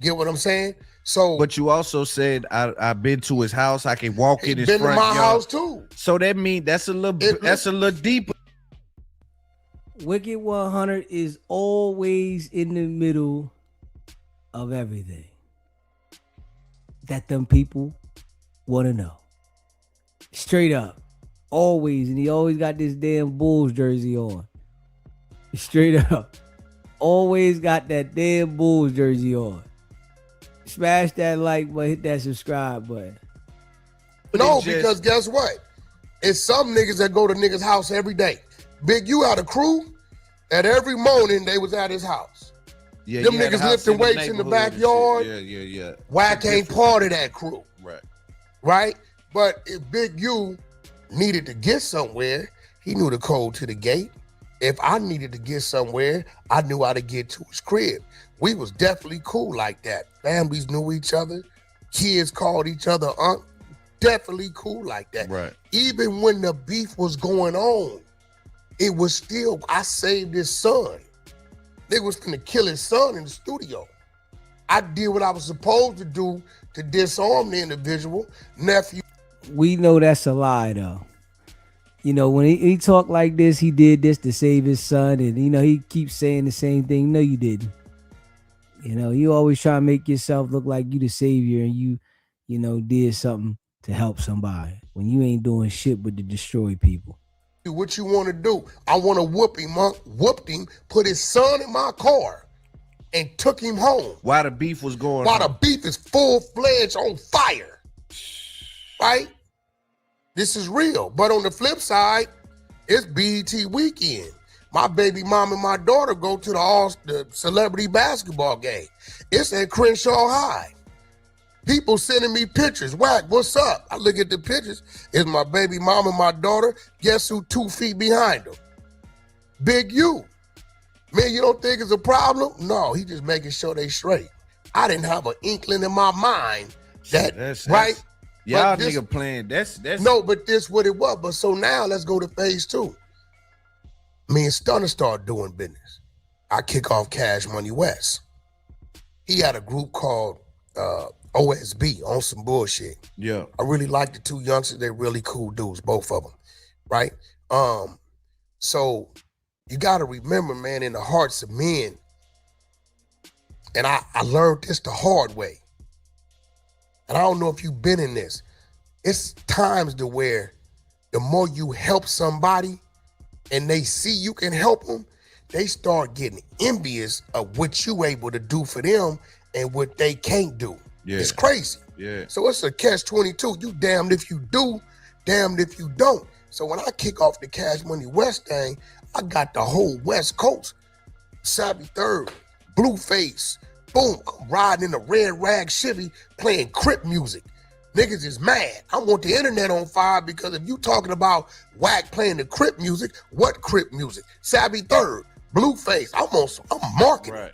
Get what I'm saying? So, but you also said I've been to his house. I can walk in his front yard. Been to my house too. So that means that's a little deeper. Wicked 100 is always in the middle of everything that them people want to know. Straight up. Always. And he always got this damn Bulls jersey on. Straight up. Always got that damn Bulls jersey on. Smash that like button, hit that subscribe button. No, because guess what? It's some niggas that go to niggas' house every day. Big U had a crew, and every morning they was at his house. Yeah, them niggas lifting weights in the backyard. Yeah. Wack ain't part of that crew. Right. But if Big U needed to get somewhere, he knew the code to the gate. If I needed to get somewhere, I knew how to get to his crib. We was definitely cool like that. Families knew each other. Kids called each other aunt. Definitely cool like that. Right. Even when the beef was going on, it was still, I saved his son. They was gonna kill his son in the studio. I did what I was supposed to do to disarm the individual. Nephew. We know that's a lie though. You know, when he talked like this, he did this to save his son, and you know, he keeps saying the same thing. No, you didn't. You know, you always try to make yourself look like you the savior and you know, did something to help somebody when you ain't doing shit but to destroy people. What you want to do? I want to whoop him, whooped him, put his son in my car and took him home. While the beef was going While the beef is full-fledged on fire. Right? This is real. But on the flip side, it's BET weekend. My baby mom and my daughter go to the celebrity basketball game. It's at Crenshaw High. People sending me pictures. Wack, what's up? I look at the pictures. It's my baby mom and my daughter. Guess who 2 feet behind them? Big U. Man, you don't think it's a problem? No, he just making sure they straight. I didn't have an inkling in my mind that, right? Y'all nigga playing, that's no, but this what it was. But so now let's go to phase 2. Me and Stunner start doing business. I kick off Cash Money West. He had a group called OSB on some bullshit. Yeah. I really like the 2 youngsters. They're really cool dudes, both of them, right? So you got to remember, man, in the hearts of men, and I learned this the hard way. And I don't know if you've been in this. It's times to where the more you help somebody and they see you can help them, they start getting envious of what you able to do for them and what they can't do. Yeah. It's crazy. Yeah. So it's a catch-22. You damned if you do, damned if you don't. So when I kick off the Cash Money West thing, I got the whole West Coast. Savvy Third, Blueface, boom, I'm riding in a red rag Chevy playing Crip music. Niggas is mad. I want the internet on fire because if you talking about Wack playing the Crip music, what Crip music? Savvy Third, Blueface. I'm marketing. Right.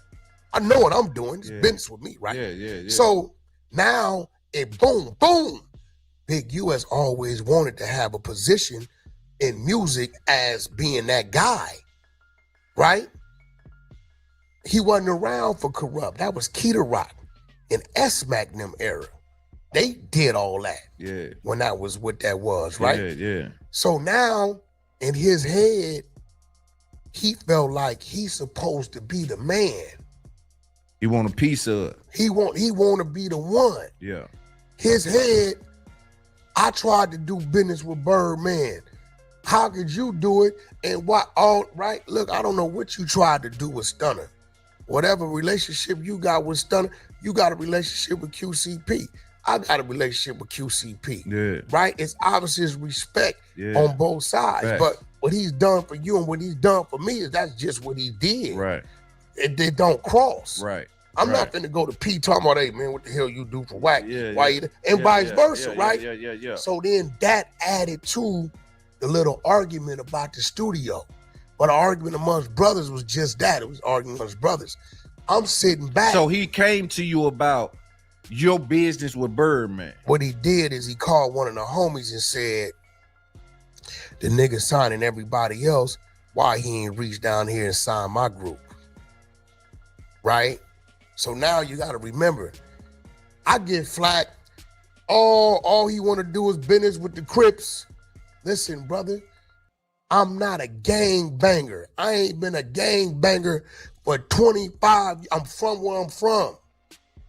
I know what I'm doing. It's business with me, right? Yeah. So now it boom. Big U has always wanted to have a position in music as being that guy, right? He wasn't around for Corrupt. That was Keita Rock in S-Mac them era. They did all that. Yeah. When that was what that was, right? Yeah. So now in his head, he felt like he's supposed to be the man. He want a piece of it. He want to be the one. Yeah. His head, I tried to do business with Birdman. How could you do it? And what all right? Look, I don't know what you tried to do with Stunner. Whatever relationship you got with Stunner, you got a relationship with QCP. I got a relationship with QCP. Yeah. Right? It's obviously his respect on both sides. Right. But what he's done for you and what he's done for me is that's just what he did. Right. They don't cross. Right. I'm not finna go to P talking about, hey man, what the hell you do for Wack? Vice versa, right? Yeah. So then that added to the little argument about the studio. But the argument amongst brothers was just that. It was arguing amongst brothers. I'm sitting back. So he came to you about your business with Birdman? What he did is he called one of the homies and said, the nigga signing everybody else, why he ain't reached down here and signed my group? Right? So now you got to remember, I get flack. All he want to do is business with the Crips. Listen, brother, I'm not a gang banger. I ain't been a gang banger for 25. I'm from where I'm from.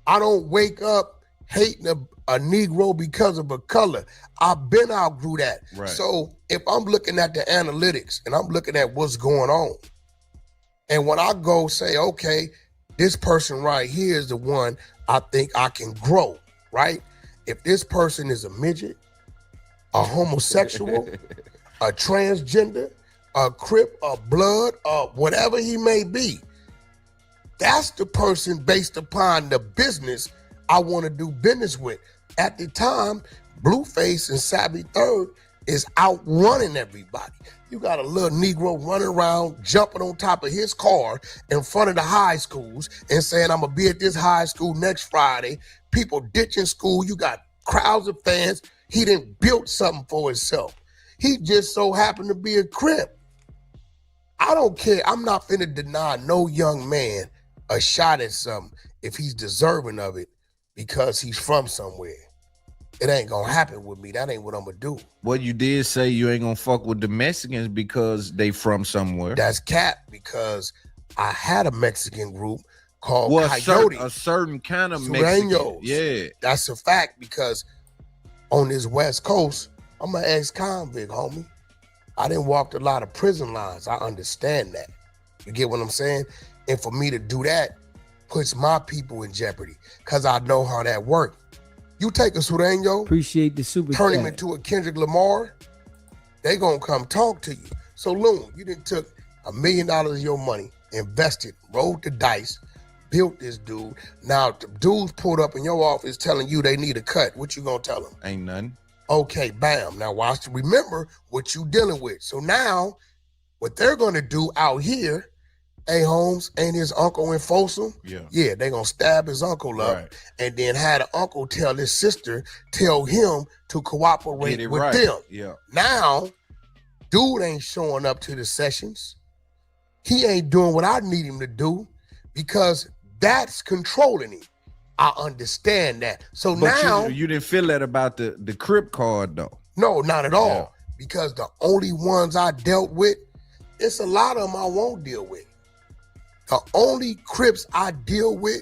I don't wake up hating a Negro because of a color. I've been outgrew that. Right. So if I'm looking at the analytics and I'm looking at what's going on, and when I go say, okay, this person right here is the one I think I can grow, right? If this person is a midget, a homosexual, a transgender, a Crip, a Blood, whatever he may be, that's the person based upon the business I want to do business with. At the time, Blueface and Savvy Third is outrunning everybody. You got a little Negro running around, jumping on top of his car in front of the high schools and saying, I'm gonna be at this high school next Friday. People ditching school. You got crowds of fans. He done built something for himself. He just so happened to be a Crip. I don't care. I'm not finna deny no young man a shot at something if he's deserving of it because he's from somewhere. It ain't gonna happen with me. That ain't what I'm gonna do. Well, you did say you ain't gonna fuck with the Mexicans because they from somewhere. That's cap, because I had a Mexican group called Coyote. A certain kind of Mexican. Yeah. That's a fact, because on this West Coast, I'm an ex-convict, homie. I didn't walk a lot of prison lines. I understand that. You get what I'm saying? And for me to do that puts my people in jeopardy, because I know how that works. You take a Sureño, appreciate the super turn chat. him into a Kendrick Lamar, they gonna come talk to you. So Loon, you done took $1 million of your money, invested, rolled the dice, built this dude. Now the dudes pulled up in your office telling you they need a cut. What you gonna tell them? Ain't nothing. Okay, bam. Now watch, remember what you dealing with. So now what they're gonna do out here, A. Holmes and his uncle in Folsom, yeah, they gonna stab his uncle up, right, and then had an uncle tell his sister, tell him to cooperate with them. Yeah. Now, dude ain't showing up to the sessions. He ain't doing what I need him to do, because that's controlling him. I understand that. So but now you didn't feel that about the Crip card though. No, not at all. Because the only ones I dealt with, it's a lot of them I won't deal with. The only Crips I deal with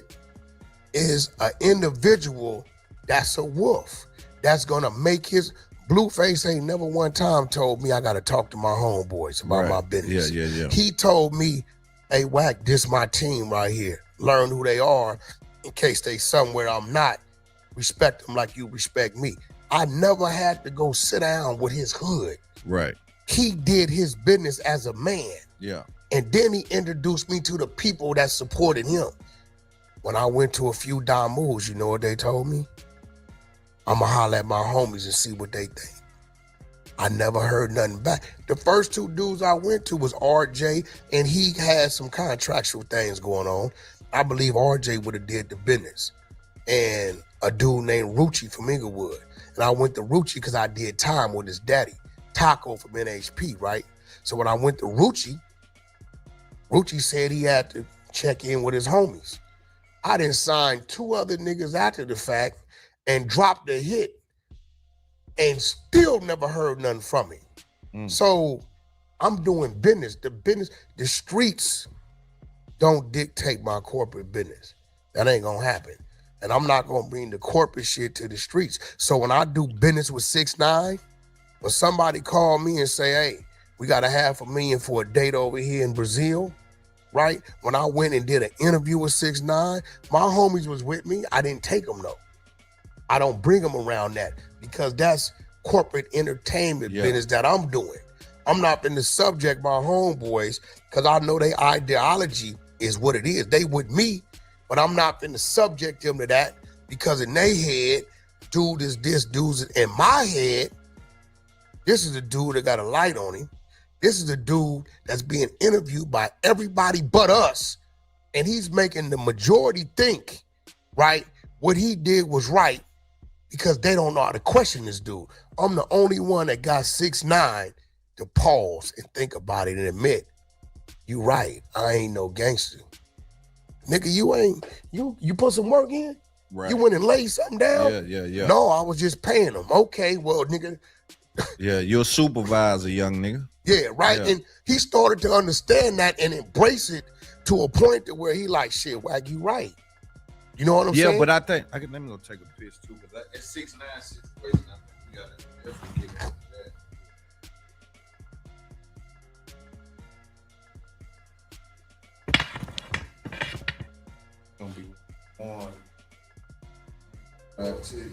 is an individual that's a wolf, that's gonna make his Blueface ain't never one time told me I gotta talk to my homeboys about my business. Yeah. He told me, hey, Wack, this my team right here. Learn who they are in case they somewhere I'm not. Respect them like you respect me. I never had to go sit down with his hood. Right. He did his business as a man. Yeah. And then he introduced me to the people that supported him. When I went to a few Damus, you know what they told me? I'ma holler at my homies and see what they think. I never heard nothing back. The first two dudes I went to was RJ, and he had some contractual things going on. I believe RJ would have did the business. And a dude named Rucci from Inglewood. And I went to Rucci because I did time with his daddy, Taco from NHP, right? So when I went to Rucci said he had to check in with his homies. I done signed 2 other niggas after the fact and dropped a hit and still never heard nothing from him. So I'm doing business. The streets don't dictate my corporate business. That ain't gonna happen. And I'm not gonna bring the corporate shit to the streets. So when I do business with 6ix9ine, when somebody call me and say, hey, we got $500,000 for a date over here in Brazil, right? When I went and did an interview with 6ix9ine, my homies was with me. I didn't take them though. I don't bring them around that, because that's corporate entertainment business that I'm doing. I'm not been the subject my homeboys, because I know their ideology is what it is. They with me, but I'm not been the subject them to that, because in their head, dude is this, dude's in my head. This is a dude that got a light on him. This is a dude that's being interviewed by everybody but us. And he's making the majority think, right? what he did was right because they don't know how to question this dude. I'm the only one that got 6'9" to pause and think about it and admit, you right, I ain't no gangster. Nigga, you put some work in? Right. You went and laid something down? Yeah. No, I was just paying them. Okay, well, nigga. Yeah, you're a supervisor, young nigga. Yeah, right. Yeah. And he started to understand that and embrace it to a point to where he like, shit, Wack, you right. You know what I'm saying? Yeah, but I think let me go take a piss too. Because at 6'9" situation, I think we gotta definitely get into that. Gonna be on. Back to you.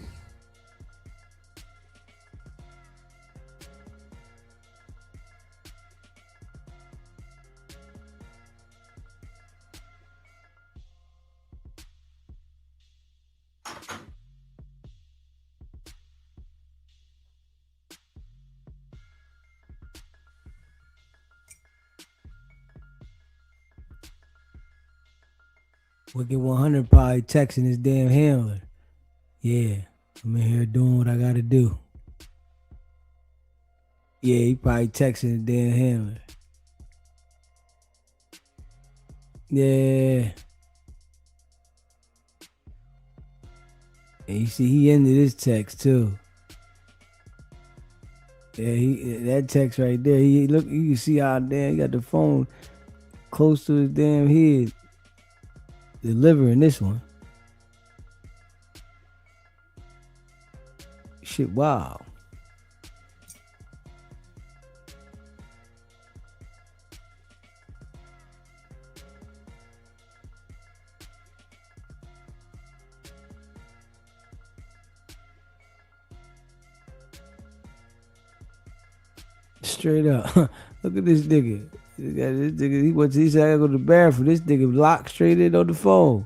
WICKED100 probably texting his damn handler. Yeah, I'm in here doing what I gotta do. Yeah, he probably texting his damn handler. Yeah. And you see, he ended his text too. Yeah, that text right there. He look, you can see how damn he got the phone close to his damn head. Delivering this one. Shit, wow. Straight up. Look at this nigga. This nigga, he said I gotta go to the bathroom. This nigga locked straight in on the phone.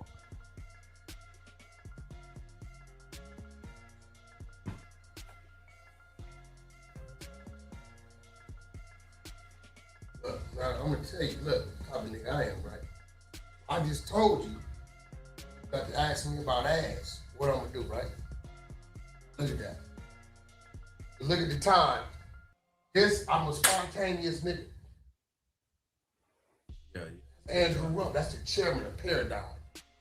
Look, now I'm gonna tell you, look, type of nigga I am, right? I just told you not to ask me about ass. What I'm gonna do, right? Look at that. Look at the time. I'm a spontaneous nigga. Yeah. Andrew Rump, that's the chairman of Paradigm.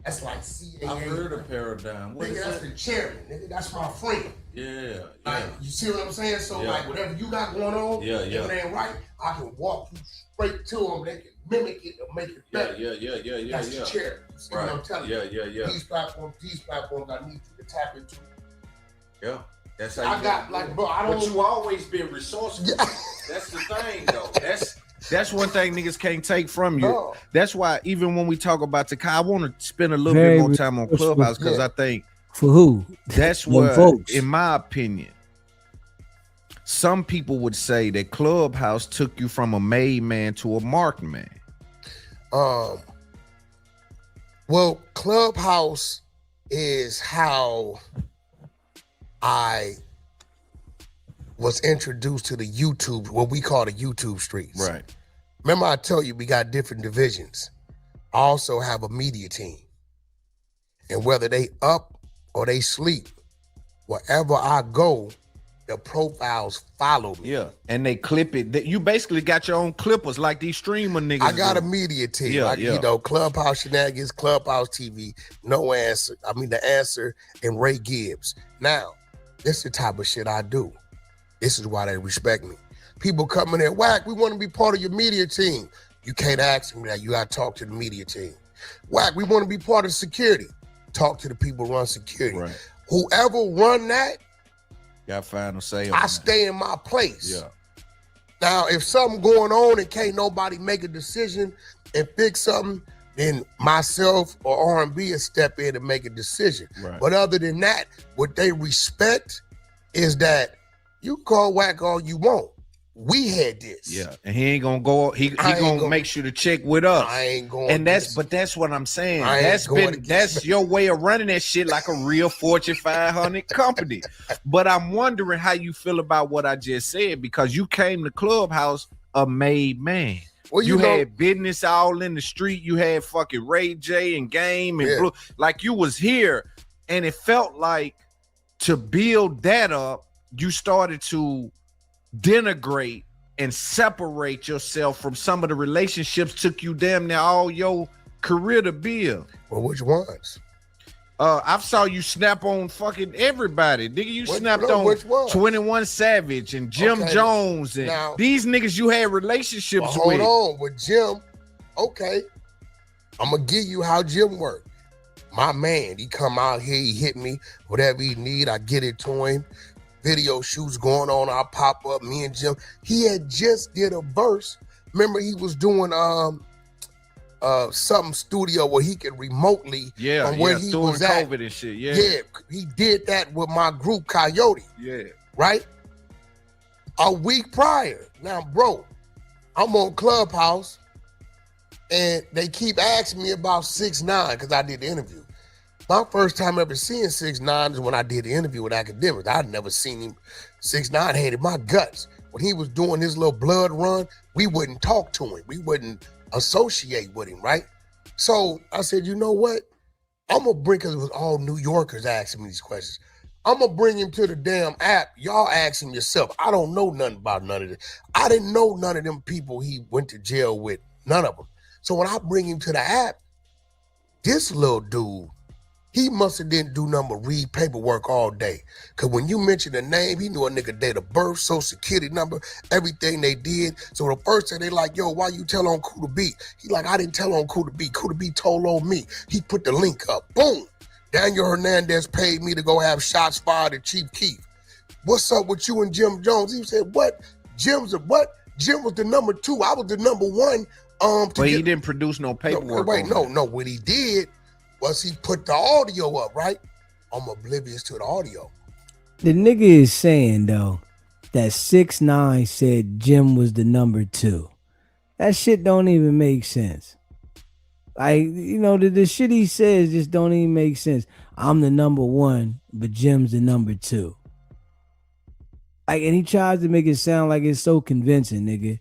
That's like CAA. I've heard of Paradigm. What nigga, is that's that? the chairman, nigga. That's my friend. Yeah. Like, you see what I'm saying? So, Yeah. like, whatever you got going on, if it ain't right, I can walk you straight to them. They can mimic it or make it better. Yeah. That's the chairman. You see what I'm telling you? Yeah. These platforms, I need you to tap into. Yeah. That's how I got, like, bro, I don't. But you always been resourceful. Yeah. That's the thing, though. That's one thing niggas can't take from you. No. That's why even when we talk about the car, I want to spend a little Very bit more time on Clubhouse because yeah. I think For who? that's Them what, folks. in my opinion, some people would say that Clubhouse took you from a made man to a marked man. Well, Clubhouse is how I was introduced to the YouTube, what we call the YouTube streets. Right. Remember I told you we got different divisions. I also have a media team. And whether they up or they sleep, wherever I go, the profiles follow me. Yeah. And they clip it. You basically got your own clippers like these streamer niggas. I got do. a media team. Yeah, You know, Clubhouse Shenanigans, Clubhouse TV, No Answer. I mean, The Answer, and Ray Gibbs. Now, this is the type of shit I do. This is why they respect me. People coming in, Wack, we want to be part of your media team. You can't ask me that. You got to talk to the media team. Wack, we want to be part of security. Talk to the people who run security. Right. Whoever run that, Got final say on I that. stay in my place. Yeah. Now, if something going on and can't nobody make a decision and fix something, then myself or R&B will step in and make a decision. Right. But other than that, what they respect is that you call Wack all you want. We had this. Yeah, and he ain't gonna go. He I ain't gonna make sure to check with us. I ain't going. And that's what I'm saying. I ain't That's your way of running that shit like a real Fortune 500 company. But I'm wondering how you feel about what I just said because you came to Clubhouse a made man. Well, you know, had business all in the street. You had fucking Ray J and Game and Blue. Like you was here. And it felt like to build that up, you started to denigrate and separate yourself from some of the relationships took you damn near all your career to build. Well, which ones? I saw you snap on fucking everybody. Nigga, you snapped on 21 Savage and Jim Jones and now, these niggas you had relationships with. Hold on, with Jim, okay. I'm gonna give you how Jim worked. My man, he come out here, he hit me, whatever he need, I get it to him. Video shoots going on, I pop up, me and Jim. He had just did a verse. Remember he was doing something studio where he could remotely from where he was at. COVID and shit. Yeah, he did that with my group Coyote. Yeah. Right? A week prior. Now, bro, I'm on Clubhouse and they keep asking me about 6ix9ine because I did the interview. My first time ever seeing 6ix9ine is when I did the interview with Academics. I'd never seen him. 6ix9ine hated my guts. When he was doing his little blood run, we wouldn't talk to him. We wouldn't associate with him, right? So I said, you know what? I'm gonna bring, because it was all New Yorkers asking me these questions. I'm gonna bring him to the damn app. Y'all ask him yourself. I don't know nothing about none of this. I didn't know none of them people he went to jail with, none of them. So when I bring him to the app, this little dude, he must have didn't do nothing but read paperwork all day. Because when you mentioned the name, he knew a nigga date of birth, social security number, everything they did. So the first thing they like, yo, why you tell on Kuda B? He like, I didn't tell on Kuda B. Kuda B told on me. He put the link up. Boom. Daniel Hernandez paid me to go have shots fired at Chief Keef. What's up with you and Jim Jones? He said, what? Jim's a what? Jim was the number 2. I was the number 1. But he didn't produce no paperwork. No. What he did was he put the audio up, right? I'm oblivious to the audio. The nigga is saying, though, that 6ix9ine said Jim was the number 2. That shit don't even make sense. Like, you know, the shit he says just don't even make sense. I'm the number 1, but Jim's the number 2. Like, and he tries to make it sound like it's so convincing, nigga.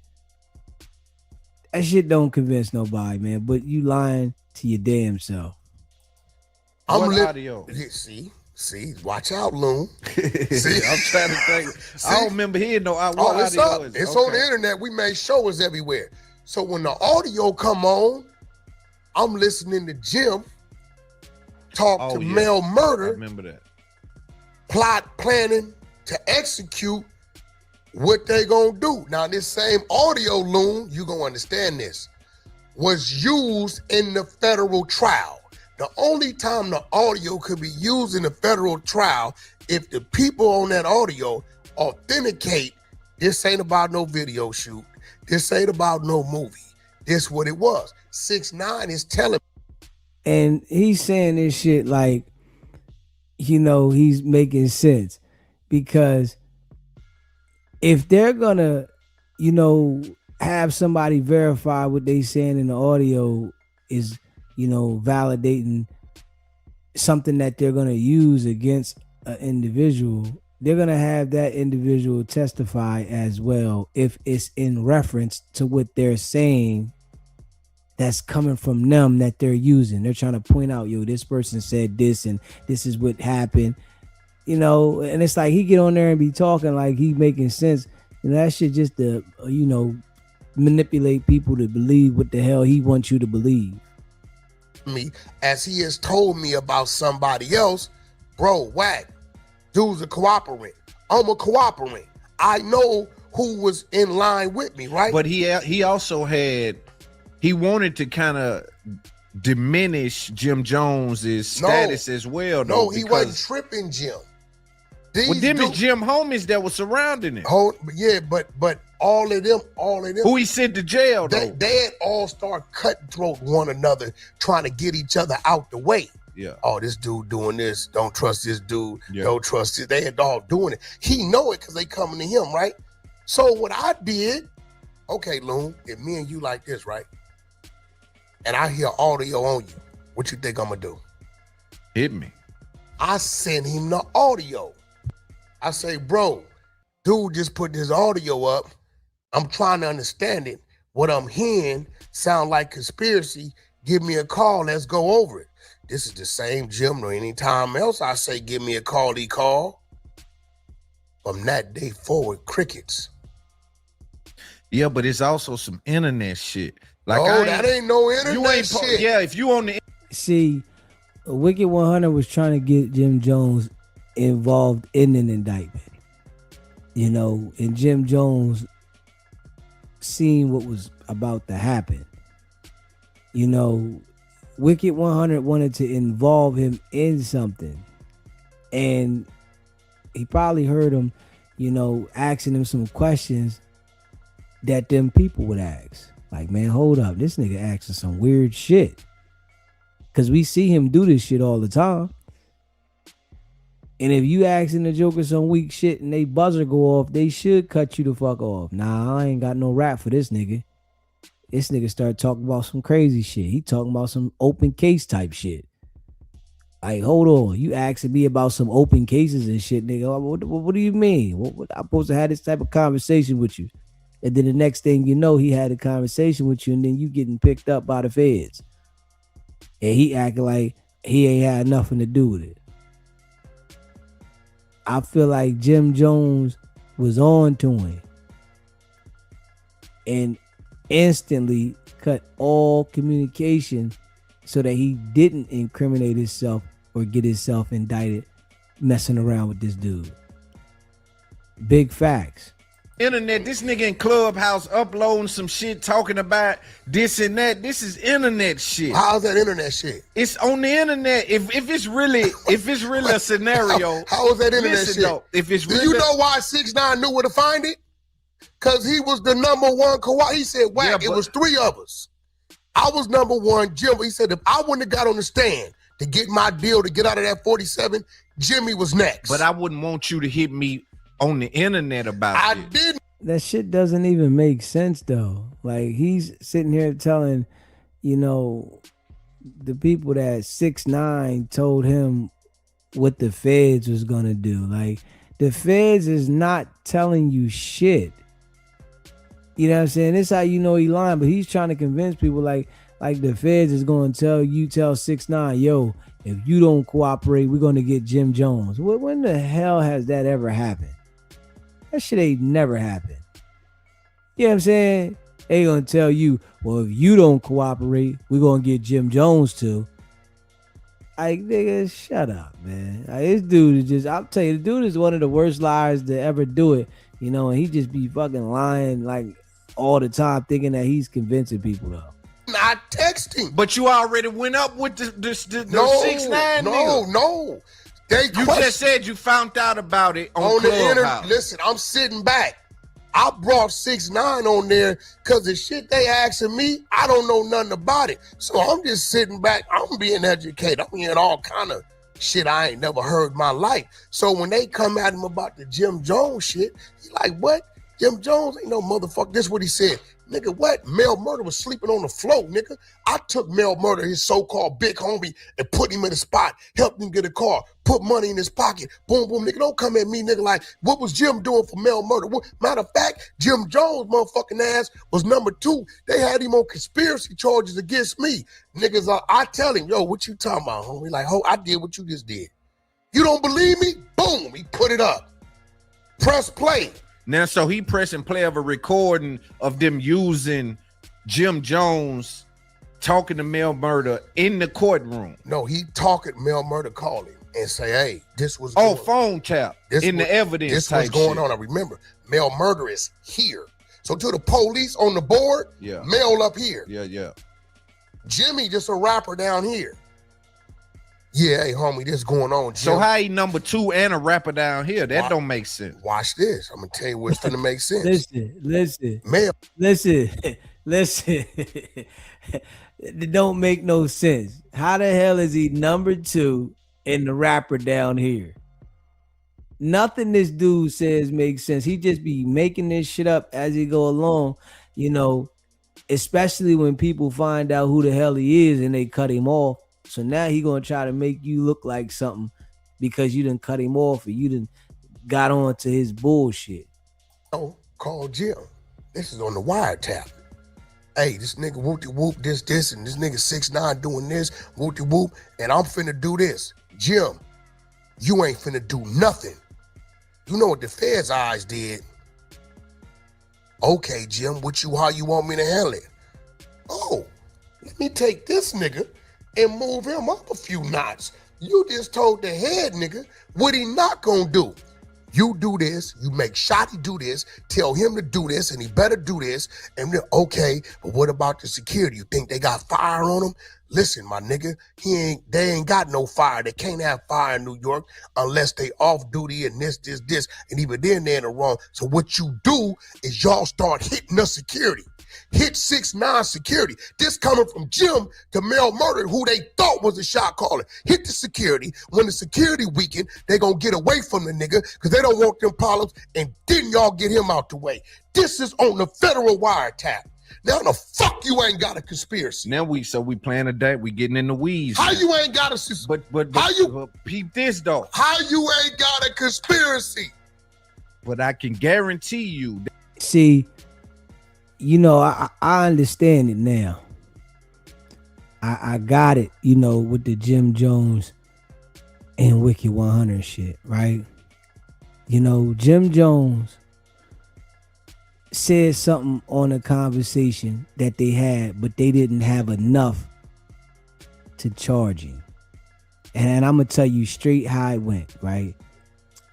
That shit don't convince nobody, man, but you lying to your damn self. Audio? See, watch out, Loon. See, I'm trying to think. I don't remember hearing no audio. It's up. It's on the internet. We made shows everywhere. So when the audio come on, I'm listening to Jim talk to Mel Murder. I remember that. Plot planning to execute what they gonna do. Now, this same audio, Loon, you gonna understand this, was used in the federal trial. The only time the audio could be used in a federal trial if the people on that audio authenticate, this ain't about no video shoot, this ain't about no movie, this what it was. 6ix9ine is telling. And he's saying this shit like, you know, he's making sense. Because if they're gonna, you know, have somebody verify what they saying in the audio is, you know, validating something that they're going to use against an individual, they're going to have that individual testify as well if it's in reference to what they're saying that's coming from them that they're using. They're trying to point out, yo, this person said this and this is what happened, you know, and it's like he get on there and be talking like he making sense. And that shit just to, you know, manipulate people to believe what the hell he wants you to believe. Me as he has told me about somebody else. Bro, Wack, dude's a cooperant. I'm a cooperant. I know who was in line with me, right? But he also had, he wanted to kind of diminish Jim Jones's status as well, though. No, he wasn't tripping Jim. Well, them is Jim homies that were surrounding him. Yeah, but all of them. Who he sent to jail, though. They had all start cutthroat one another, trying to get each other out the way. Yeah. Oh, this dude doing this. Don't trust this dude. Yeah. Don't trust this. They had all doing it. He know it because they coming to him, right? So what I did, okay, Loon, if me and you like this, right? And I hear audio on you, what you think I'm gonna do? Hit me. I send him the audio. I say, bro, dude just put this audio up. I'm trying to understand it. What I'm hearing sound like conspiracy. Give me a call. Let's go over it. This is the same Jim. Or anytime else I say, give me a call, he call. From that day forward, crickets. Yeah, but it's also some internet shit. Like, that ain't no internet shit. Yeah, if you on the See, Wicked 100 was trying to get Jim Jones involved in an indictment. You know, and Jim Jones seeing what was about to happen. You know, Wicked 100 wanted to involve him in something. And he probably heard him, you know, asking him some questions that them people would ask. Like, man, hold up. This nigga asking some weird shit. Because we see him do this shit all the time. And if you asking the Joker some weak shit and they buzzer go off, they should cut you the fuck off. Nah, I ain't got no rap for this nigga. This nigga started talking about some crazy shit. He talking about some open case type shit. Like, hold on. You asking me about some open cases and shit, nigga. What do you mean? What I'm supposed to have this type of conversation with you? And then the next thing you know, he had a conversation with you and then you getting picked up by the feds. And he acting like he ain't had nothing to do with it. I feel like Jim Jones was on to him and instantly cut all communication so that he didn't incriminate himself or get himself indicted messing around with this dude. Big facts. internet, this nigga in Clubhouse uploading some shit talking about this and that. This is internet shit. How's that internet shit? It's on the internet. If it's really a scenario. How is that internet shit? Though, if it's really, do you know why 6ix9ine knew where to find it? Cause he was the #1 Kawhi. He said, Wack, it was 3 of us. I was #1. Jim, he said, if I wouldn't have got on the stand to get my deal to get out of that 47, Jimmy was next. But I wouldn't want you to hit me on the internet about it. I didn't. That shit doesn't even make sense though. Like he's sitting here telling, you know, the people that 6ix9ine told him what the feds was gonna do. Like the feds is not telling you shit. You know what I'm saying? This how you know he lying, but he's trying to convince people like the feds is going to tell 6ix9ine, yo, if you don't cooperate, we're going to get Jim Jones. When the hell has that ever happened? That shit ain't never happened. You know what I'm saying? They going to tell you, well, if you don't cooperate, we're going to get Jim Jones too. Like, nigga, shut up, man. Like, this dude is just, I'll tell you, the dude is one of the worst liars to ever do it, you know, and he just be fucking lying like all the time thinking that he's convincing people though. Not texting. But you already went up with the 6ix9ine nigga. No. You just said you found out about it on the internet. Clubhouse. Listen, I'm sitting back. I brought 6ix9ine on there because the shit they asking me, I don't know nothing about it. So I'm just sitting back. I'm being educated. I'm hearing all kind of shit I ain't never heard in my life. So when they come at him about the Jim Jones shit, he like, what? Jim Jones ain't no motherfucker. This is what he said. Nigga, what? Mel Murder was sleeping on the floor, nigga. I took Mel Murder, his so-called big homie, and put him in a spot, helped him get a car, put money in his pocket. Boom, boom, nigga. Don't come at me, nigga, like, what was Jim doing for Mel Murder? Matter of fact, Jim Jones' motherfucking ass was #2. They had him on conspiracy charges against me. Niggas, I tell him, yo, what you talking about, homie? Like, I did what you just did. You don't believe me? Boom, he put it up. Press play. Now, so he pressing play of a recording of them using Jim Jones talking to Mel Murder in the courtroom. No, he talking, Mel Murder called him and say, hey, this was phone tap in the evidence. This was going on. I remember, Mel Murder is here. So to the police on the board, Mel up here. Yeah. Jimmy just a rapper down here. Yeah, hey, homie, this going on, Jim. So how he #2 and a rapper down here? That don't make sense. Watch this. I'm going to tell you what's going to make sense. Listen. Mel. Listen. It don't make no sense. How the hell is he #2 and the rapper down here? Nothing this dude says makes sense. He just be making this shit up as he go along, you know, especially when people find out who the hell he is and they cut him off. So now he gonna try to make you look like something because you done cut him off or you done got on to his bullshit. Oh, call Jim. This is on the wiretap. hey, this nigga whoop-de-whoop, this, and this nigga 6ix9ine doing this, whoop-de-whoop, and I'm finna do this. Jim, you ain't finna do nothing. You know what the Fed's eyes did? Okay, Jim, how you want me to handle it? Oh, let me take this nigga and move him up a few knots. You just told the head nigga what he not gonna do. You do this, you make Shotty do this, tell him to do this, and he better do this. And then, okay, but what about the security? You think they got fire on him? Listen, my nigga, they ain't got no fire. They can't have fire in New York unless they off duty and this, and even then they're in the wrong. So what you do is y'all start hitting the security. Hit 6ix9ine security. This coming from Jim to Mel Murder, who they thought was a shot caller. Hit the security. When the security weaken, they gonna get away from the nigga because they don't want them problems, and then y'all get him out the way. This is on the federal wiretap. Now the fuck you ain't got a conspiracy. Now we playing a day. We getting in the weeds. How you ain't got a but how you peep this though? How you ain't got a conspiracy? But I can guarantee you. See, you know, I understand it now. I got it, you know, with the Jim Jones and WICKED100 shit, right? You know, Jim Jones said something on a conversation that they had, but they didn't have enough to charge him. And I'm going to tell you straight how it went, right?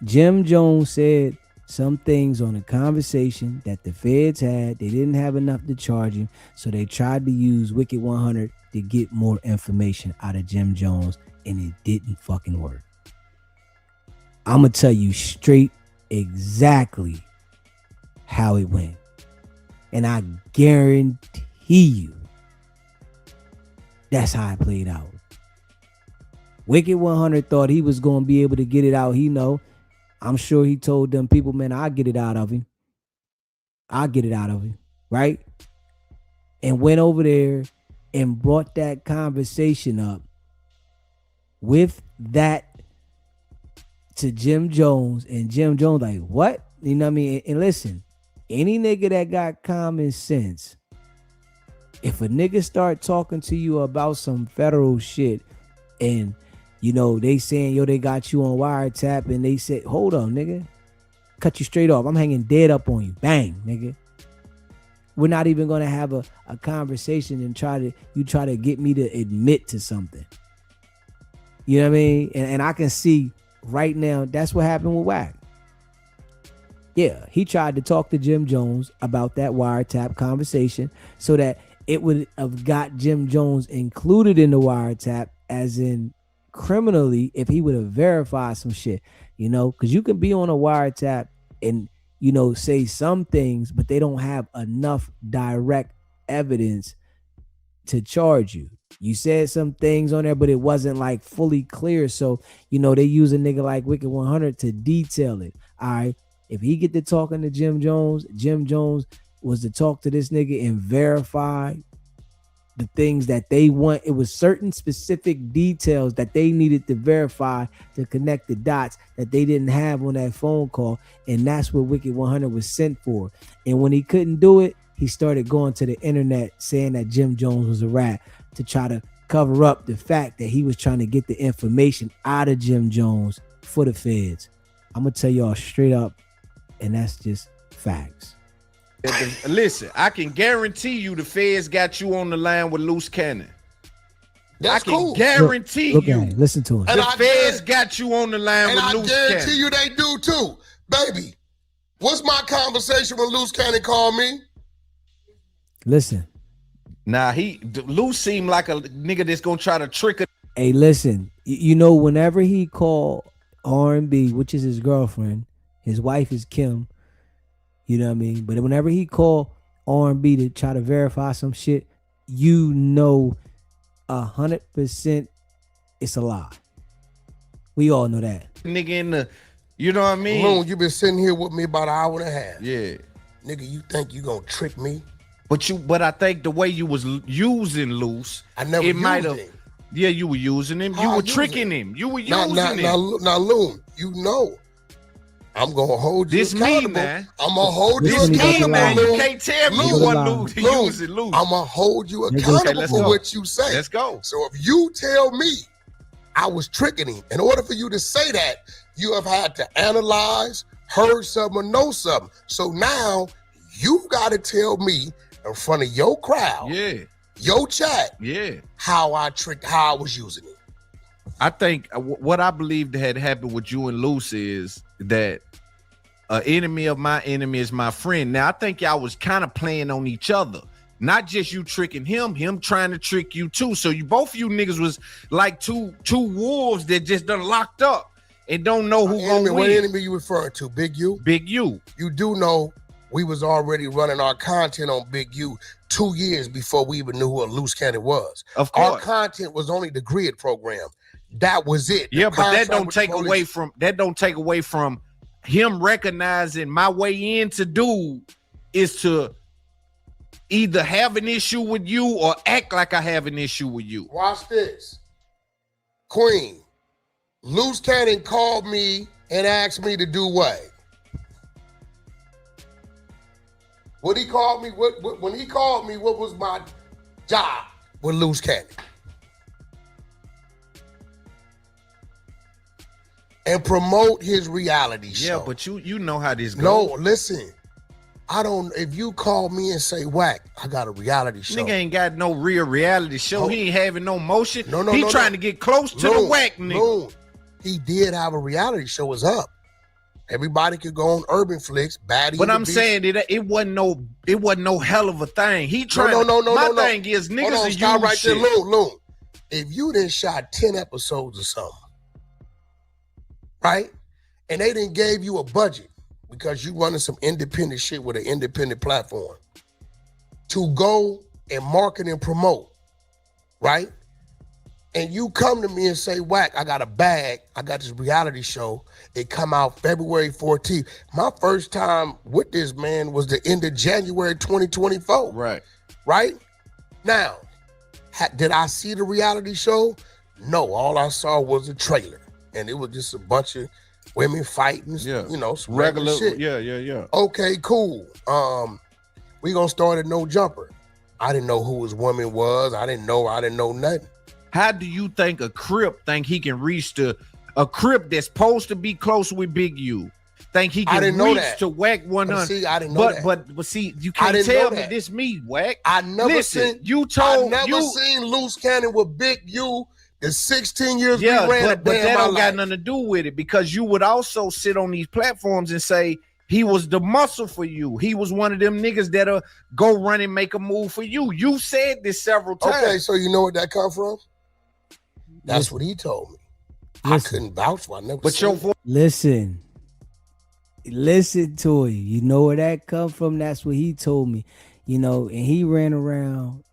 Jim Jones said some things on a conversation that the feds had. They didn't have enough to charge him, so they tried to use WICKED100 to get more information out of Jim Jones, and it didn't fucking work. I'm going to tell you straight exactly how it went. And I guarantee you that's how it played out. WICKED100 thought he was going to be able to get it out. I'm sure he told them people, man, I'll get it out of him. Right? And went over there and brought that conversation up with that to Jim Jones. And Jim Jones like, what? You know what I mean? And listen, any nigga that got common sense, if a nigga start talking to you about some federal shit and, you know, they saying, yo, they got you on wiretap, and they said, hold on, nigga. Cut you straight off. I'm hanging dead up on you. Bang, nigga. We're not even going to have a conversation and try to get me to admit to something. You know what I mean? And I can see right now, that's what happened with Wack. Yeah, he tried to talk to Jim Jones about that wiretap conversation so that it would have got Jim Jones included in the wiretap, as in criminally, if he would have verified some shit, you know, because you can be on a wiretap and, you know, say some things, but they don't have enough direct evidence to charge you. You said some things on there, but it wasn't like fully clear. So, you know, they use a nigga like WICKED100 to detail it. All right. If he get to talking to Jim Jones was to talk to this nigga and verify the things that they want. It was certain specific details that they needed to verify to connect the dots that they didn't have on that phone call. And that's what WICKED100 was sent for. And when he couldn't do it, he started going to the internet saying that Jim Jones was a rat to try to cover up the fact that he was trying to get the information out of Jim Jones for the feds. I'm going to tell y'all straight up, and that's just facts. Listen, I can guarantee you the feds got you on the line with loose cannon. That's cool. Guarantee look you. Listen to him. The feds got you on the line with loose cannon. And I guarantee you they do too. Baby, what's my conversation when loose cannon called me? Listen. Nah, Loose seemed like a nigga that's gonna try to trick her. Hey, listen, you know, whenever he called R&B, which is his girlfriend, his wife is Kim, you know what I mean? But whenever he called R&B to try to verify some shit, you know 100% it's a lie. We all know that. Nigga in the, you know what I mean? Loon, you been sitting here with me about an hour and a half. Yeah. Nigga, you think you gonna trick me? But I think the way you was using Loose, I never it used might have. him. Yeah, you were using him. You were tricking him. You were using him. Now, Loon, you know I'm gonna hold you This accountable. me, man. I'm gonna hold This you nigga accountable. lying. Man, you Lou. can't tell me Nigga you want lying. lose. Lou, Use it, lose. I'm gonna hold you Nigga, accountable let's for go. what you say. Let's go. So if you tell me I was tricking him, in order for you to say that, you have had to analyze, heard something, or know something. So now you got to tell me in front of your crowd, Yeah, your chat, yeah. how I tricked, how I was using it. I think what I believe that had happened with you and Luce is that an enemy of my enemy is my friend. Now, I think y'all was kind of playing on each other. Not just you tricking him trying to trick you too. So you both of you niggas was like two wolves that just done locked up and don't know who gonna What win. enemy you referring to? Big U? Big U. You do know we was already running our content on Big U 2 years before we even knew who a loose cannon was. Of Our course. content was only the grid program. That was it. The Yeah, but that contract don't with the take police. away from him recognizing my way into dude is to either have an issue with you or act like I have an issue with you. Watch this. Queen, Loose Cannon called me and asked me to do what? What he called me, when he called me, what was my job with Loose Cannon? And promote his reality show. Yeah, but you know how this goes. No, listen. If you call me and say, Wack, I got a reality show. Nigga ain't got no real reality show. No. He ain't having no motion. No, he trying to get close to the Wack nigga. No, he did have a reality show. It's up. Everybody could go on Urban Flicks. Baddie. But I'm saying it wasn't no hell of a thing. He trying. No. My thing is niggas Hold on, are stop use right shit. there, Loon. If you done shot 10 episodes or something, right? And they didn't gave you a budget because you running some independent shit with an independent platform to go and market and promote, right? And you come to me and say, Wack, I got a bag. I got this reality show. It come out February 14th. My first time with this man was the end of January 2024. Right. Right? Now, did I see the reality show? No, all I saw was a trailer. And it was just a bunch of women fighting, some regular shit. Yeah. Okay, cool. We gonna start at No Jumper. I didn't know who his woman was. I didn't know nothing. How do you think a Crip think he can reach a Crip that's supposed to be close with Big U? Think he can reach to Wack 100? See, I didn't know that. But see, you can't tell me this me, Wack. I never seen Loose Cannon with Big U in 16 years we ran but that don't got nothing to do with it because you would also sit on these platforms and say he was the muscle for you. He was one of them niggas that'll go run and make a move for you. You said this several times. Okay, so you know where that come from? That's what he told me. I couldn't vouch for it. I never But seen your voice. Listen to it. You know where that come from? That's what he told me. And he ran around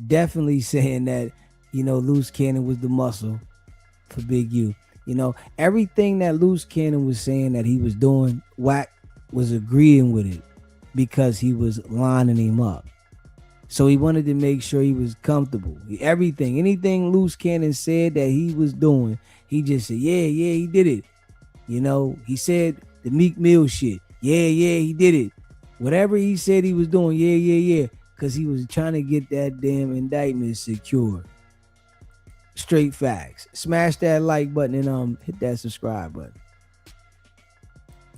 definitely saying that, Loose Cannon was the muscle for Big U. Everything that Loose Cannon was saying that he was doing, Wack was agreeing with it because he was lining him up. So he wanted to make sure he was comfortable. Anything Loose Cannon said that he was doing, he just said, yeah, he did it. He said the Meek Mill shit. Yeah, he did it. Whatever he said he was doing, yeah. Because he was trying to get that damn indictment secured. Straight facts. Smash that like button and hit that subscribe button.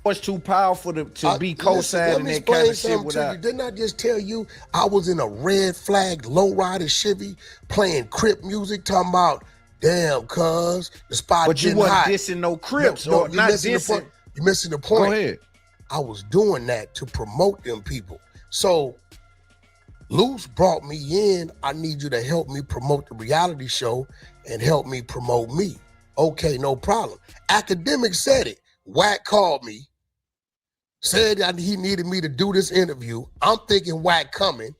Was too powerful to be co-signing that kind of shit without. Didn't I just tell you I was in a red flag lowrider Chevy playing Crip music talking about damn cuz the spot But you getting wasn't hot. dissing no Crips No, or not dissing. You're missing the point. Go ahead. I was doing that to promote them people. So Luce brought me in. I need you to help me promote the reality show and help me promote me. Okay, no problem. Academic said it. Wack called me, said that he needed me to do this interview. I'm thinking Wack coming.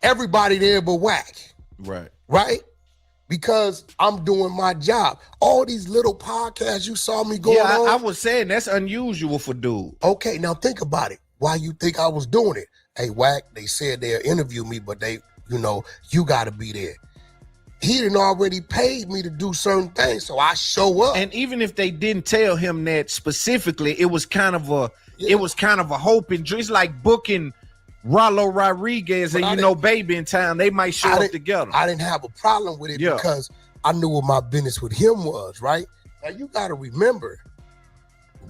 Everybody there but Wack. Right? Because I'm doing my job. All these little podcasts you saw me going on. I was saying that's unusual for dude. Okay, now think about it. Why you think I was doing it? Hey, Wack, they said they'll interview me, but you got to be there. he done already paid me to do certain things, so I show up. And even if they didn't tell him that specifically, it was kind of a hope and dream. It's like booking Rollo Rodriguez and Baby in town. They might show up together. I didn't have a problem with it because I knew what my business with him was, right? Now you gotta remember,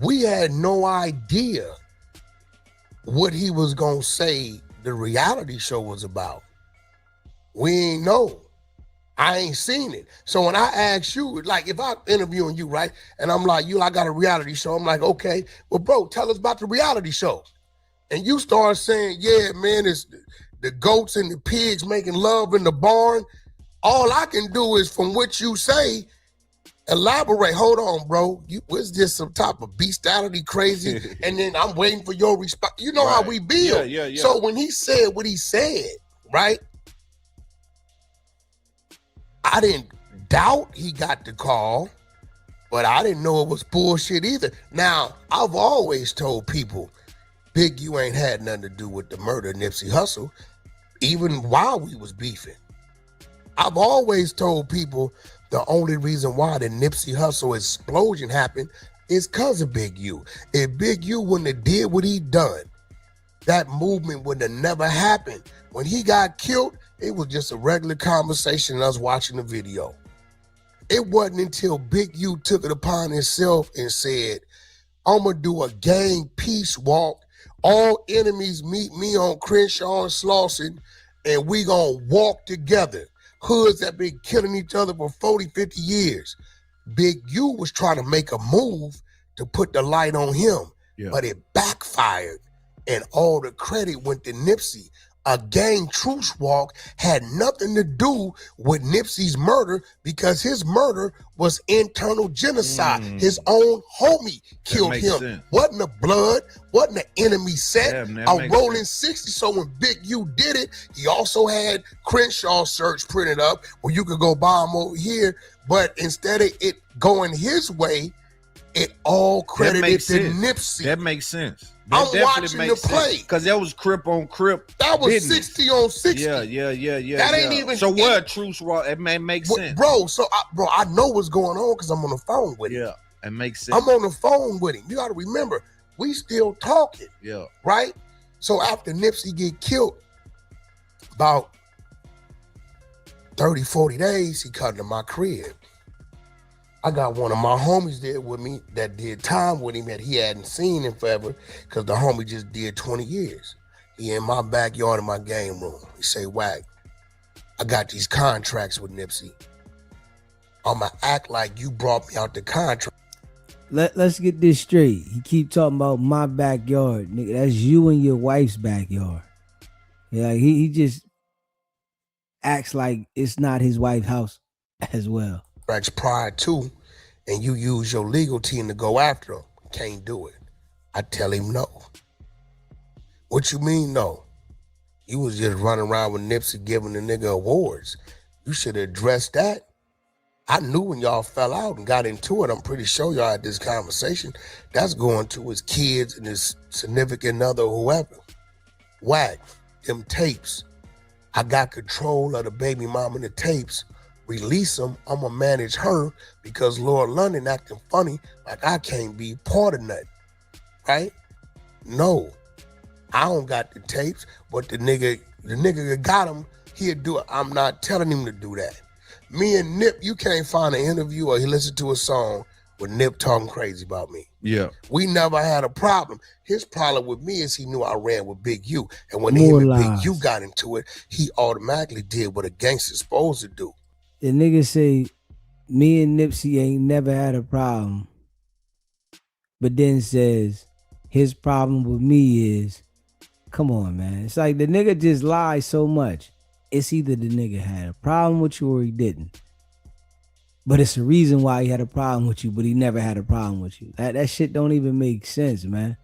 we had no idea what he was gonna say the reality show was about. We ain't know. I ain't seen it. So when I ask you, like if I'm interviewing you, right, and I'm like, I got a reality show. I'm like, okay, well, bro, tell us about the reality show. And you start saying, yeah, man, it's the goats and the pigs making love in the barn. All I can do is from what you say, elaborate. Hold on, bro. Was this some type of bestiality crazy? And then I'm waiting for your response. You know how we build. Yeah. So when he said what he said, right, I didn't doubt he got the call, but I didn't know it was bullshit either. Now, I've always told people, Big U ain't had nothing to do with the murder of Nipsey Hussle, even while we was beefing. I've always told people the only reason why the Nipsey Hussle explosion happened is because of Big U. If Big U wouldn't have did what he done, that movement would have never happened. When he got killed, it was just a regular conversation and us watching the video. It wasn't until Big U took it upon himself and said, I'm going to do a gang peace walk. All enemies meet me on Crenshaw and Slauson, and we going to walk together. Hoods that been killing each other for 40, 50 years. Big U was trying to make a move to put the light on him, but it backfired, and all the credit went to Nipsey. A gang truce walk had nothing to do with Nipsey's murder because his murder was internal genocide. His own homie killed him. Sense. Wasn't a blood, wasn't an enemy set, a rolling sense. 60. So when Big U did it, he also had Crenshaw search printed up where you could go buy him over here. But instead of it going his way, it all credited to Nipsey. That makes sense. I'm watching the play. Because that was Crip on Crip. That was business. 60 on 60. Yeah. That ain't even. So what truce was? It may make sense. Bro, I know what's going on because I'm on the phone with him. Yeah, it makes sense. I'm on the phone with him. You got to remember, we still talking. Yeah. Right? So after Nipsey get killed, about 30, 40 days, he come to my crib. I got one of my homies there with me that did time with him that he hadn't seen in forever because the homie just did 20 years. He in my backyard in my game room. He say, Wack, I got these contracts with Nipsey. I'ma act like you brought me out the contract. Let's get this straight. He keep talking about my backyard. Nigga, that's you and your wife's backyard. Yeah, he just acts like it's not his wife's house as well. Prior to, and you use your legal team to go after him. Can't do it. I tell him no. What you mean no? You was just running around with Nipsey giving the nigga awards. You should address that. I knew when y'all fell out and got into it, I'm pretty sure y'all had this conversation. That's going to his kids and his significant other, whoever. Wack, them tapes. I got control of the baby mama and the tapes. Release them, I'm gonna manage her because Lord London acting funny like I can't be part of nothing, right? No, I don't got the tapes, but the nigga that got him, he'll do it. I'm not telling him to do that. Me and Nip, you can't find an interview or he listen to a song with Nip talking crazy about me. Yeah. We never had a problem. His problem with me is he knew I ran with Big U. And when him and Big U got into it, he automatically did what a gangster's supposed to do. The nigga say, me and Nipsey ain't never had a problem. But then says, his problem with me is, come on, man. It's like the nigga just lies so much. It's either the nigga had a problem with you or he didn't. But it's a reason why he had a problem with you, but he never had a problem with you. That shit don't even make sense, man.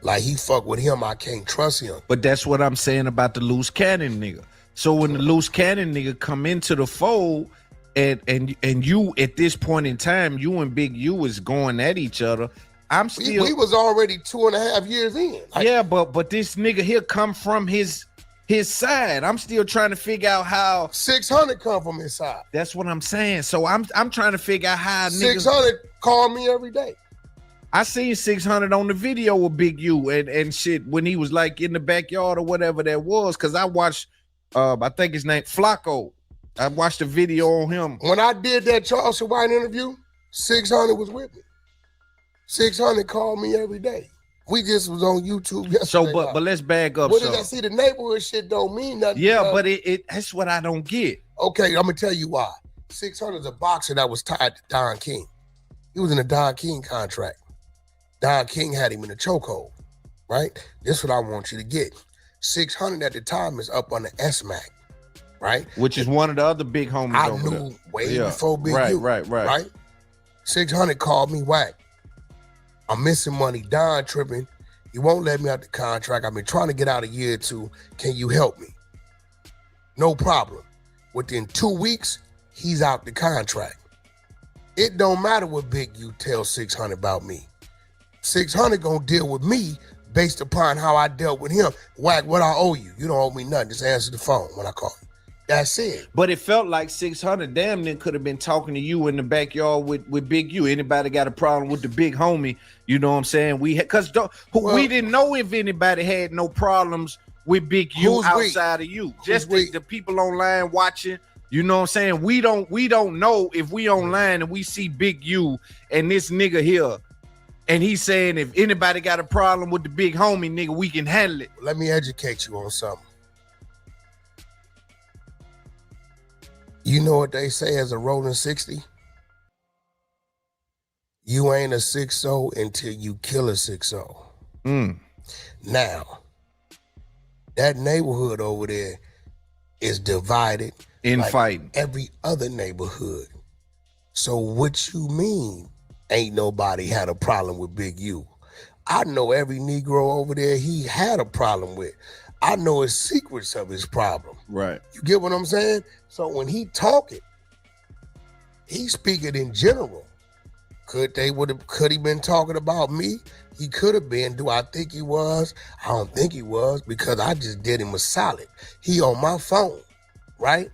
Like he fuck with him, I can't trust him. But that's what I'm saying about the loose cannon nigga. So when the loose cannon nigga come into the fold and you at this point in time, you and Big U is going at each other. I'm still we was already 2.5 years in. Like, yeah, but this nigga here come from his his side. I'm still trying to figure out how 600 come from his side. That's what I'm saying. So I'm trying to figure out how 600 call me every day. I seen 600 on the video with Big U and shit when he was like in the backyard or whatever that was. Cause I watched I think his name Flacco. I watched the video on him. When I did that Charleston White interview, 600 was with me. 600 called me every day. We just was on YouTube yesterday. So, but let's back up. What did I see? The neighborhood shit don't mean nothing. Yeah, but that's what I don't get. Okay, I'm gonna tell you why. 600 is a boxer that was tied to Don King. He was in a Don King contract. Don King had him in a chokehold, right? This is what I want you to get. 600 at the time is up on the SMAC, right? Which is one of the other big homies I over knew there. way before Big U. Right. 600 called me Wack. I'm missing money. Don tripping. He won't let me out the contract. I've been trying to get out a year or two. Can you help me? No problem. Within 2 weeks, he's out the contract. It don't matter what Big U tells 600 about me. 600 gonna deal with me based upon how I dealt with him. Wack, what I owe you? You don't owe me nothing. Just answer the phone when I call you. That's it. But it felt like 600 damn near could have been talking to you in the backyard with Big U. Anybody got a problem with the big homie? You know what I'm saying? We didn't know if anybody had no problems with Big U outside of you. Just the people online watching. You know what I'm saying? We don't know if we online and we see Big U and this nigga here, and he's saying if anybody got a problem with the big homie, nigga, we can handle it. Let me educate you on something. You know what they say as a rolling 60? You ain't a 6-0 until you kill a 6-0. Now, that neighborhood over there is divided in like fighting every other neighborhood. So what you mean ain't nobody had a problem with Big U? I know every Negro over there he had a problem with. I know his secrets of his problem. Right. You get what I'm saying? So when he talking, he's speaking in general. Could he been talking about me? He could have been. Do I think he was? I don't think he was, because I just did him a solid. He on my phone, right?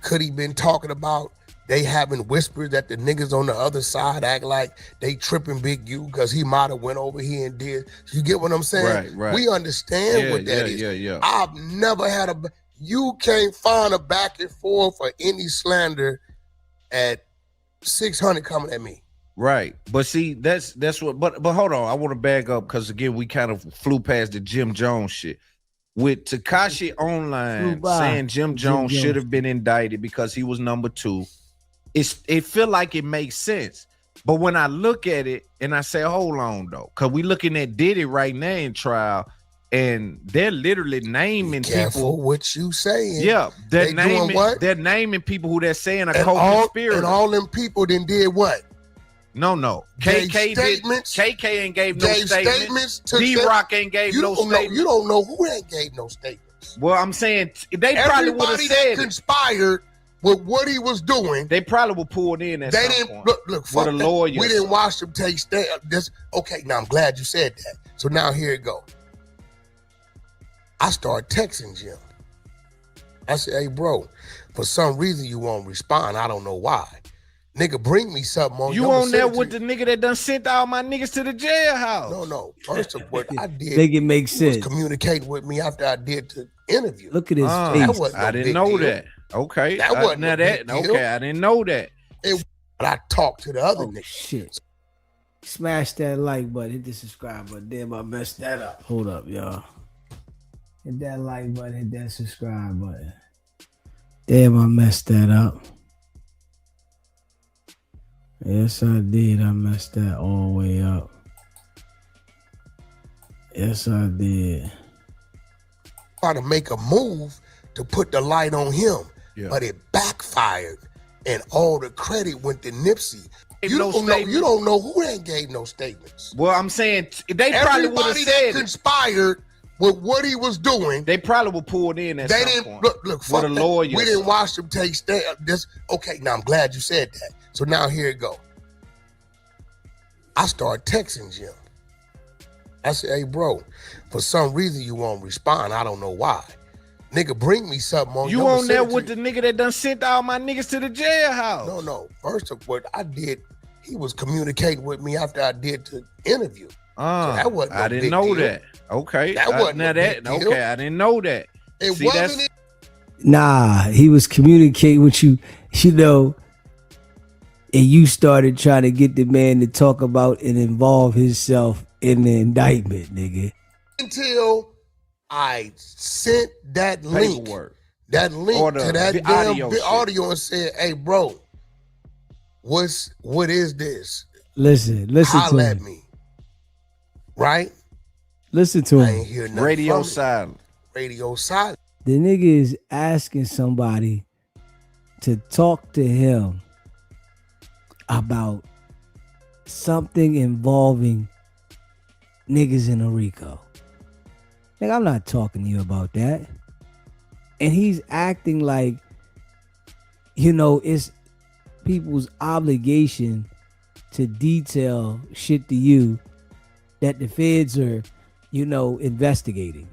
Could he been talking about they having whispers that the niggas on the other side act like they tripping Big U because he might have went over here and did. You get what I'm saying? Right. We understand what that is. Yeah. I've never had you can't find a back and forth or any slander at 600 coming at me. Right. But see, that's what, but hold on. I want to back up because again, we kind of flew past the Jim Jones shit. With Tekashi online saying Jim Jones should have been indicted because he was number 2. It feel like it makes sense. But when I look at it and I say, hold on though, because we looking at Diddy right now in trial, and they're literally naming people. What you saying? Yeah, they doing what? They're naming people who they're saying are co-conspirators. And all them people then did what? No. KK ain't gave no statements. D-Rock ain't gave no statements. You don't know who ain't gave no statements. Well, I'm saying they probably would have said that conspired with what he was doing. They probably were pulled in at some point. Look, fuck that. Lawyer. We didn't watch them take stand. Okay, now I'm glad you said that. So now here it go. I start texting Jim. I said, hey, bro, for some reason you won't respond. I don't know why. Nigga, bring me something on you on there with the nigga that done sent all my niggas to the jailhouse. No. First of what I did, make it make sense. Was communicating with me after I did the interview. Look at his face. I didn't know that. Okay. That wasn't okay, I didn't know that. But I talked to the other niggas. Shit. Smash that like button, hit the subscribe button. Damn, I messed that up. Hold up, y'all. Hit that like button, hit that subscribe button. Damn, I messed that up. Yes, I did. I messed that all the way up. Yes, I did. Trying to make a move to put the light on him, but it backfired, and all the credit went to Nipsey. You don't know who ain't gave no statements. Well, I'm saying they probably would have said that conspired with what he was doing. They probably were pulled in at some point. Look, fuck that. Lawyers. We didn't watch them take stand. Okay, now I'm glad you said that. So now here it go. I start texting Jim. I said, hey, bro, for some reason you won't respond. I don't know why. Nigga, bring me something on You on there with the nigga that done sent all my niggas to the jailhouse. No. First of what I did, he was communicating with me after I did the interview. So that wasn't no I didn't big know deal. that. Okay. That wasn't now a big deal. Okay, I didn't know that. It See, wasn't. Nah, he was communicating with you, you know, and you started trying to get the man to talk about and involve himself in the indictment, nigga. Until I sent that link, Paperwork. that link Or to the that audio damn shit. audio and said, hey, bro, what is this? Listen Holla to at him. me. Right? Listen to I ain't him. hear nothing Radio from it. silent. Radio silent. The nigga is asking somebody to talk to him about something involving niggas in a RICO. Nigga, I'm not talking to you about that. And he's acting like, you know, it's people's obligation to detail shit to you that the feds are, you know, investigating.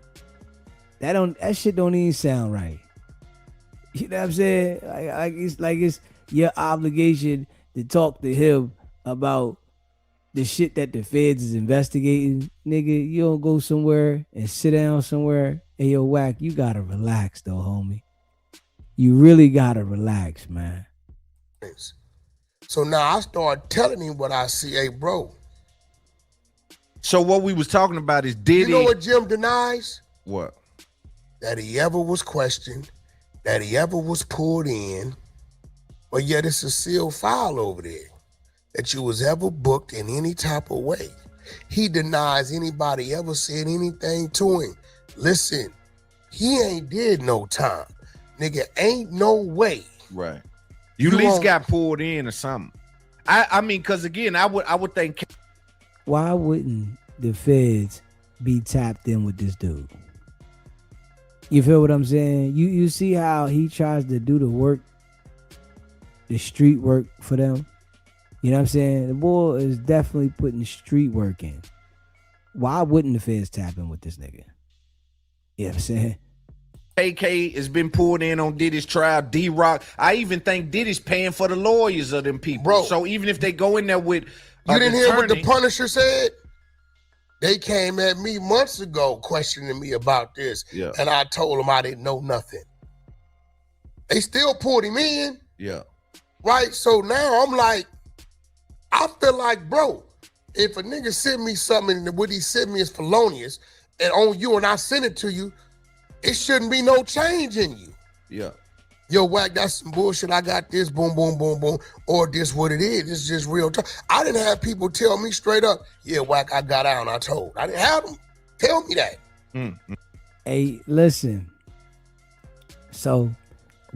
That shit don't even sound right. You know what I'm saying? Like it's your obligation to talk to him about the shit that the feds is investigating. Nigga, you don't go somewhere and sit down somewhere. Hey, yo, Wack, you gotta relax though, homie. You really gotta relax, man. So now I start telling him what I see. Hey, bro. So what we was talking about is You know what Jim denies? What? That he ever was questioned, that he ever was pulled in, but yet it's a sealed file over there, that you was ever booked in any type of way. He denies anybody ever said anything to him. Listen, he ain't did no time. Nigga, ain't no way. Right. You at least got pulled in or something. I mean, because again, I would think. Why wouldn't the feds be tapped in with this dude? You feel what I'm saying? You see how he tries to do the work, the street work for them? You know what I'm saying? The boy is definitely putting street work in. Why wouldn't the feds tap in with this nigga? You know what I'm saying? AK has been pulled in on Diddy's trial. D-Rock. I even think Diddy's paying for the lawyers of them people. Bro, so even if they go in there with you didn't hear what the Punisher said? They came at me months ago questioning me about this. Yeah. And I told them I didn't know nothing. They still pulled him in. Yeah. Right? So now I'm like, I feel like, bro, if a nigga send me something and what he sent me is felonious and on you and I send it to you, it shouldn't be no change in you. Yeah. Yo, Wack, that's some bullshit. I got this, boom, boom, boom, boom. Or this what it is. It's just real talk. I didn't have people tell me straight up, yeah, Wack, I got out and I told. I didn't have them tell me that. Mm-hmm. Hey, listen. So,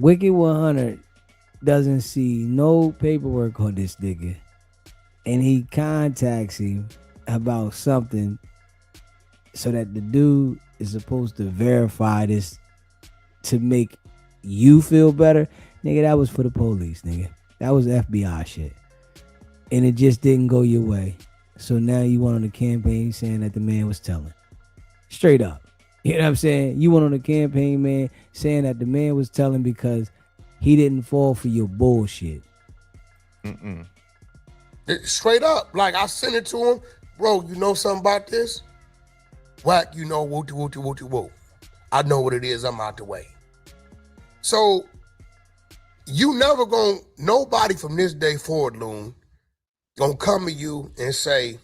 WICKED100 doesn't see no paperwork on this nigga. And he contacts him about something so that the dude is supposed to verify this to make you feel better. Nigga, that was for the police, nigga. That was FBI shit. And it just didn't go your way. So now you went on the campaign saying that the man was telling. Straight up. You know what I'm saying? You went on the campaign, man, saying that the man was telling because he didn't fall for your bullshit. Mm-mm. Straight up. Like, I sent it to him. Bro, you know something about this? Wack, you know, wooty, wooty, wooty, woo. I know what it is. I'm out the way. So, you never nobody from this day forward, Loon, gonna come to you and say,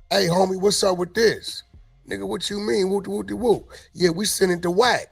hey, homie, what's up with this? Nigga, what you mean? Wooty, wooty, woo. Yeah, we sent it to Wack.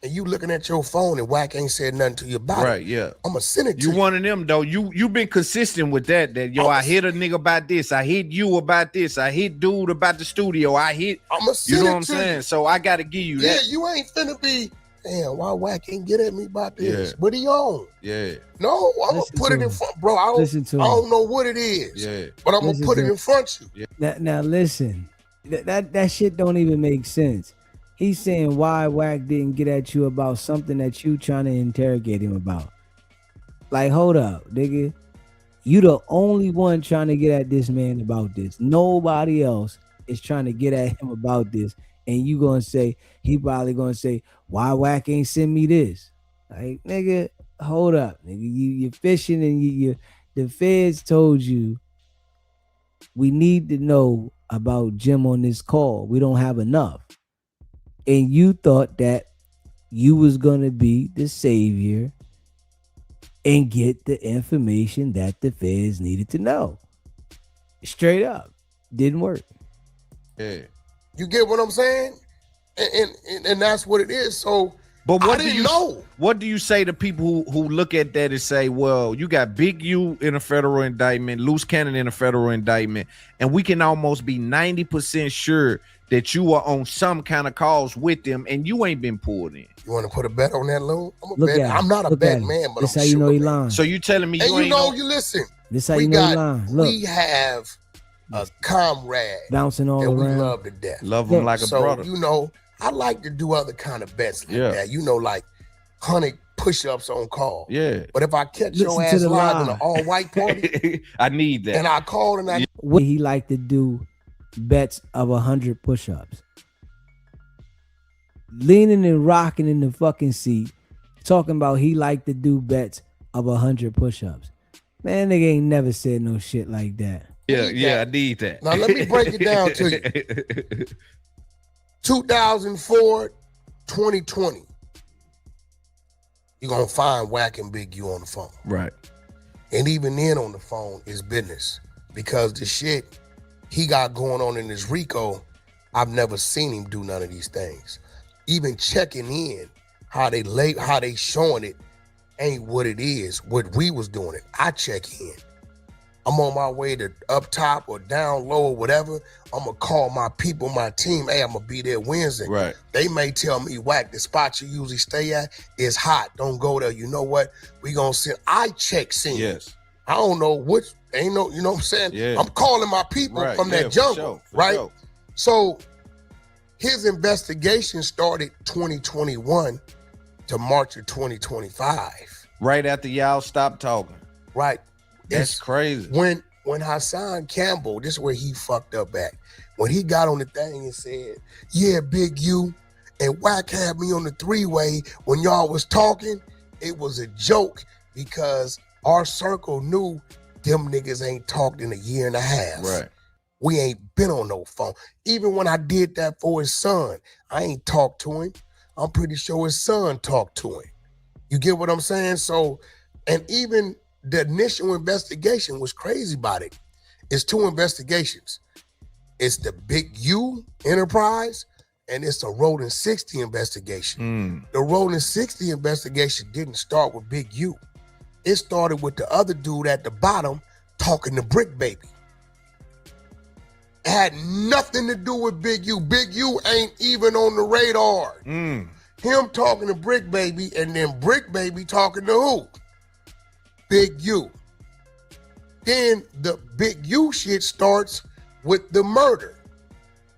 And you looking at your phone and Wack ain't said nothing to you about it. Right, yeah. I'm gonna send it to you. You one of them, though. You been consistent with that yo, I hit a nigga about this. I hit you about this. I hit dude about the studio. I'm gonna send you know what it I'm to saying? you. So I gotta give you that. Yeah, you ain't finna be, damn, why Wack ain't get at me about this? Yeah. What he on? Yeah. No, I'm gonna put it in front, bro. I don't know what it is. Yeah. But I'm gonna put it in front of you. Now listen, that shit don't even make sense. He's saying why Wack didn't get at you about something that you trying to interrogate him about. Like, hold up, nigga. You the only one trying to get at this man about this. Nobody else is trying to get at him about this, and you gonna say, he probably gonna say, why Wack ain't send me this? Like, nigga, hold up, nigga. You're fishing, and the feds told you we need to know about Jim on this call. We don't have enough. And you thought that you was gonna be the savior and get the information that the feds needed to know. Straight up. Didn't work. Yeah. You get what I'm saying? And that's what it is. So, but what I do didn't know. What do you say to people who look at that and say, well, you got Big U in a federal indictment, Loose Cannon in a federal indictment, and we can almost be 90% sure that you are on some kind of calls with them and you ain't been pulled in? You want to put a bet on that, Lou? I'm not a bet man, but this I'm how you know he man. lying. So you telling me And you know, know? you listen. This how you know he lying. Look, we have a comrade bouncing all that around. we love to death. Love him like a So, brother. you know, I like to do other kind of bets like that. You know, like 100 push-ups on call. Yeah. But if I catch Listen your to ass the live lie. in an all-white party, I need that. and I called and I What he like to do bets of 100 push-ups. Leaning and rocking in the fucking seat, talking about he like to do bets of 100 push-ups. Man, nigga ain't never said no shit like that. Yeah, I need that. Now, let me break it down to you. 2004, 2020. You're going to find Wack and Big U on the phone. Right. And even then on the phone is business. Because the shit he got going on in his RICO, I've never seen him do none of these things. Even checking in, how they showing it ain't what it is, what we was doing it. I check in. I'm on my way to up top or down low or whatever. I'm gonna call my people, my team. Hey, I'm gonna be there Wednesday. Right. They may tell me, Wack, the spot you usually stay at is hot. Don't go there. You know what? We gonna send. I check scene. Yes. I don't know which. Ain't no. You know what I'm saying? Yeah. I'm calling my people Right. from Yeah, that for jungle, sure, for right? sure. So his investigation started 2021 to March of 2025. Right after y'all stopped talking. Right. That's crazy. When Hassan Campbell, this is where he fucked up at. When he got on the thing and said, yeah, Big U and Wack had me on the three-way when y'all was talking, it was a joke because our circle knew them niggas ain't talked in a year and a half. Right. We ain't been on no phone. Even when I did that for his son, I ain't talked to him. I'm pretty sure his son talked to him. You get what I'm saying? So, and even the initial investigation was crazy about it. It's two investigations. It's the Big U enterprise and it's the Rolling 60 investigation. The Rolling 60 investigation didn't start with Big U. It started with the other dude at the bottom talking to Brick Baby. It had nothing to do with Big U. Big U ain't even on the radar. Him talking to Brick Baby and then Brick Baby talking to who? Big U. Then the Big U shit starts with the murder.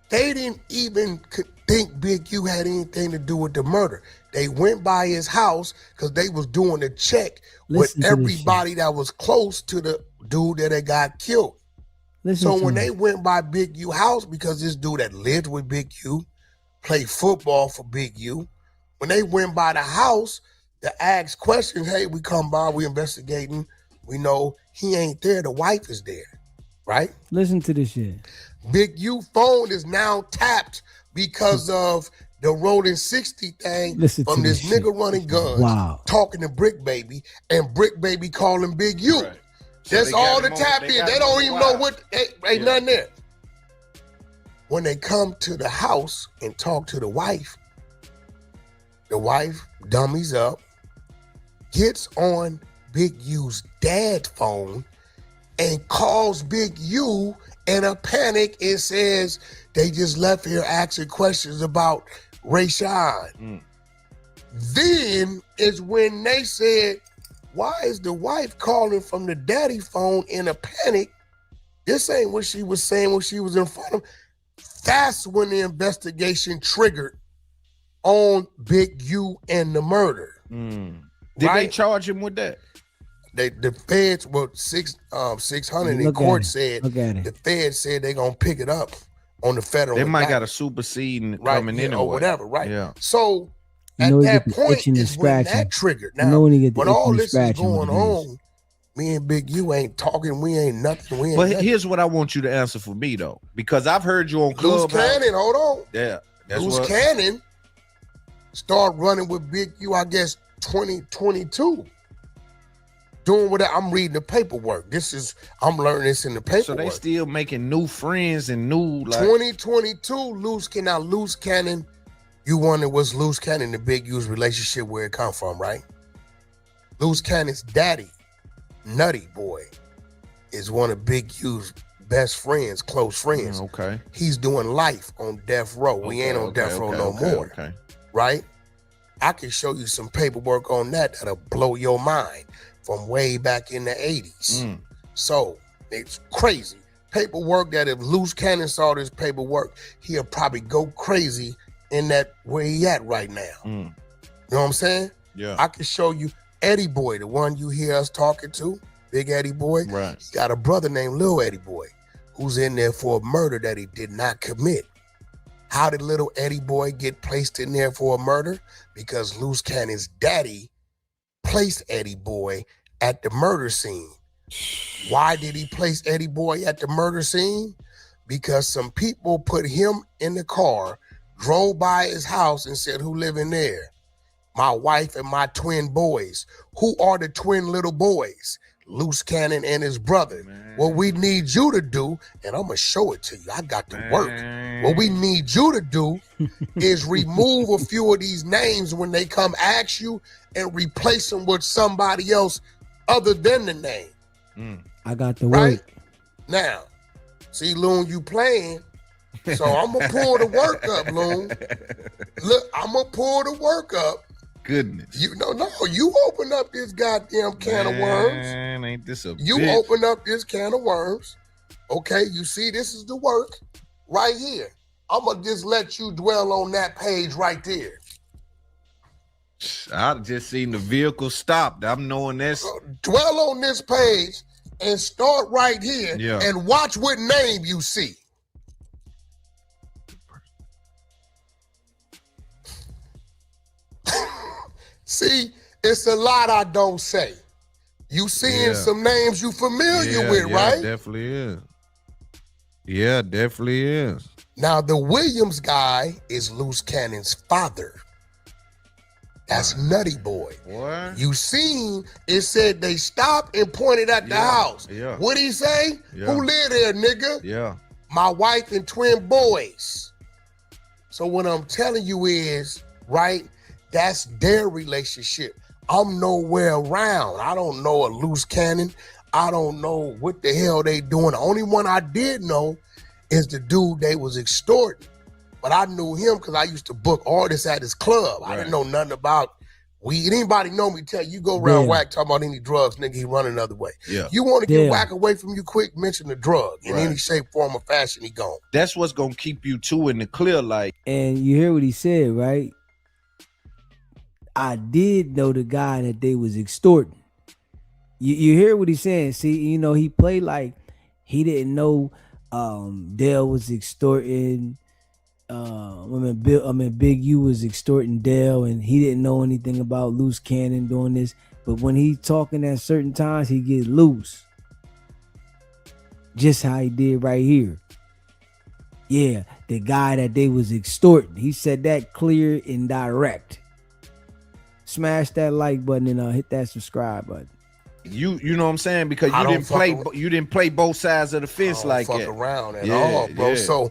They didn't even think Big U had anything to do with the murder. They went by his house because they was doing a check with everybody that was close to the dude that had got killed. So when they went by Big U house, because this dude that lived with Big U, played football for Big U, when they went by the house to ask questions, hey, we come by, we investigating, we know he ain't there, the wife is there, right? Listen to this shit. Big U phone is now tapped because of the Rolling 60 thing from this nigga running guns, talking to Brick Baby, and Brick Baby calling Big U. Right. So That's they got all him the on- tap they in. got They him don't on even the know wild. what, ain't nothing there. When they come to the house and talk to the wife dummies up, gets on Big U's dad's phone and calls Big U in a panic and says they just left here asking questions about Rayshawn. Then is when they said, why is the wife calling from the daddy phone in a panic? This ain't what she was saying when she was in front of. That's when the investigation triggered on Big U and the murder. Did they charge him with that? The feds, well, 600 in court said, the feds said they gonna pick it up on the federal. They might got a indictment, superseding right, coming in or whatever, right? Yeah. So You at know he that get the point itching and is when scratching. that triggered. You Now, know when he get the when itching all and this is scratching going what it is. on, me and Big U ain't talking. We ain't nothing. We ain't But nothing. here's what I want you to answer for me though, because I've heard you on Loose Clubhouse. Cannon, hold on. Yeah, that's Loose what. Cannon start running with Big U, I guess 2022. Doing what I'm reading the paperwork. I'm learning this in the paperwork. So they still making new friends and new like 2022, Loose Cannon. You wonder what's Loose Cannon and the Big U's relationship, where it come from, right? Loose Cannon's daddy, Nutty Boy, is one of Big U's best friends, close friends. Okay. He's doing life on death row. We ain't on death row no more. Okay. Right? I can show you some paperwork on that that'll blow your mind from way back in the 80s. So it's crazy. Paperwork that if Loose Cannon saw this paperwork, he'll probably go crazy in that where he at right now. You know what I'm saying? Yeah. I can show you Eddie Boy, the one you hear us talking to, Big Eddie Boy. Right. He got a brother named Lil Eddie Boy who's in there for a murder that he did not commit. How did little Eddie Boy get placed in there for a murder? Because Loose Cannon's daddy placed Eddie Boy at the murder scene. Why did he place Eddie Boy at the murder scene? Because some people put him in the car, drove by his house and said, who live in there? My wife and my twin boys. Who are the twin little boys? Loose Cannon and his brother. What we need you to do, and I'm going to show it to you. I got to work. What we need you to do is remove a few of these names when they come ask you and replace them with somebody else other than the name. I got the Right? work. Now, see, Loon, you playing. So I'm going to pull the work up, Loon. Look, I'm going to pull the work up. Goodness. You open up this goddamn can of worms. Man, ain't this a You bitch? open up this can of worms. Okay, you see this is the work right here. I'm going to just let you dwell on that page right there. I just seen the vehicle stopped. I'm knowing this. Dwell on this page and start right here and watch what name you see. See, it's a lot I don't say. You seeing some names you familiar with, right? Definitely is. Yeah, definitely is. Now, the Williams guy is Loose Cannon's father. That's Nutty Boy. What? You seen it said they stopped and pointed at the house. Yeah. What'd he say? Yeah. Who live there, nigga? Yeah. My wife and twin boys. So what I'm telling you is, right, that's their relationship. I'm nowhere around. I don't know a Loose Cannon. I don't know what the hell they doing. The only one I did know is the dude they was extorting. But I knew him because I used to book artists at his club. I didn't know nothing about weed. Anybody know me tell you go around Wack talking about any drugs, nigga, he run another way. Yeah. You want to get Wack away from you quick, mention the drug. In Right. any shape, form, or fashion, he gone. That's what's gonna keep you two in the clear. Like, And you hear what he said, right? I did know the guy that they was extorting. You hear what he's saying? See, you know, he played like he didn't know Dale was extorting. Big U was extorting Dale, and he didn't know anything about Loose Cannon doing this. But when he talking at certain times, he get loose. Just how he did right here. Yeah, the guy that they was extorting. He said that clear and direct. Smash that like button and hit that subscribe button. you know what I'm saying? Because I don't you didn't play both sides of the fence like fuck that. around at all, bro. So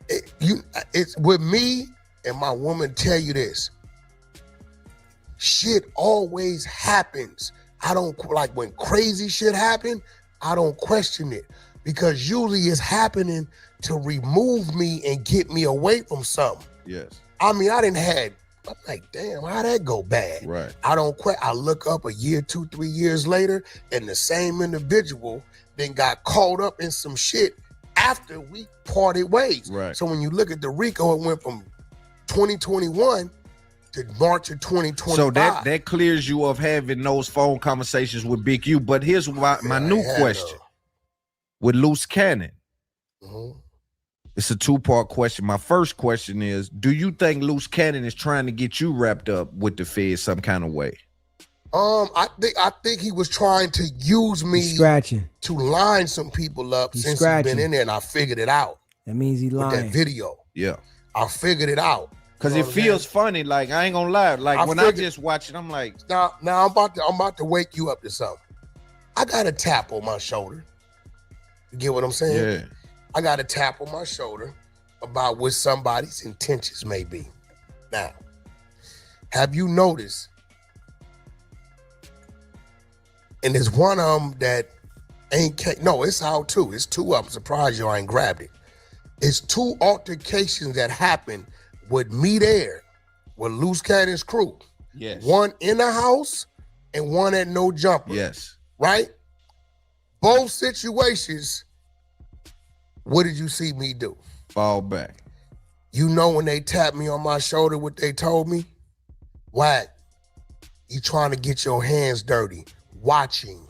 it's with me and my woman tell you this. Shit always happens. I don't like when crazy shit happen, I don't question it because usually it's happening to remove me and get me away from something. Yes. I mean, I'm like, damn, how'd that go bad? Right. I look up a year, 2-3 years later, and the same individual then got caught up in some shit after we parted ways. Right. So when you look at the RICO, it went from 2021 to March of 2025. So that clears you of having those phone conversations with Big U. But here's my new question with Loose Cannon. It's a two-part question. My first question is, do you think Loose Cannon is trying to get you wrapped up with the feds some kind of way? I think he was trying to use me to line some people up since he's been in there, and I figured it out. That means he lying. With that video. Yeah. I figured it out. Cause it feels funny. Like, I ain't gonna lie. Like I just watch it, I'm like, now I'm about to wake you up to something. I got a tap on my shoulder. You get what I'm saying? Yeah. I got a tap on my shoulder about what somebody's intentions may be. Now, have you noticed? And there's one of them that ain't, no, it's out too. It's two of them. Surprised you I ain't grabbed it. It's two altercations that happened with me there, with Loose Cannon's crew. Yes. One in the house and one at No Jumper. Yes. Right? Both situations, what did you see me do? Fall back. You know when they tapped me on my shoulder, what they told me? Wack, you trying to get your hands dirty. Watching.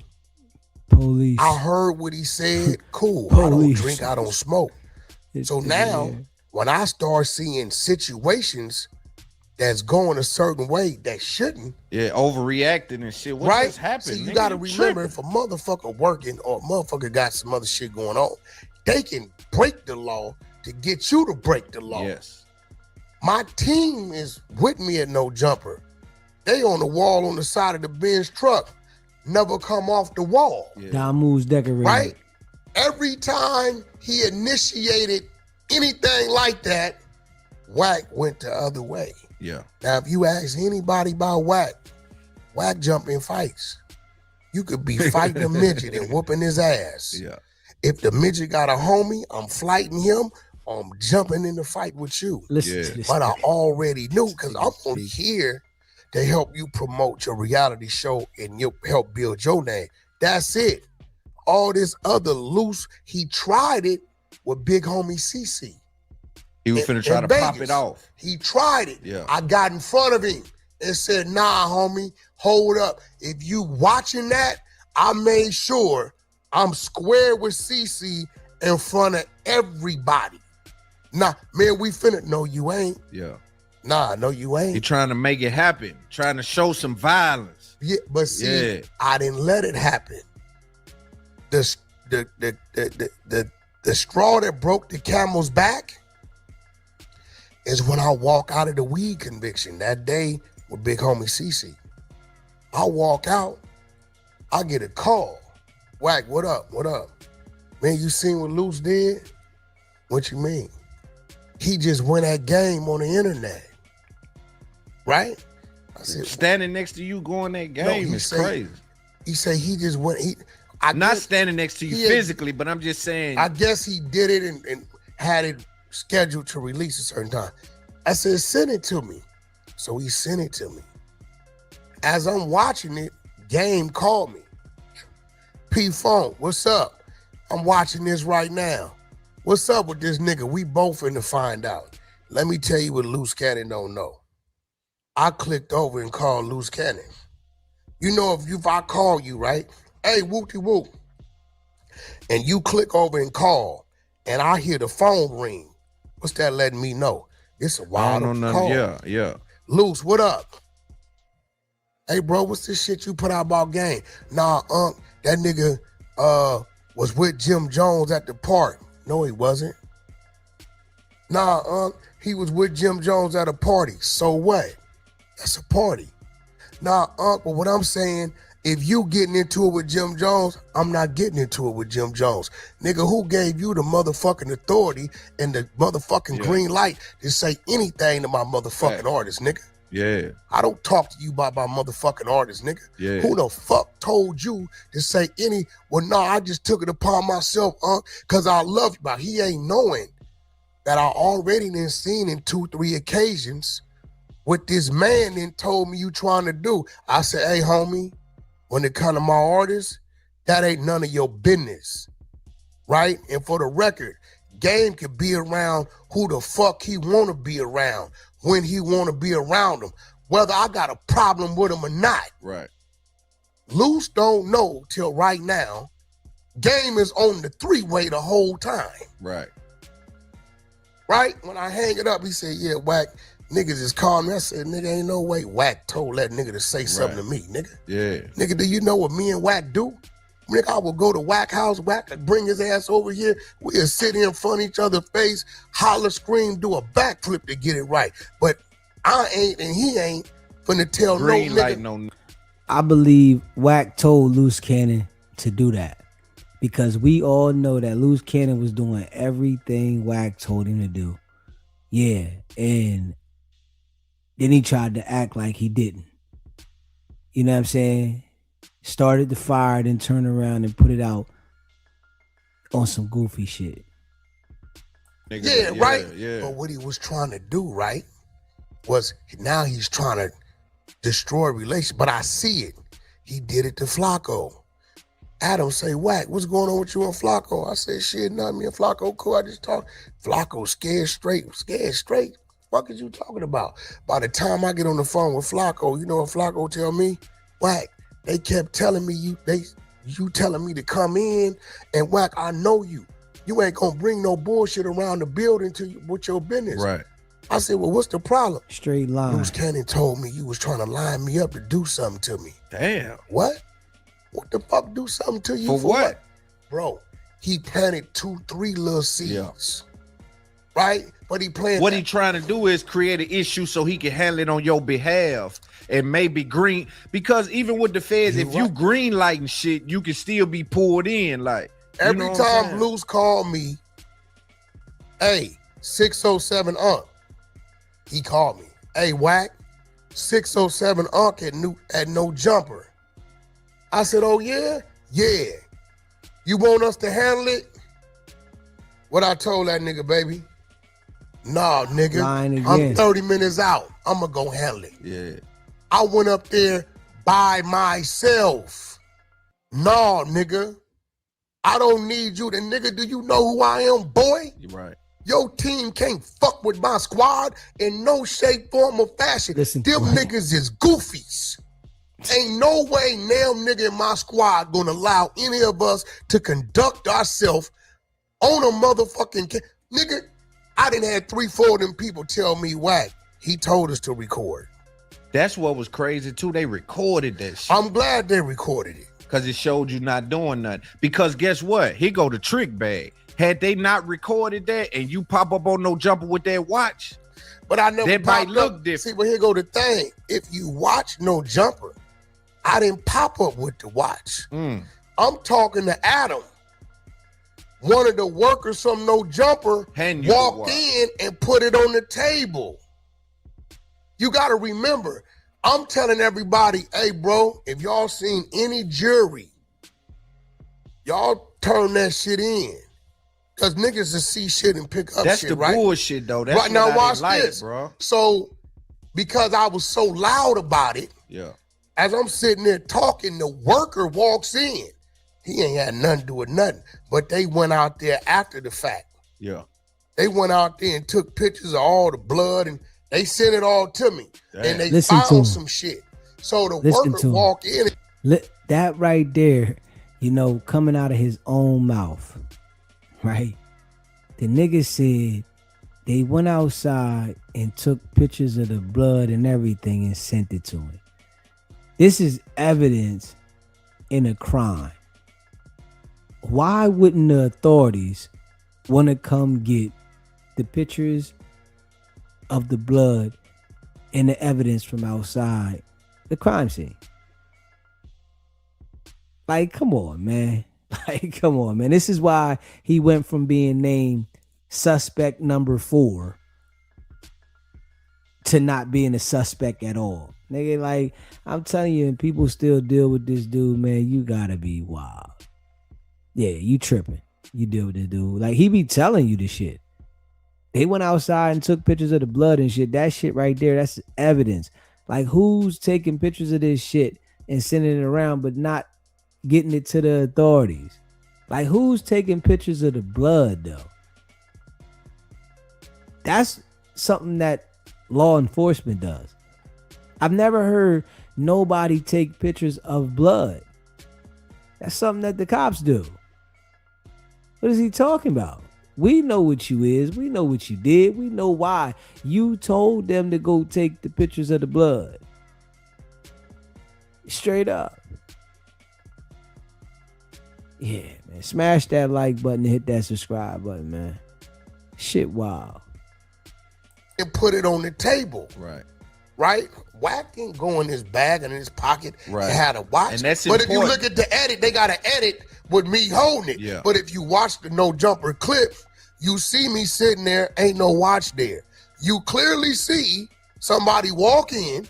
Police. I heard what he said. Cool. Police. I don't drink, I don't smoke. So now, when I start seeing situations that's going a certain way that shouldn't. Yeah, overreacting and shit. What right? just happened? So you got to remember, if a motherfucker working or a motherfucker got some other shit going on, they can break the law to get you to break the law. Yes. My team is with me at No Jumper. They on the wall on the side of the Benz truck. Never come off the wall. Yeah. Damu's decorated. Right? Every time he initiated anything like that, Wack went the other way. Yeah. Now, if you ask anybody about Wack jump in fights. You could be fighting a midget and whooping his ass. Yeah. If the midget got a homie, I'm flighting him, I'm jumping in the fight with you. Listen, But I already knew, because I'm only here to help you promote your reality show and you help build your name. That's it. All this other loose, he tried it with big homie CC. He was finna try to Vegas. pop it off. He tried it. Yeah. I got in front of him and said, nah, homie, hold up. If you watching that, I made sure I'm square with CC in front of everybody. Nah, man, we finna. No, you ain't. Yeah. Nah, no, you ain't. He trying to make it happen, trying to show some violence. Yeah, but see, I didn't let it happen. The straw that broke the camel's back is when I walk out of the weed conviction that day with big homie CC. I walk out, I get a call. Wack, what up? What up? Man, you seen what Luce did? What you mean? He just went at game on the internet. Right? I said, standing next to you going that game is crazy. He said he just went. Not standing next to you physically, but I'm just saying. I guess he did it and had it scheduled to release a certain time. I said, send it to me. So he sent it to me. As I'm watching it, Game called me. P-Phone, what's up? I'm watching this right now. What's up with this nigga? We both in to find out. Let me tell you what Loose Cannon don't know. I clicked over and called Loose Cannon. You know, if I call you, right? Hey, whoop-de-whoop. And you click over and call, and I hear the phone ring. What's that letting me know? It's a wild call. Yeah. Loose, what up? Hey, bro, what's this shit you put out about game? Nah, that nigga was with Jim Jones at the park. No, he wasn't. Nah, he was with Jim Jones at a party. So what? That's a party. Nah, but what I'm saying, if you getting into it with Jim Jones, I'm not getting into it with Jim Jones. Nigga, who gave you the motherfucking authority and the motherfucking green light to say anything to my motherfucking artist, nigga? Yeah. I don't talk to you about my motherfucking artist, nigga. Yeah. Who the fuck told you to say any? Well, no, I just took it upon myself, because I love you. But he ain't knowing that I already done seen in 2-3 occasions what this man then told me you trying to do. I said, hey, homie, when it come to my artist, that ain't none of your business, right? And for the record, Game could be around who the fuck he want to be around, when he want to be around them, whether I got a problem with him or not. Right. Loose don't know till right now Game is on the three-way the whole time. Right. Right? When I hang it up, he said, yeah, Wack, niggas is calling me. I said, nigga, ain't no way Wack told that nigga to say something to me, nigga. Yeah. Nigga, do you know what me and Wack do? Nigga, I will go to Wack house, Wack would bring his ass over here. We'll sit here in front of each other's face, holler, scream, do a backflip to get it right. But I ain't and he ain't finna tell Green no light, nigga. no. I believe Wack told Loose Cannon to do that because we all know that Loose Cannon was doing everything Wack told him to do. Yeah, and then he tried to act like he didn't. You know what I'm saying? Started the fire, then turned around and put it out on some goofy shit. Yeah, right? Yeah. But what he was trying to do, right, was now he's trying to destroy relations. But I see it. He did it to Flacco. Adam say, Wack, what's going on with you and Flacco? I said, shit, nothing. Me and Flacco cool. I just talk. Flacco scared straight. What is you talking about? By the time I get on the phone with Flacco, you know what Flacco tell me? Wack, they kept telling me you telling me to come in, and Wack, I know you. You ain't gonna bring no bullshit around the building with your business. Right. I said, well, what's the problem? Straight line. Loose Cannon told me you was trying to line me up to do something to me. Damn. What? What the fuck do something to you For what? Bro, he planted 2-3 little seeds. Right? But he playing What he trying to do is create an issue so he can handle it on your behalf and maybe green. Because even with the feds, if you green lighting shit, you can still be pulled in. Like every time Blues called me, hey, 607 Unc. He called me. Hey, Wack, 607 Unc at no jumper. I said, oh yeah? Yeah. You want us to handle it? What I told that nigga, baby? Nah, nigga. I'm 30 minutes out. I'ma go handle it. Yeah. I went up there by myself. Nah, nigga. I don't need you. The nigga, do you know who I am, boy? You're right. Your team can't fuck with my squad in no shape, form, or fashion. Them niggas is goofies. Ain't no way now nigga in my squad gonna allow any of us to conduct ourselves on a motherfucking nigga. I done had 3-4 of them people tell me, Wack, he told us to record. That's what was crazy too. They recorded that shit. I'm glad they recorded it. Because it showed you not doing nothing. Because guess what? Here go the trick bag. Had they not recorded that and you pop up on no jumper with that watch, but I never that might look different. See, but here go the thing. If you watch No Jumper, I didn't pop up with the watch. I'm talking to Adam. One of the workers from No Jumper walked in and put it on the table. You got to remember, I'm telling everybody, hey, bro, if y'all seen any jury, y'all turn that shit in. Because niggas will see shit and pick up That's shit, the right? bullshit, though. That's right, now watch like, this. Bro. So, because I was so loud about it, yeah. As I'm sitting there talking, the worker walks in. He ain't had nothing to do with nothing. But they went out there after the fact. Yeah. They went out there and took pictures of all the blood and they sent it all to me. Damn. And they found some shit. So the worker walked in. That right there, you know, coming out of his own mouth, right? The nigga said they went outside and took pictures of the blood and everything and sent it to him. This is evidence in a crime. Why wouldn't the authorities want to come get the pictures of the blood and the evidence from outside the crime scene? Like, come on, man. Like, come on, man. This is why he went from being named suspect number 4 to not being a suspect at all. Nigga, like, I'm telling you, and people still deal with this dude, man. You gotta be wild. Yeah, you tripping. You deal with this dude. Like, he be telling you this shit. They went outside and took pictures of the blood and shit. That shit right there, that's evidence. Like, who's taking pictures of this shit and sending it around but not getting it to the authorities? Like, who's taking pictures of the blood, though? That's something that law enforcement does. I've never heard nobody take pictures of blood. That's something that the cops do. What is he talking about? We know what you is. We know what you did. We know why. You told them to go take the pictures of the blood. Straight up. Yeah, man. Smash that like button and hit that subscribe button, man. Shit wild. And put it on the table. Right. Right? Wack didn't go in his bag and in his pocket Right. and had a watch. And that's but if you important. look at the edit, they got an edit with me holding it. Yeah. But if you watch the no jumper clip, you see me sitting there, ain't no watch there. You clearly see somebody walk in,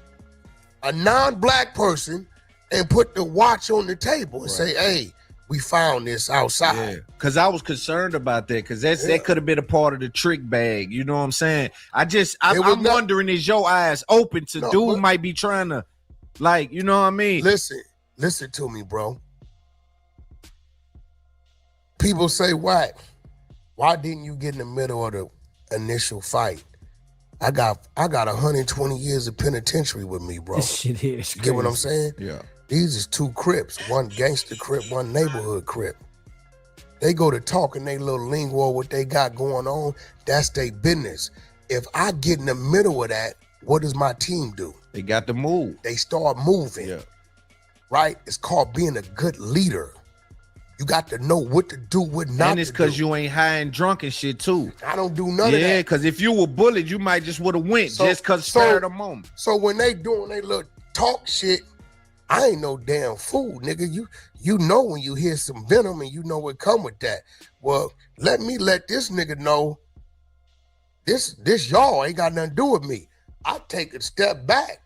a non-black person, and put the watch on the table and say, hey, we found this outside. Yeah, because I was concerned about that, because that could have been a part of the trick bag. You know what I'm saying? I'm wondering, is your eyes open to dude might be trying to, like, you know what I mean? Listen to me, bro. People say, why didn't you get in the middle of the initial fight? I got 120 years of penitentiary with me, bro. This shit here is You get what I'm crazy. saying? Yeah. These is two Crips, one gangster Crip, one neighborhood Crip. They go to talking they little lingo, what they got going on, that's their business. If I get in the middle of that, what does my team do? They got to move. They start moving, right? It's called being a good leader. You got to know what to do, what not to do. And it's because you ain't high and drunk and shit, too. I don't do none of that. Yeah, because if you were bullied, you might just would have went just because spare the moment. So when they doing they little talk shit, I ain't no damn fool, nigga. You know when you hear some venom and you know what come with that. Well, let this nigga know this y'all ain't got nothing to do with me. I take a step back.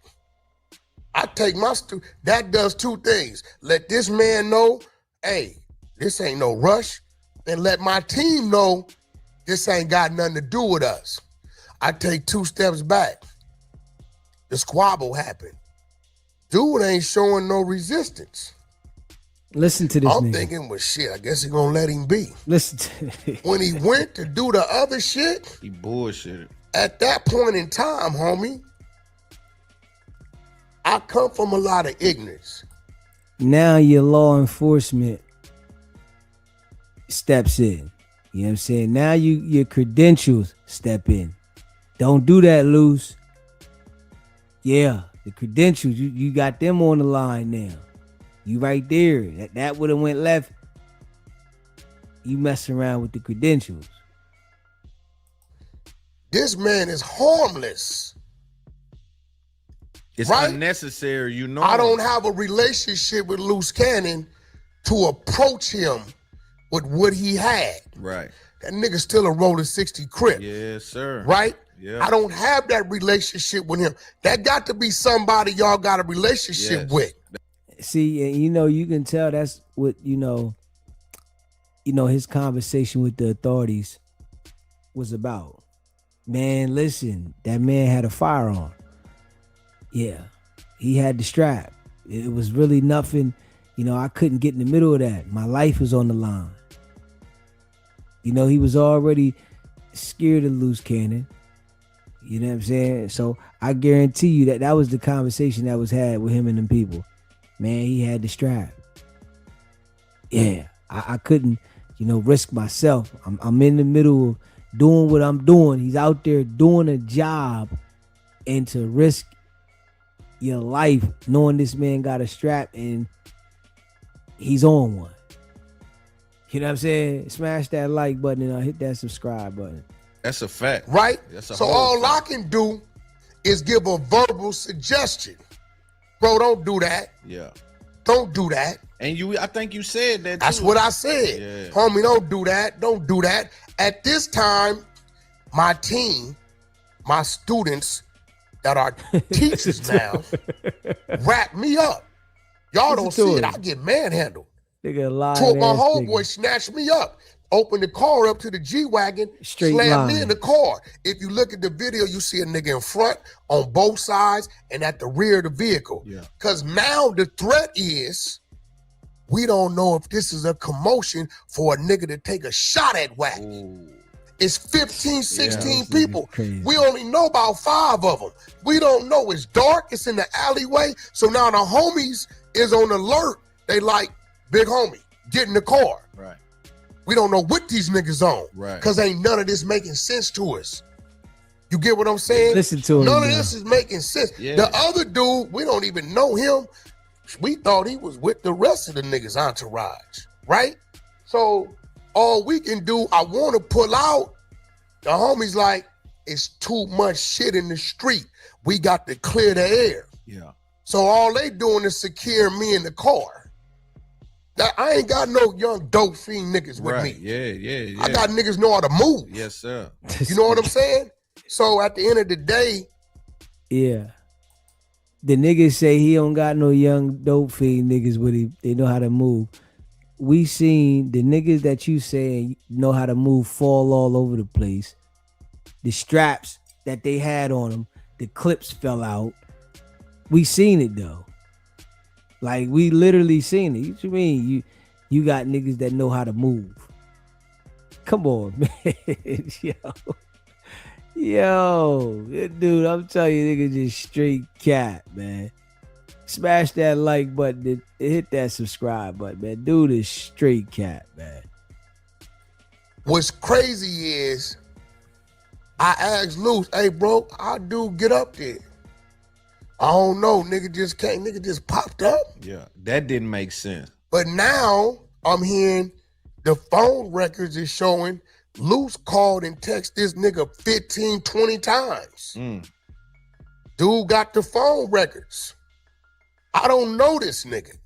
I take that does two things. Let this man know, hey, this ain't no rush. And let my team know this ain't got nothing to do with us. I take 2 steps back. The squabble happened. Dude ain't showing no resistance. Listen to this I'm nigga. thinking, well, shit, I guess he gonna let him be. Listen to When he went to do the other shit, He bullshitted. at that point in time, homie, I come from a lot of ignorance. Now your law enforcement steps in. You know what I'm saying? Now your credentials step in. Don't do that, Luce. Yeah, the credentials, you got them on the line now. You right there. That would have went left. You messing around with the credentials. This man is harmless. It's right? unnecessary, you know. I don't have a relationship with Loose Cannon to approach him with what he had. Right. That nigga still a rolling 60 Crip. Yes, sir. Right? Yeah. I don't have that relationship with him. That got to be somebody y'all got a relationship with. See, and you can tell that's what, his conversation with the authorities was about. Man, listen, that man had a firearm. Yeah, he had the strap. It was really nothing. I couldn't get in the middle of that. My life was on the line. He was already scared of Loose Cannon. You know what I'm saying? So I guarantee you that was the conversation that was had with him and them people. Man, he had the strap. Yeah, I couldn't, risk myself. I'm in the middle of doing what I'm doing. He's out there doing a job, and to risk your life knowing this man got a strap and he's on one. You know what I'm saying? Smash that like button and hit that subscribe button. That's a fact. Right? That's a So whole all fact. I can do is give a verbal suggestion. Bro, don't do that. Yeah. Don't do that. And I think you said that That's too. what I said. Yeah. Homie, don't do that. Don't do that. At this time, my team, my students that are teachers now, wrap me up. Y'all don't see it. I get manhandled. Nigga lying. Took my ass homeboy, nigga. snatched me up, opened the car up to the G-Wagon, Straight slammed me line. in the car. If you look at the video, you see a nigga in front, on both sides, and at the rear of the vehicle. Yeah. Because now the threat is, we don't know if this is a commotion for a nigga to take a shot at Wack. Ooh. It's 15, 16 this people. nigga's crazy. We only know about 5 of them. We don't know. It's dark. It's in the alleyway. So now the homies is on alert. They like, big homie, get in the car. Right. We don't know what these niggas on. Right. Because ain't none of this making sense to us. You get what I'm saying? Listen to him. None of man. this is making sense. Yeah. The other dude, we don't even know him. We thought he was with the rest of the niggas' entourage, right? So all we can do, I want to pull out. The homie's like, it's too much shit in the street. We got to clear the air. Yeah. So all they doing is secure me in the car. Now, I ain't got no young dope fiend niggas with Right. me. Yeah. I got niggas know how to move. Yes, sir. You know what I'm saying? So at the end of the day, Yeah. The niggas say he don't got no young dope fiend niggas with him. They know how to move. We seen the niggas that you saying know how to move fall all over the place. The straps that they had on them, the clips fell out. We seen it though. Like we literally seen it. What you mean? You got niggas that know how to move. Come on, man. Yo, dude, I'm telling you, nigga, just straight cat, man. Smash that like button, hit that subscribe button, man. Dude is straight cat, man. what's crazy is I asked Luce, hey, bro, how do get up there? I don't know, nigga just came, nigga just popped up. Yeah, that didn't make sense. But now I'm hearing the phone records is showing Luce called and texted this nigga 15, 20 times. Dude got the phone records. I don't know this nigga.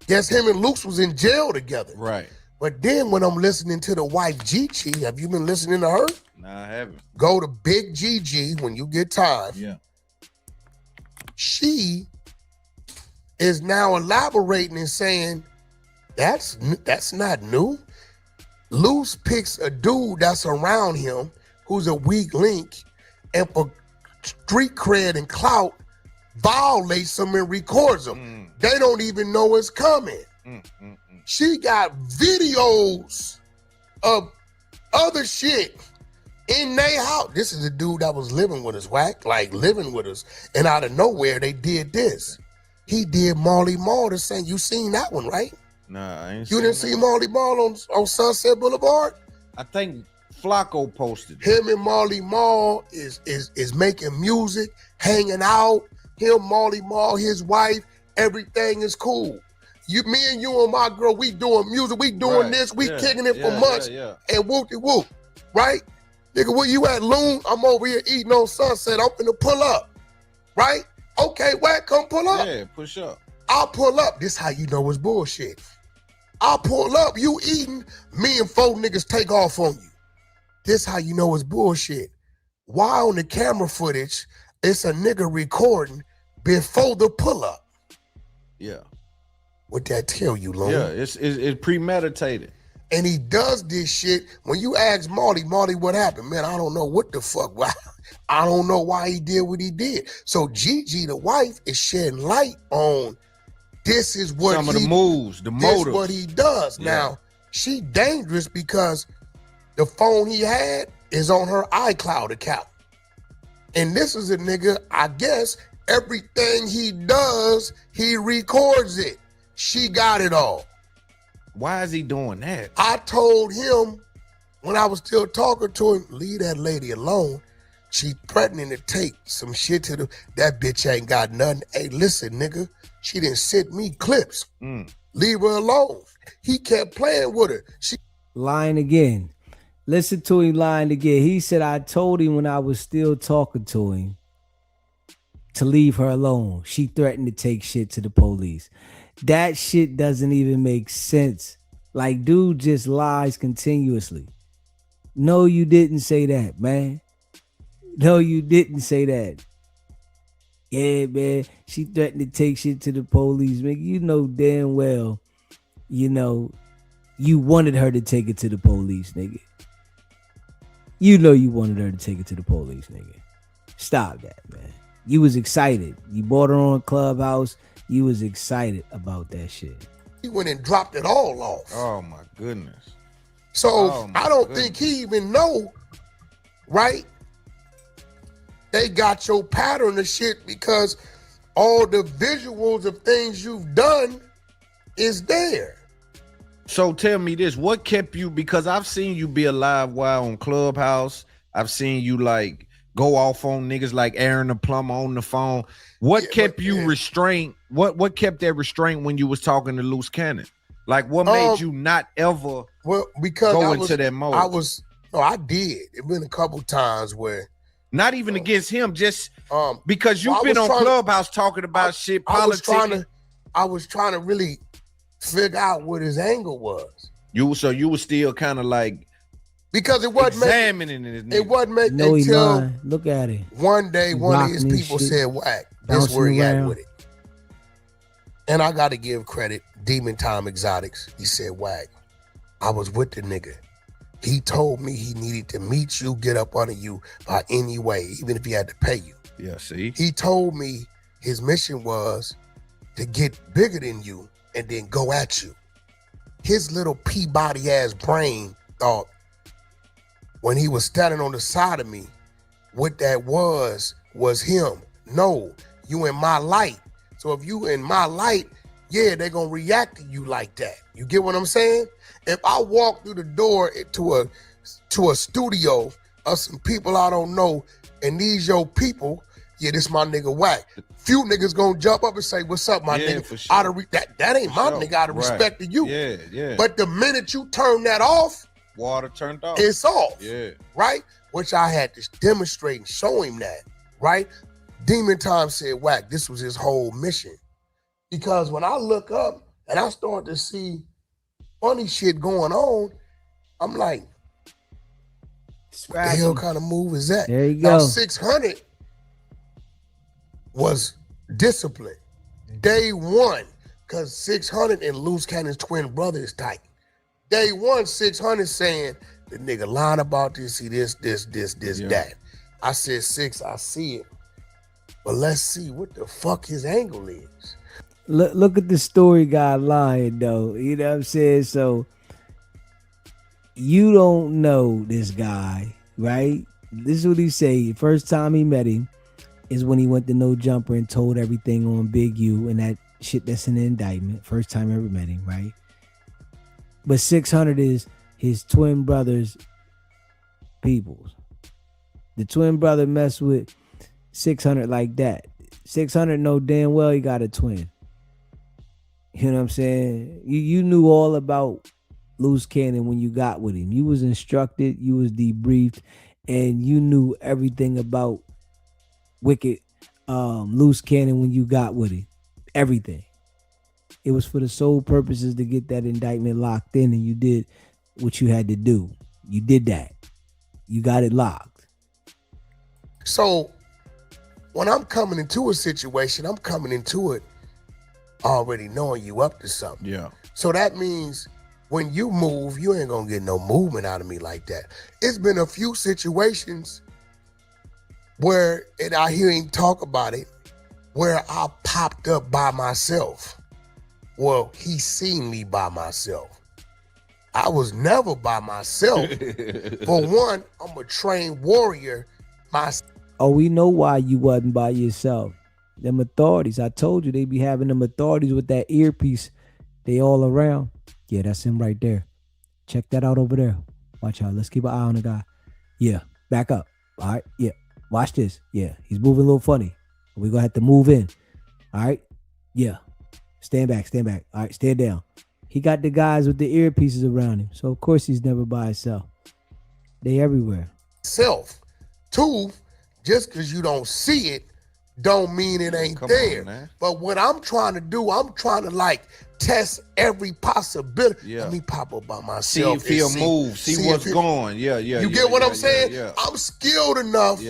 Guess him and Luce was in jail together. Right. But then when I'm listening to the wife Gigi, have you been listening to her? Nah, I haven't. Go to Big Gigi when you get time. Yeah. She is now elaborating and saying, that's not new. Luce picks a dude that's around him who's a weak link, and for street cred and clout, violates him and records him. They don't even know it's coming. She got videos of other shit in their house. This is a dude that was living with us, Wack, like living with us. And out of nowhere, they did this. He did Marley Marl the same. You seen that one, right? Nah, I ain't You didn't see Marley Marl on Sunset Boulevard? I think Flacco posted it. Him and Marley Marl is making music, hanging out. Him, Marley Marl, his wife, everything is cool. Me and you and my girl, we doing music, we doing Right. this, we Yeah. kicking it for Yeah, months, yeah. and whoop-de-whoop, right? Nigga, where you at, Loon? I'm over here eating on Sunset. I'm finna pull up, right? Okay, Wack, come pull up. Yeah, push up. I'll pull up. This how you know it's bullshit. I'll pull up, you eating, me and 4 niggas take off on you. This how you know it's bullshit. Why on the camera footage, it's a nigga recording before the pull up? Yeah. What that tell you, Loon? Yeah, it's premeditated. And he does this shit. When you ask Marley, what happened? Man, I don't know what the fuck. I don't know why he did what he did. So Gigi, the wife, is shedding light on this is what Some of the moves, the this motives. what he does. Yeah. Now, she dangerous because the phone he had is on her iCloud account. And this is a nigga, I guess, everything he does, he records it. She got it all. Why is he doing that? I told him when I was still talking to him, leave that lady alone. She threatening to take some shit to that bitch ain't got nothing. Hey, listen, nigga, she didn't send me clips. Leave her alone. He kept playing with her. Lying again. Listen to him lying again. He said, I told him when I was still talking to him to leave her alone. She threatened to take shit to the police. That shit doesn't even make sense. Like, dude just lies continuously. No, you didn't say that, man. No, you didn't say that. Yeah, man. She threatened to take shit to the police. Man, you know damn well, you wanted her to take it to the police, nigga. You know you wanted her to take it to the police, nigga. Stop that, man. You was excited. You bought her on Clubhouse. You was excited about that shit. He went and dropped it all off. Oh my goodness. So I don't think he even know, right? They got your pattern of shit because all the visuals of things you've done is there. So tell me this, what kept you, because I've seen you be a live wire on Clubhouse. I've seen you like go off on niggas like Aaron the Plumber on the phone. What kept you restrained? What kept that restraint when you was talking to Loose Cannon? Like what made you not ever because go into that mode? I did. It been a couple times where not even against him, just because you've been on Clubhouse talking about shit, politics. I was trying to really figure out what his angle was. You were still kind of like, because it wasn't examining it. It wasn't until look at it. One day, one of his people said, "Wack, this where he at with it." And I got to give credit, Demon Time Exotics. He said, "Wack, I was with the nigga. He told me he needed to meet you, get up under you by any way, even if he had to pay you." Yeah, see? He told me his mission was to get bigger than you and then go at you. His little Peabody ass brain thought when he was standing on the side of me, what that was him. No, you in my light. So if you in my light, yeah, they're gonna react to you like that. You get what I'm saying? If I walk through the door to a studio of some people I don't know, and these your people, yeah, this my nigga Wack. Few niggas gonna jump up and say, "What's up, my nigga?" For sure. That ain't my nigga. Out of respect to you. Yeah, yeah. But the minute you turn that off, water turned off. It's off. Yeah. Right? Which I had to demonstrate and show him that. Right? Demon Time said, "Wack, this was his whole mission." Because when I look up and I start to see funny shit going on, I'm like, what the hell kind of move is that? There you now, go. 600 was discipline. Day one, because 600 and Loose Cannon's twin brother is tight. Day one, 600 saying, the nigga lying about this, see this, that. I said, 6, I see it. But let's see what the fuck his angle is. Look at the story guy lying though. You know what I'm saying? So you don't know this guy, right? This is what he say. First time he met him is when he went to No Jumper and told everything on Big U and that shit that's in the indictment. First time I ever met him, right? But 600 is his twin brother's peoples. The twin brother messed with 600 like that. 600 know damn well he got a twin. You know what I'm saying? You knew all about Loose Cannon when you got with him. You was instructed, you was debriefed, and you knew everything about Wicked Loose Cannon when you got with him. Everything. It was for the sole purposes to get that indictment locked in, and you did what you had to do. You did that. You got it locked. So when I'm coming into a situation, I'm coming into it already knowing you up to something. Yeah. So that means when you move, you ain't gonna get no movement out of me like that. It's been a few situations where, and I hear him talk about it, where I popped up by myself. Well, he seen me by myself. I was never by myself. For one, I'm a trained warrior. Oh, we know why you wasn't by yourself. Them authorities, I told you they be having them authorities with that earpiece. They all around. Yeah, that's him right there. Check that out over there. Watch out. Let's keep an eye on the guy. Yeah, back up. All right, yeah. Watch this. Yeah, he's moving a little funny. We're going to have to move in. All right, yeah. Stand back. All right, stand down. He got the guys with the earpieces around him. So, of course, he's never by himself. They everywhere. Self. 2, just because you don't see it, don't mean it ain't there. But what I'm trying to do, I'm trying to like test every possibility. Yeah. Let me pop up by myself. See if he'll move. See what's going. Yeah. You get what I'm saying? Yeah. I'm skilled enough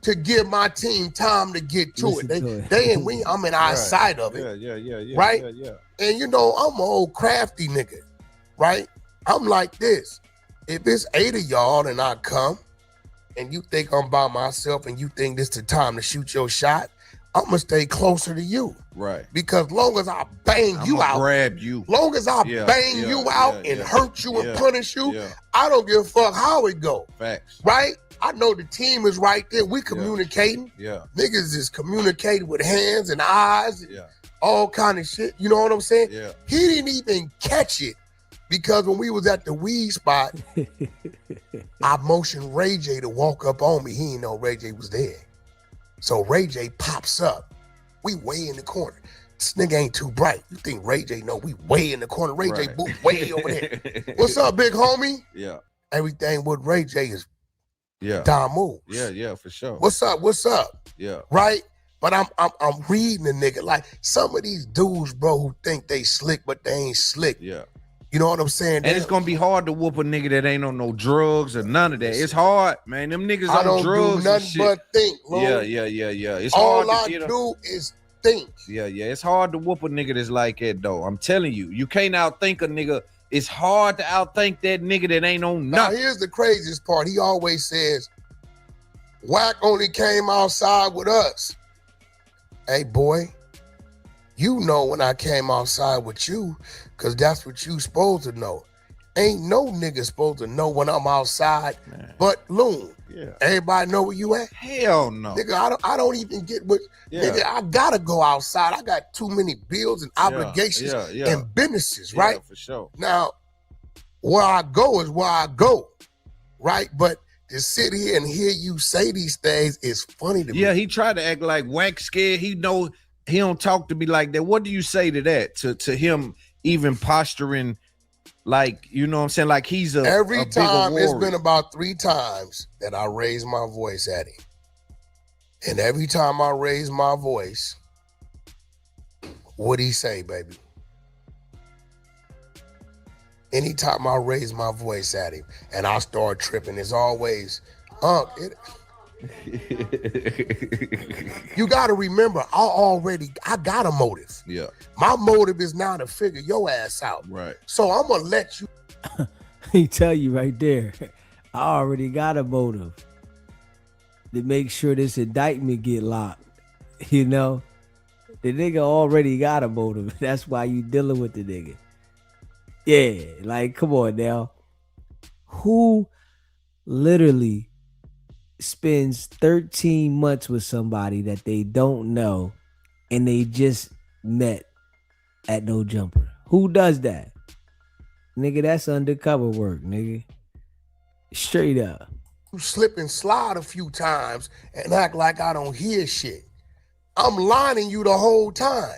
to give my team time to get to it. They ain't we. I'm in our side of it. Yeah. Right? Yeah. And you know, I'm an old crafty nigga. Right? I'm like this. If it's 8 of y'all and I come, and you think I'm by myself and you think this the time to shoot your shot, I'm gonna stay closer to you. Right. Because long as I bang you out, grab you. Long as I bang you out and hurt you and punish you, I don't give a fuck how it go. Facts. Right? I know the team is right there. We communicating. Yeah. Niggas is communicating with hands and eyes. All kind of shit. You know what I'm saying? Yeah. He didn't even catch it Because when we was at the weed spot, I motioned Ray J to walk up on me. He didn't know Ray J was there. So Ray J pops up. We way in the corner. This nigga ain't too bright. You think Ray J know we way in the corner? Ray J booth way over there. What's up, big homie? Yeah. Everything with Ray J is Yeah. Don moves. Yeah, for sure. What's up? What's up? Yeah. Right? But I'm reading the nigga. Like some of these dudes, bro, who think they slick, but they ain't slick. Yeah. You know what I'm saying? And it's gonna be hard to whoop a nigga that ain't on no drugs or none of that. It's hard, man. Them niggas I on don't drugs do and nothing shit. but think, bro. Yeah. It's all hard to I get 'em. do is think. Yeah. It's hard to whoop a nigga that's like that though. I'm telling you, you can't outthink a nigga. It's hard to outthink that nigga that ain't on Now nothing. here's the craziest part. He always says, Wack only came outside with us. Hey boy, you know when I came outside with you, because that's what you supposed to know. Ain't no nigga supposed to know when I'm outside, but Loon. Yeah. Everybody know where you at? Hell no. Nigga, I don't even get what, nigga, I gotta go outside. I got too many bills and obligations and businesses, right? Yeah, for sure. Now, where I go is where I go, right? But to sit here and hear you say these things is funny to me. Yeah, he tried to act like Wack scared. He know he don't talk to me like that. What do you say to that? To him even posturing like, you know what I'm saying? Like he's a Every a bigger time, it's warrior. been about 3 times that I raised my voice at him. And every time I raise my voice, what'd he say, baby? Anytime I raise my voice at him and I start tripping, it's always, you got to remember, I got a motive. Yeah. My motive is now to figure your ass out. Right. So I'm going to let you. He tell you right there, I already got a motive to make sure this indictment get locked. You know, the nigga already got a motive. That's why you dealing with the nigga. Yeah, like, come on now. Who literally spends 13 months with somebody that they don't know and they just met at No Jumper? Who does that? Nigga, that's undercover work, nigga. Straight up. You slip and slide a few times and act like I don't hear shit. I'm lining you the whole time.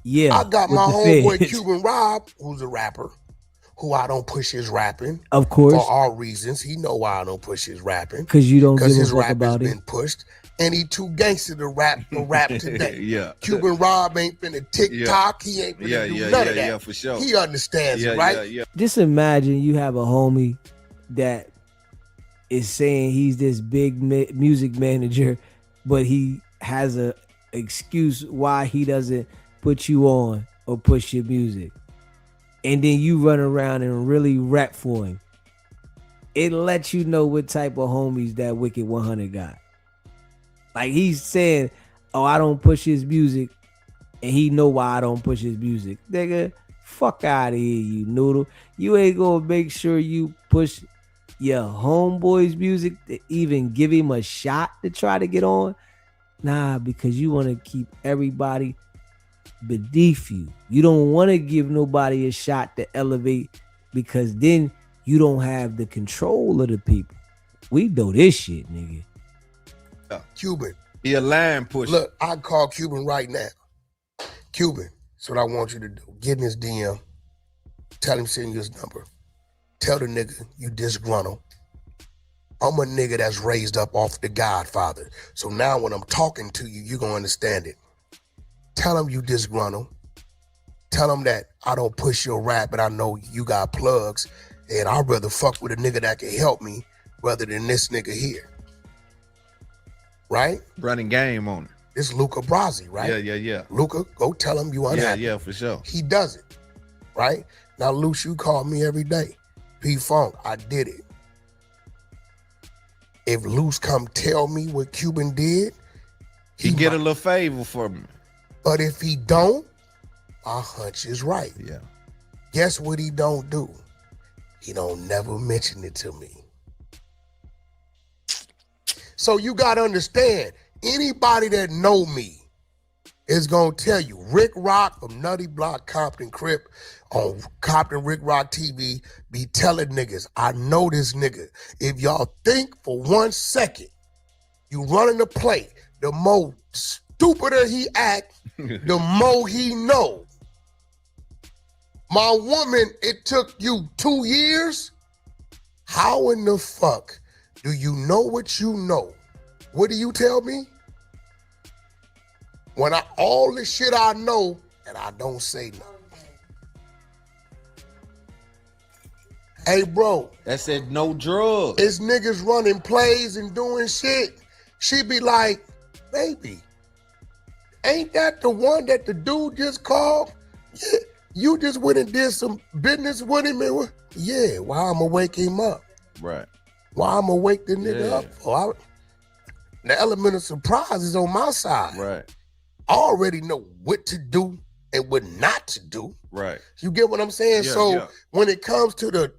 Yeah. I got with my the homeboy feds. Cuban Rob, who's a rapper, who I don't push his rapping. Of course. For all reasons. He know why I don't push his rapping. Because you don't give his a fuck rap about has it. been pushed. And he too gangster to rap today. Yeah. Cuban Rob ain't finna TikTok. He ain't finna do none of that. Yeah, for sure. He understands it, right? Yeah. Just imagine you have a homie that is saying he's this big music manager, but he has a excuse why he doesn't put you on or push your music. And then you run around and really rap for him. It lets you know what type of homies that WICKED100 got. Like he's saying, oh, I don't push his music, and he know why I don't push his music. Nigga, fuck out of here, you noodle. You ain't gonna make sure you push your homeboy's music to even give him a shot to try to get on. Nah, because you want to keep everybody beneath you. You don't want to give nobody a shot to elevate, because then you don't have the control of the people. We know this shit, nigga. Cuban. He a line pusher. Look, I call Cuban right now. Cuban, that's what I want you to do. Get in his DM. Tell him send you his number. Tell the nigga you disgruntled. I'm a nigga that's raised up off the Godfather. So now when I'm talking to you, you're gonna understand it. Tell him you disgruntled. Tell him that I don't push your rap, but I know you got plugs, and I'd rather fuck with a nigga that can help me rather than this nigga here. Right? Running game on it. It's Luca Brasi, right? Yeah. Luca, go tell him you unhappy. Yeah, for sure. He does it, right? Now, Luce, you call me every day. P-Funk, I did it. If Luce come tell me what Cuban did, He get a little favor for me. But if he don't, our hunch is right. Yeah. Guess what he don't do? He don't never mention it to me. So you got to understand, anybody that know me is gonna tell you. Rick Rock from Nutty Block Compton Crip on Compton Rick Rock TV be telling niggas, I know this nigga. If y'all think for 1 second you running the play, the more stupider he act, the more he know. My woman, it took you 2 years? How in the fuck do you know what you know? What do you tell me? When all the shit I know and I don't say nothing. Hey, bro. That said no drugs. It's niggas running plays and doing shit. She be like, baby, ain't that the one that the dude just called? Yeah, you just went and did some business with him. And yeah, why I'ma wake him up? Right. Why I'ma wake the nigga up for? The element of surprise is on my side. Right. I already know what to do and what not to do. Right. You get what I'm saying? Yeah, So yeah. when it comes to the,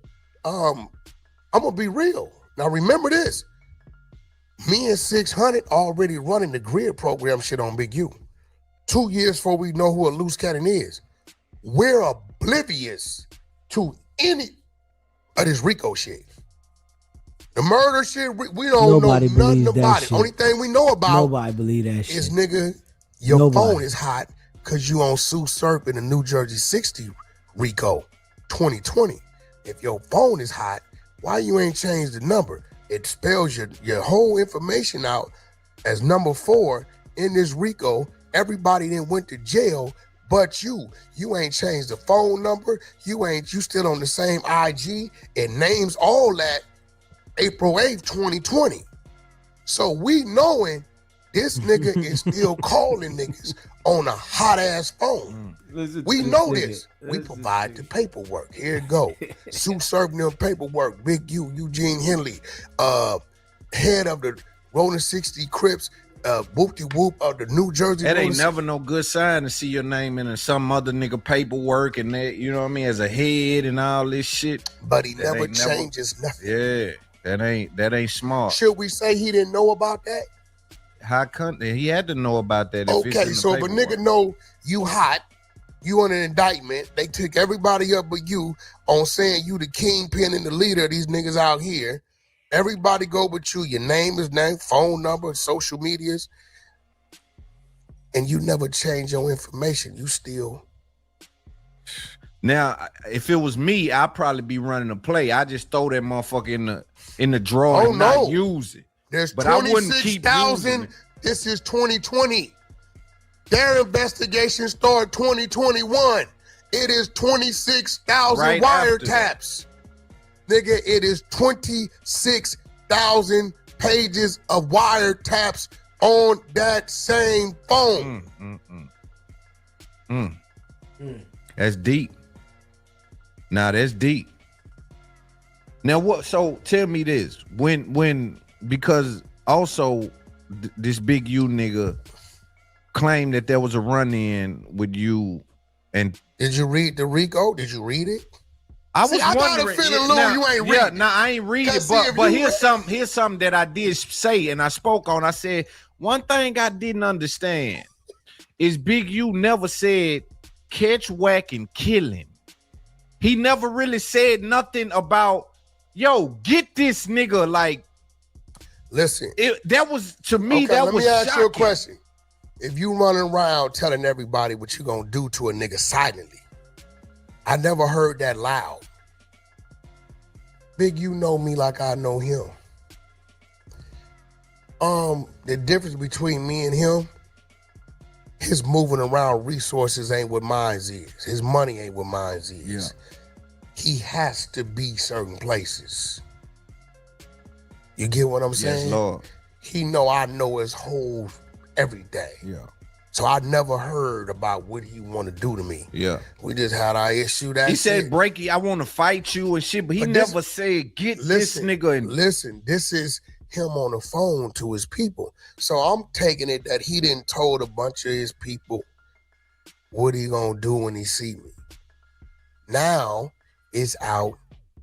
I'm gonna be real. Now remember this. Me and 600 already running the grid program shit on Big U. 2 years before we know who a loose cannon is. We're oblivious to any of this RICO shit. The murder shit, we don't Nobody know nothing believes that about it. shit. Only thing we know about Nobody believe that shit. is, nigga, your Nobody. phone is hot because you on Sue Surf in the New Jersey 60 RICO 2020. If your phone is hot, why you ain't changed the number? It spells your whole information out as number 4 in this RICO. Everybody then went to jail but you. You ain't changed the phone number. You still on the same IG. It names all that April 8th, 2020. So we knowing this nigga is still calling niggas on a hot ass phone. We know this. We provide the paperwork. Here it go. Sue serving them paperwork. Big U, Eugene Henley, head of the Rolling 60 Crips, whoop-de-whoop of the New Jersey. That ain't never no good sign to see your name in some other nigga paperwork and that, you know what I mean, as a head and all this shit. But he never changes nothing. Yeah, that ain't smart. Should we say he didn't know about that? How come he had to know about that? Okay, so if a nigga know you hot, you on an indictment, they took everybody up but you on saying you the kingpin and the leader of these niggas out here. Everybody go but you. Your name is name, phone number, social medias, and you never change your information. You still. Now, if it was me, I'd probably be running a play. I just throw that motherfucker in the drawer and not use it. There's but I wouldn't keep 26,000. This is 2020. Their investigation started 2021. It is 26,000 Right wiretaps. Nigga, it is 26,000 pages of wiretaps on that same phone. That's deep. Now that's deep. Now what? So tell me this: when because also this Big U nigga claimed that there was a run-in with you, and did you read the RICO? Did you read it? I was got a wondering. feeling, Lou, you ain't read it. Nah, I ain't read it. But here's something that I did say, and I spoke on. I said one thing I didn't understand is Big U never said catch, whack, and kill him. He never really said nothing about, yo, get this nigga. Like, listen, that was to me. Okay, that was. Let me ask shocking. you a question. If you running around telling everybody what you gonna do to a nigga silently, I never heard that loud. Big, you know me like I know him. The difference between me and him, his moving around resources ain't what mine is. His money ain't what mine is. Yeah. He has to be certain places. You get what I'm saying? Yes, Lord. He know I know his whole every day. Yeah. So I never heard about what he want to do to me. Yeah. We just had our issue. That he said, Breaky, I want to fight you and shit, but he never said, get this nigga. Listen, this is him on the phone to his people. So I'm taking it that he didn't told a bunch of his people what he gonna do when he see me. Now it's out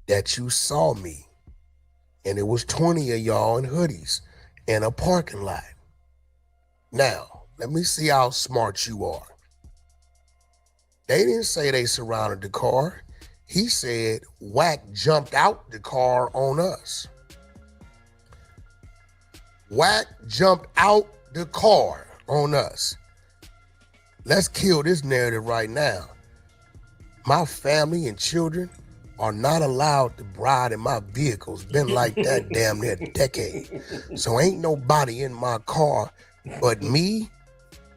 that you saw me, and it was 20 of y'all in hoodies in a parking lot. Now, Let me see how smart you are. They didn't say they surrounded the car. He said Wack jumped out the car on us. Wack jumped out the car on us. Let's kill this narrative right now. My family and children are not allowed to ride in my vehicles. Been like that damn near a decade. So ain't nobody in my car but me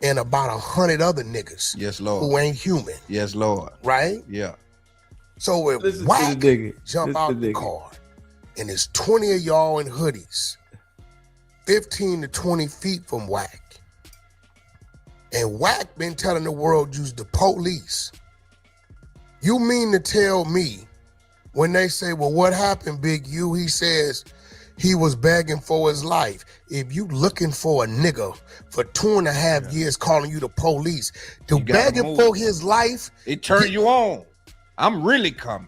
and about 100 other niggas. Yes, Lord. Who ain't human. Yes, Lord. Right? Yeah. So if Wack jump out the car and there's 20 of y'all in hoodies, 15 to 20 feet from Wack, and Wack been telling the world use the police, you mean to tell me when they say, well, what happened, Big U? He says he was begging for his life. If you looking for a nigga for 2.5 years calling you the police, to begging for his life, it turn you on. I'm really coming.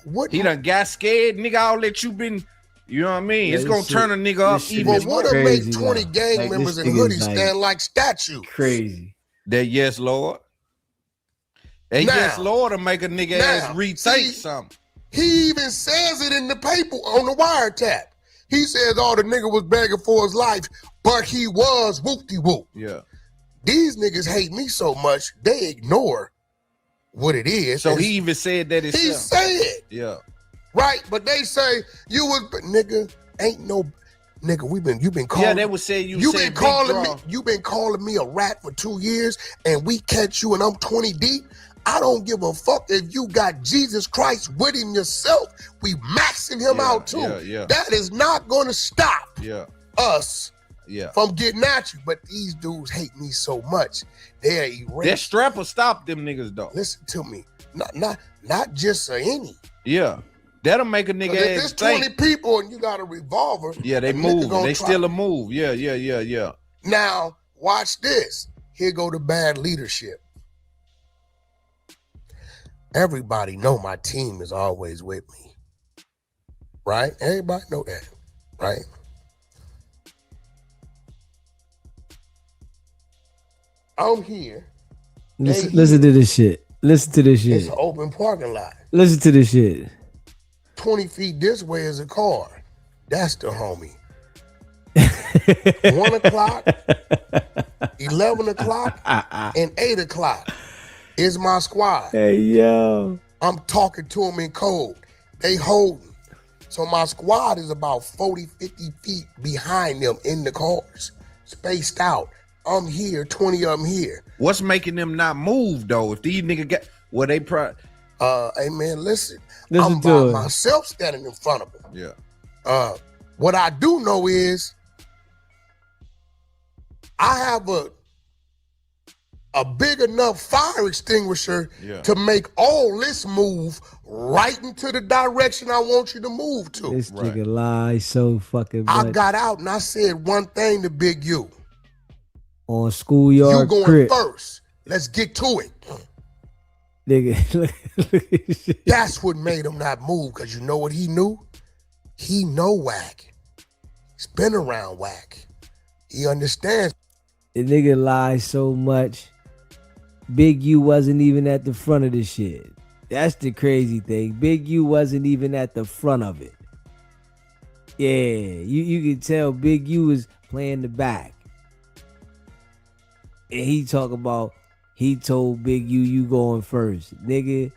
What he done got scared, nigga. All that you been, you know what I mean? It's gonna turn a nigga up even But what more. make 20 gang members in hoodies stand like statues? Crazy. That yes, Lord. That yes, Lord, to make a nigga ass rethink something. He even says it in the paper on the wiretap. He says, oh, the nigga was begging for his life, but he was whoop-de-whoop. Yeah. These niggas hate me so much, they ignore what it is. So he even said that himself. He said. Yeah. Right, but they say, you was, but nigga, ain't no, nigga, you been calling. Yeah, they would say you been calling me a rat for 2 years, and we catch you and I'm 20 deep. I don't give a fuck if you got Jesus Christ with him yourself. We maxing him out too. That is not going to stop us from getting at you. But these dudes hate me so much. They're erased. That strapper stopped them niggas though. Listen to me. Not just any. Yeah. That'll make a nigga If ass there's 20 think. people and you got a revolver. Yeah, they move. They still a move. Yeah. Now, watch this. Here go the bad leadership. Everybody know my team is always with me, right? Everybody know that, right? I'm here. Listen to this shit. Listen to this shit. It's an open parking lot. Listen to this shit. 20 feet this way is a car. That's the homie. 1 o'clock, 11 o'clock, and 8 o'clock is my squad. Hey, yo. I'm talking to them in code. They holding. So my squad is about 40, 50 feet behind them in the cars, spaced out. I'm here, 20 of them here. What's making them not move though? If these niggas got they hey man, listen I'm by myself standing in front of them. Yeah. What I do know is I have a big enough fire extinguisher to make all this move right into the direction I want you to move to. This nigga lies so fucking much. I got out and I said one thing to Big U. On schoolyard You going crib. first. Let's get to it. Nigga. That's what made him not move, because you know what he knew? He know Wack. He's been around Wack. He understands. The nigga lies so much. Big U wasn't even at the front of the shit. That's the crazy thing. Big U wasn't even at the front of it. Yeah, you can tell Big U was playing the back. And he talk about, he told Big U, you going first. Nigga,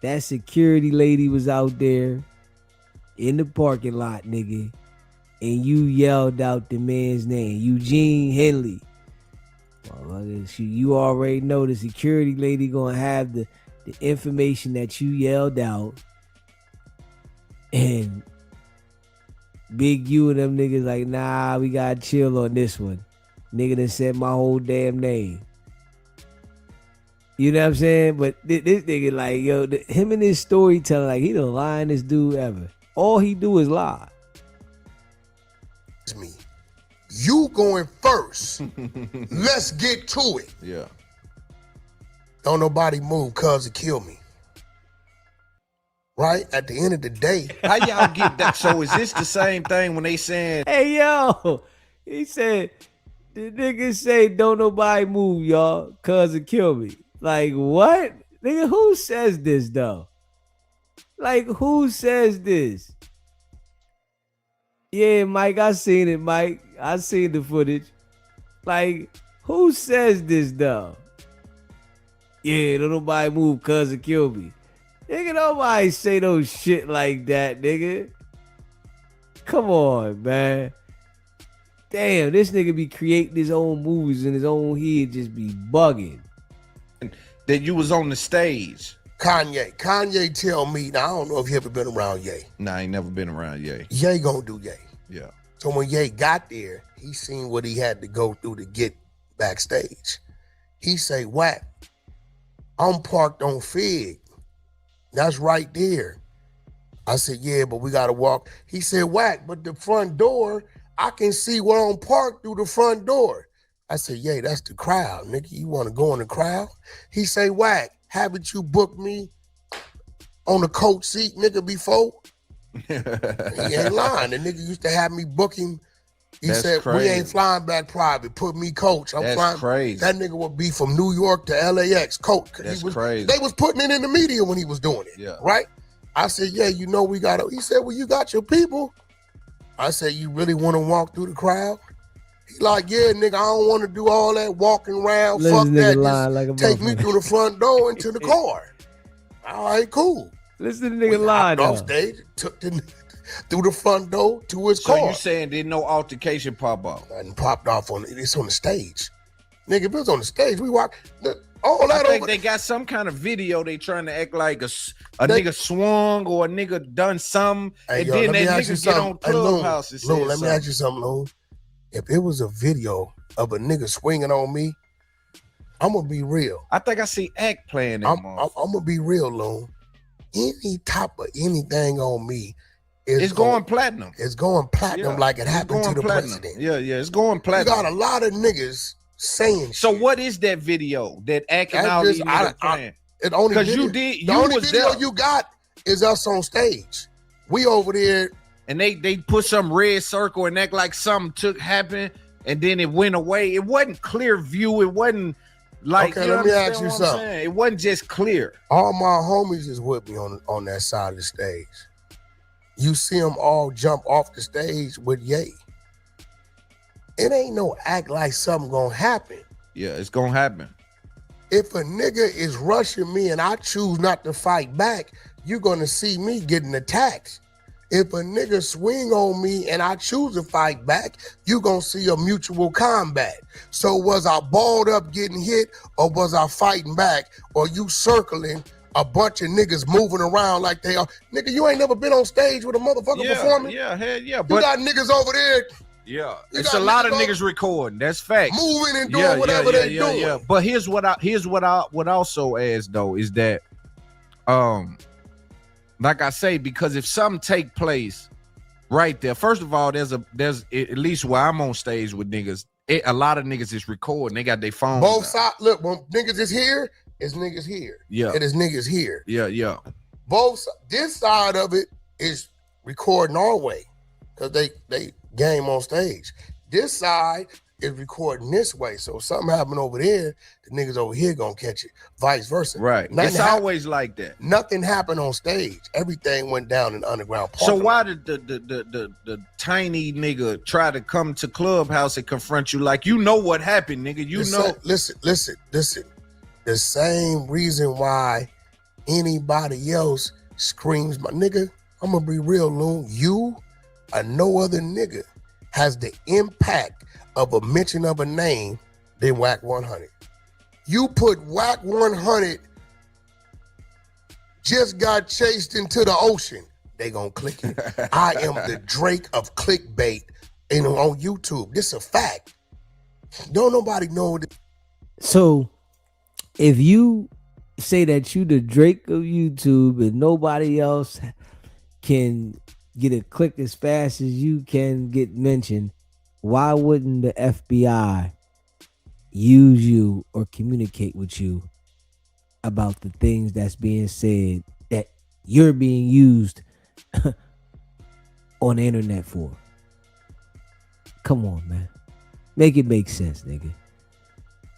that security lady was out there in the parking lot, nigga. And you yelled out the man's name, Eugene Henley. You already know the security lady gonna have the information that you yelled out. And Big U and them niggas like, nah, we gotta chill on this one. Nigga done said my whole damn name. You know what I'm saying? But this nigga like, yo, him and his storytelling, like he the lyingest dude ever. All he do is lie. Me. You going first. Let's get to it. Yeah. Don't nobody move, cuz it kill me. Right? At the end of the day. How y'all get that? So is this the same thing when they saying, hey, yo, he said, The nigga say, don't nobody move, y'all, cuz it kill me. Like, what? Nigga, who says this, though? Like, who says this? Yeah, Mike, I seen it, Mike. I seen the footage. Like, who says this, though? Yeah, don't nobody move, cuz it kill me. Nigga, nobody say no shit like that, nigga. Come on, man. Damn, this nigga be creating his own movies in his own head, just be bugging. That you was on the stage. Kanye tell me, now I don't know if you ever been around Ye. Nah, I ain't never been around Ye. Ye gonna do Ye. Yeah. So when Ye got there, he seen what he had to go through to get backstage. He say, Wack, I'm parked on Fig. That's right there. I said, yeah, but we gotta walk. He said, Wack, but the front door, I can see where I'm parked through the front door. I said, yeah, that's the crowd, nigga. You wanna go in the crowd? He say, Wack, haven't you booked me on the coach seat, nigga, before? He ain't lying. The nigga used to have me booking. He That's said, crazy. we ain't flying back private. Put me coach. I'm That's flying. crazy. That nigga would be from New York to LAX, coach. That's crazy. They was putting it in the media when he was doing it, Yeah. right? I said, yeah, you know we got to. He said, well, you got your people. I said, you really want to walk through the crowd? He like, yeah, nigga, I don't want to do all that walking around. Let Fuck this that. nigga lie Just like a take me motherfucker. through the front door into the car. All right, cool. Listen to the nigga We lie, hopped off though. stage, took the through the front door to his So car. you saying didn't no altercation pop up? And popped off on it's on the stage. Nigga, if it was on the stage, we walk all I that think over. they got some kind of video. They trying to act like a nigga swung or a nigga done something, Hey, and yo, then let me that ask you nigga get on something. Hey, Loon, Clubhouse and say Loon, let me something. ask you something, Loon. If it was a video of a nigga swinging on me, I'm gonna be real. I think I see Act playing that. I'm gonna be real, Loon. Any type of anything on me It's going platinum. It's going platinum Yeah, like it it's happened to going the platinum. president. Yeah, it's going You platinum. got a lot of niggas saying So shit. what is that video that Act and That all just- these niggas playing? It only 'Cause video, you did- the you only was video there. you got is us on stage. We over there. And they put some red circle and act like something happened, and then it went away. It wasn't clear view. It wasn't like. Okay, you let me understand ask you what I'm something. saying? It wasn't just clear. All my homies is with me on that side of the stage. You see them all jump off the stage with Ye. It ain't no act like something gonna happen. Yeah, it's gonna happen. If a nigga is rushing me and I choose not to fight back, you're gonna see me getting attacked. If a nigga swing on me and I choose to fight back, you gonna see a mutual combat. So was I balled up getting hit, or was I fighting back, or you circling a bunch of niggas moving around like they are? Nigga, you ain't never been on stage with a motherfucker performing? Yeah, hell yeah. You But got niggas over there yeah, You it's got a lot of niggas niggas recording. That's facts. moving and doing whatever they doing. Yeah. But here's what I would also ask though is that, like I say, because if something take place right there, first of all, there's at least where I'm on stage with niggas, a lot of niggas is recording. They got their phones. Both out. sides. Look, when niggas is here, it's niggas here. Yeah. It is niggas here. Yeah. This side of it is recording our way because they game on stage. This side is recording this way. So if something happen over there, the niggas over here gonna catch it. Vice versa. Right. Nothing It's always like that. Nothing happened on stage. Everything went down in the underground parking So lot. why did the tiny nigga try to come to Clubhouse and confront you like you know what happened, nigga? You know. Listen. The same reason why anybody else screams, my nigga, I'm gonna be real, Loon. You or no other nigga has the impact of a mention of a name than Wack 100. You put Wack 100 just got chased into the ocean, they gonna click it. I am the Drake of clickbait on YouTube. This a fact. Don't nobody know this. So, if you say that you the Drake of YouTube and nobody else can get a click as fast as you can get mentioned, why wouldn't the FBI use you or communicate with you about the things that's being said that you're being used on the internet for? Come on, man. Make it make sense, nigga.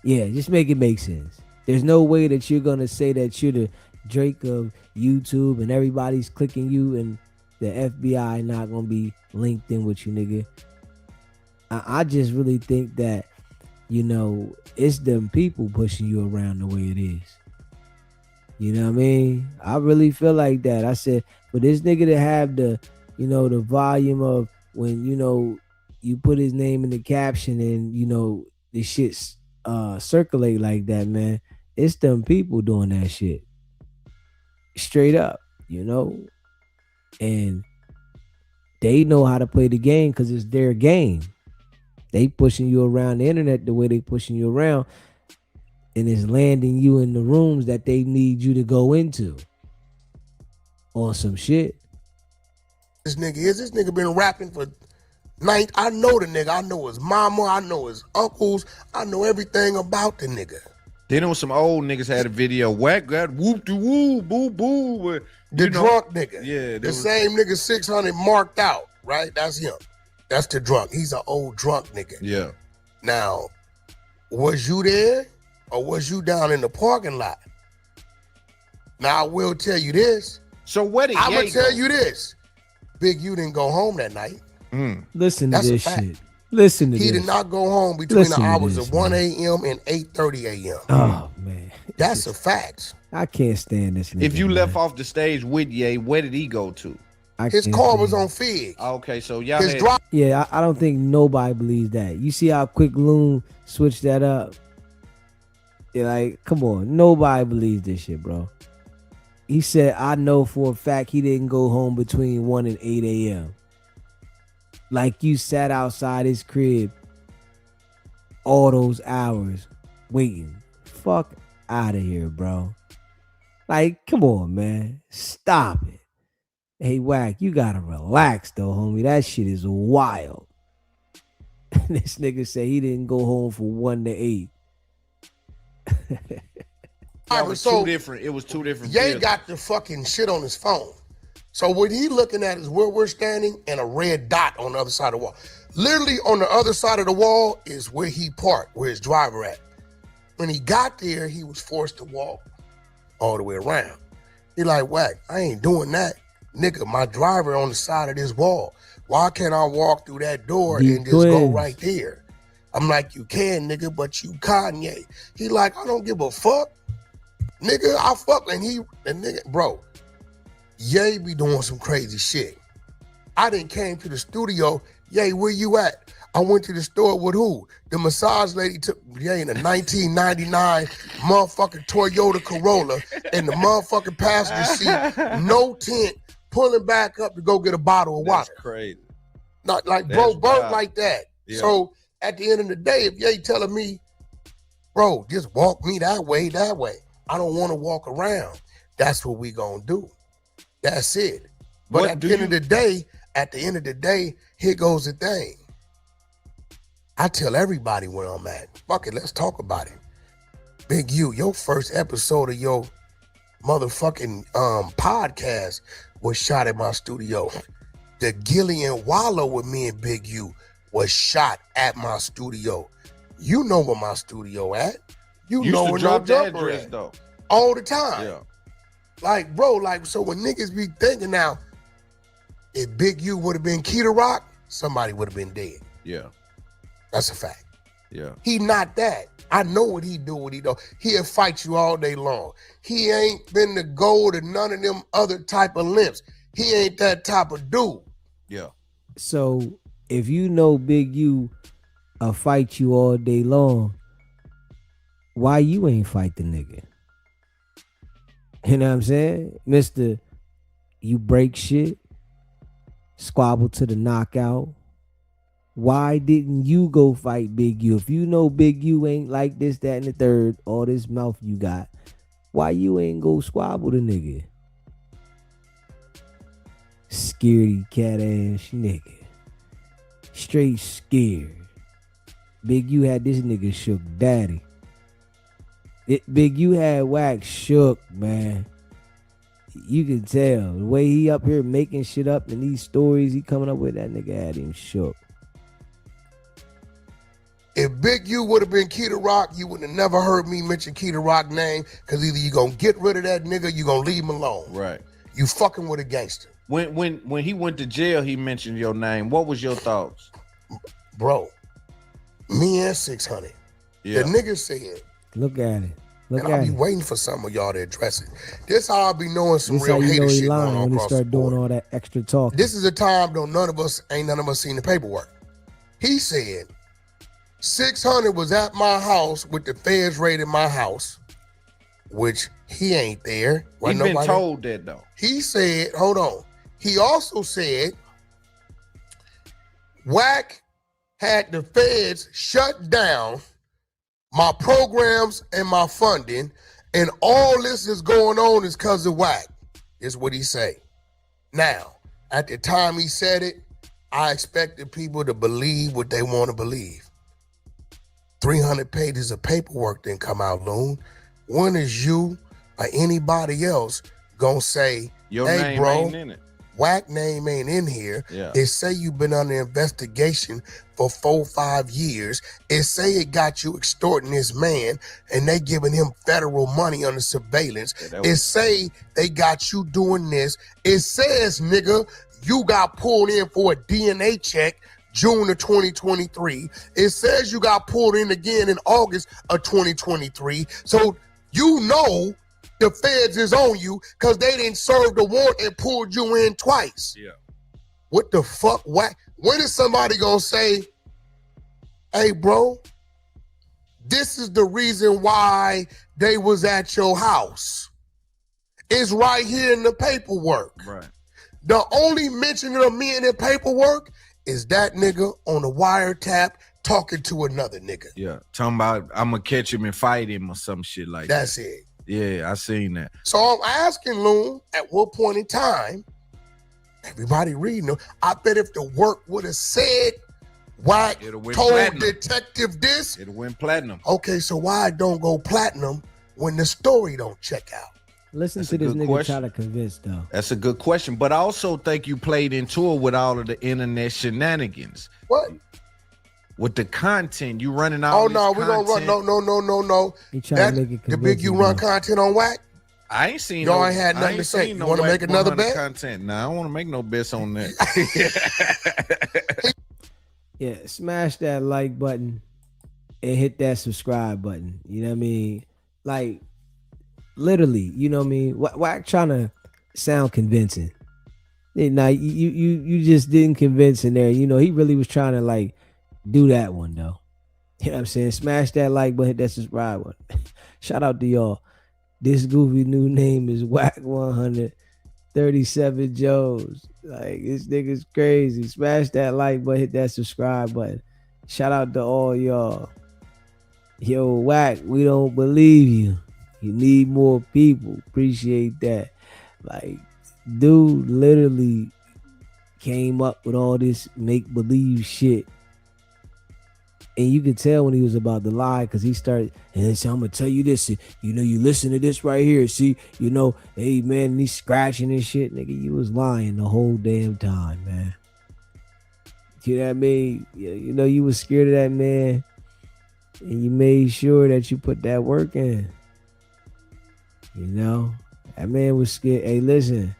Yeah, just make it make sense. There's no way that you're gonna say that you're the Drake of YouTube and everybody's clicking you and the FBI not gonna be linked in with you, nigga. I just really think that, you know, it's them people pushing you around the way it is. You know what I mean? I really feel like that. I said, for this nigga to have the, you know, the volume of when, you know, you put his name in the caption and, you know, the shit's circulate like that, man. It's them people doing that shit. Straight up, you know? And they know how to play the game because it's their game. They pushing you around the internet the way they pushing you around, and it's landing you in the rooms that they need you to go into on some shit. This nigga been rapping for night. I know the nigga. I know his mama. I know his uncles. I know everything about the nigga. Then some old niggas had a video. Wack got whoop de woo boo boo. The drunk nigga. Yeah. The same nigga 600 marked out, right? That's him. That's the drunk. He's an old drunk nigga. Yeah. Now, was you there or was you down in the parking lot? Now, I will tell you this. So what did I'm going to tell you this. Big U didn't go home that night. Listen to That's this a fact. shit. Listen to He this. did not go home between Listen the to hours this, of 1 man. a.m. and 8:30 a.m. Oh, man. That's a fact. I can't stand this nigga. If you man. left off the stage with Ye, where did he go to? His can't car stand was it. on Fig. Okay, so y'all His had, drive. Yeah, I don't think nobody believes that. You see how quick Loon switched that up? Yeah, like, come on. Nobody believes this shit, bro. He said, I know for a fact he didn't go home between 1 and 8 a.m. Like you sat outside his crib all those hours waiting. Fuck out of here, bro. Like, come on, man. Stop it. Hey, Wack, you gotta relax though, homie. That shit is wild. This nigga said he didn't go home from 1 to 8. It was two different. Ye deals. got the fucking shit on his phone. So what he looking at is where we're standing and a red dot on the other side of the wall. Literally on the other side of the wall is where he parked, where his driver at. When he got there, he was forced to walk all the way around. He like, Wack, I ain't doing that. Nigga, my driver on the side of this wall. Why can't I walk through that door and just go right there? I'm like, you can, nigga, but you Kanye. He like, I don't give a fuck. Nigga, I fuck. And nigga, bro, Ye be doing some crazy shit. I done came to the studio. Ye, where you at? I went to the store with who? The massage lady took Ye in a 1999 motherfucking Toyota Corolla in the motherfucking passenger seat, no tent, pulling back up to go get a bottle of water. That's crazy. Not like, That's bro, burnt wild. like that. Yeah. So at the end of the day, if Ye telling me, bro, just walk me that way, I don't want to walk around. That's what we gonna do. That's it. But What at do the end you- of the day, here goes the thing. I tell everybody where I'm at. Fuck it, let's talk about it. Big U, your first episode of your motherfucking podcast was shot at my studio. The Gillian Wallow with me and Big U was shot at my studio. You know where my studio at. You Used know to where drop no the jumper address at. though. All the time. Yeah. Like, bro, like, so when niggas be thinking now, if Big U would have been Keita Rock, somebody would have been dead. Yeah. That's a fact. Yeah. He not that. I know what he do, He'll fight you all day long. He ain't been the gold of none of them other type of limps. He ain't that type of dude. Yeah. So if you know Big U fight you all day long, why you ain't fight the nigga? You know what I'm saying? Mr. You break shit, squabble to the knockout. Why didn't you go fight Big U? If you know Big U ain't like this, that, and the third, all this mouth you got, why you ain't go squabble the nigga? Scaredy cat ass nigga. Straight scared. Big U had this nigga shook daddy. Big U had Wack shook, man. You can tell. The way he up here making shit up and these stories he coming up with, that nigga had him shook. If Big U would have been Keita Rock, you would have never heard me mention Keita Rock name, because either you gonna get rid of that nigga, you gonna leave him alone. Right. You fucking with a gangster. When he went to jail, he mentioned your name. What was your thoughts? Bro, me and 600. Yeah. The nigga said, Look at it. Look and I'll at be it. waiting for some of y'all to address it. This how I be knowing some This how real you hater know he shit going lying on when he across the start doing board. all that extra talk. This is a time though none of us seen the paperwork. He said 600 was at my house with the feds raiding my house, which he ain't there. He's been told that though. He said, hold on. He also said Wack had the feds shut down my programs and my funding, and all this is going on is because of Wack, is what he say. Now, at the time he said it, I expected people to believe what they want to believe. 300 pages of paperwork didn't come out, Loon. When is you or anybody else gonna say, Your hey, name bro, ain't in it. Wack name ain't in here. Yeah. It say you've been under investigation for 4-5 years. It say it got you extorting this man and they giving him federal money under surveillance. It say they got you doing this. It says, nigga, you got pulled in for a DNA check June of 2023. It says you got pulled in again in August of 2023. So you know the feds is on you because they didn't serve the warrant and pulled you in twice. Yeah. What the fuck? Wack? When is somebody gonna say, hey, bro, this is the reason why they was at your house? It's right here in the paperwork. Right. The only mention of me in the paperwork is that nigga on the wiretap talking to another nigga. Yeah. Talking about I'm gonna catch him and fight him or some shit like that. That's it. Yeah, I seen that. So I'm asking Loon, at what point in time, everybody reading them, I bet if the work would have said, Wack It'll win told platinum. detective this, It'll win platinum. okay, so why it don't go platinum when the story don't check out? Listen That's to a this good nigga question. try to convince though. That's a good question. But I also think you played into it with all of the internet shenanigans. What? With the content, you running out. Oh no, we're gonna run no. He trying to make it The Big U convincing, run though. content on Wack? I ain't seen Y'all no, ain't had I nothing to say. seen You wanna Wack make another 100 bet? Content. Nah, I don't want to make no bets on that. Yeah, smash that like button and hit that subscribe button. You know what I mean? Like, literally, you know what I mean? Wack trying to sound convincing. Now you just didn't convince in there. You know, he really was trying to like do that one though. You know what I'm saying? Smash that like button, hit that subscribe button. Shout out to y'all. This goofy new name is WICKED100 37 Joes. Like, this nigga's crazy. Smash that like button, hit that subscribe button. Shout out to all y'all. Yo, Wack, we don't believe you. You need more people. Appreciate that. Like, dude literally came up with all this make-believe shit. And you could tell when he was about to lie because he started, and he said, I'm going to tell you this. You know, you listen to this right here. See, you know, hey, man, and he's scratching and shit. Nigga, you was lying the whole damn time, man. You know what I mean? You know, you was scared of that man. And you made sure that you put that work in. You know? That man was scared. Hey, listen.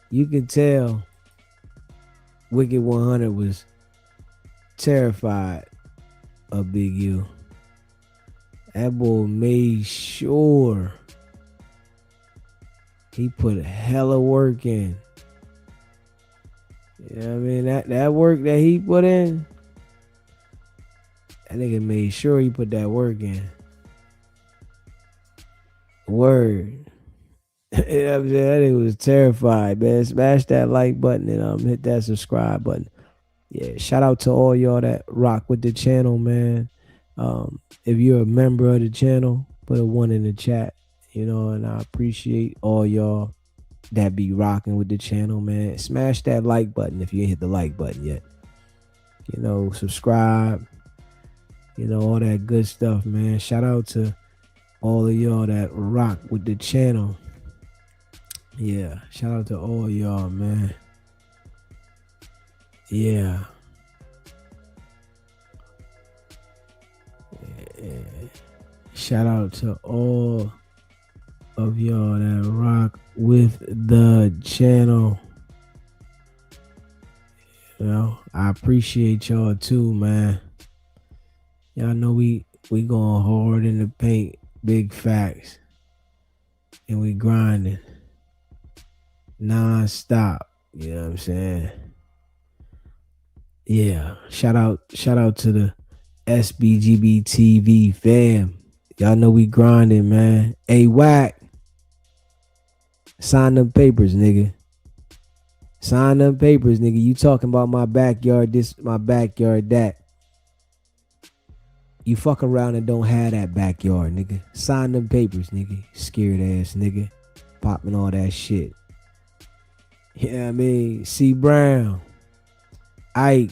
You can tell WICKED100 was terrified of Big U. That boy made sure he put hella work in. You know what I mean? That work that he put in, that nigga made sure he put that work in. Word. You know what I'm saying? That nigga was terrified, man. Smash that like button and hit that subscribe button. Yeah, shout out to all y'all that rock with the channel, man. If you're a member of the channel, put a 1 in the chat, you know, and I appreciate all y'all that be rocking with the channel, man. Smash that like button if you ain't hit the like button yet. You know, subscribe, you know, all that good stuff, man. Shout out to all of y'all that rock with the channel. Yeah, shout out to all y'all, man. Yeah. Shout out to all of y'all that rock with the channel. You know, I appreciate y'all too, man. Y'all know we going hard in the paint, big facts, and we grinding non-stop. You know what I'm saying? Yeah. Shout out to the SBGB TV fam. Y'all know we grinding, man. Hey, Wack, sign them papers, nigga. Sign them papers, nigga. You talking about my backyard, this, my backyard, that. You fuck around and don't have that backyard, nigga. Sign them papers, nigga. Scared ass nigga. Popping all that shit. Yeah, I mean, C Brown, Ike,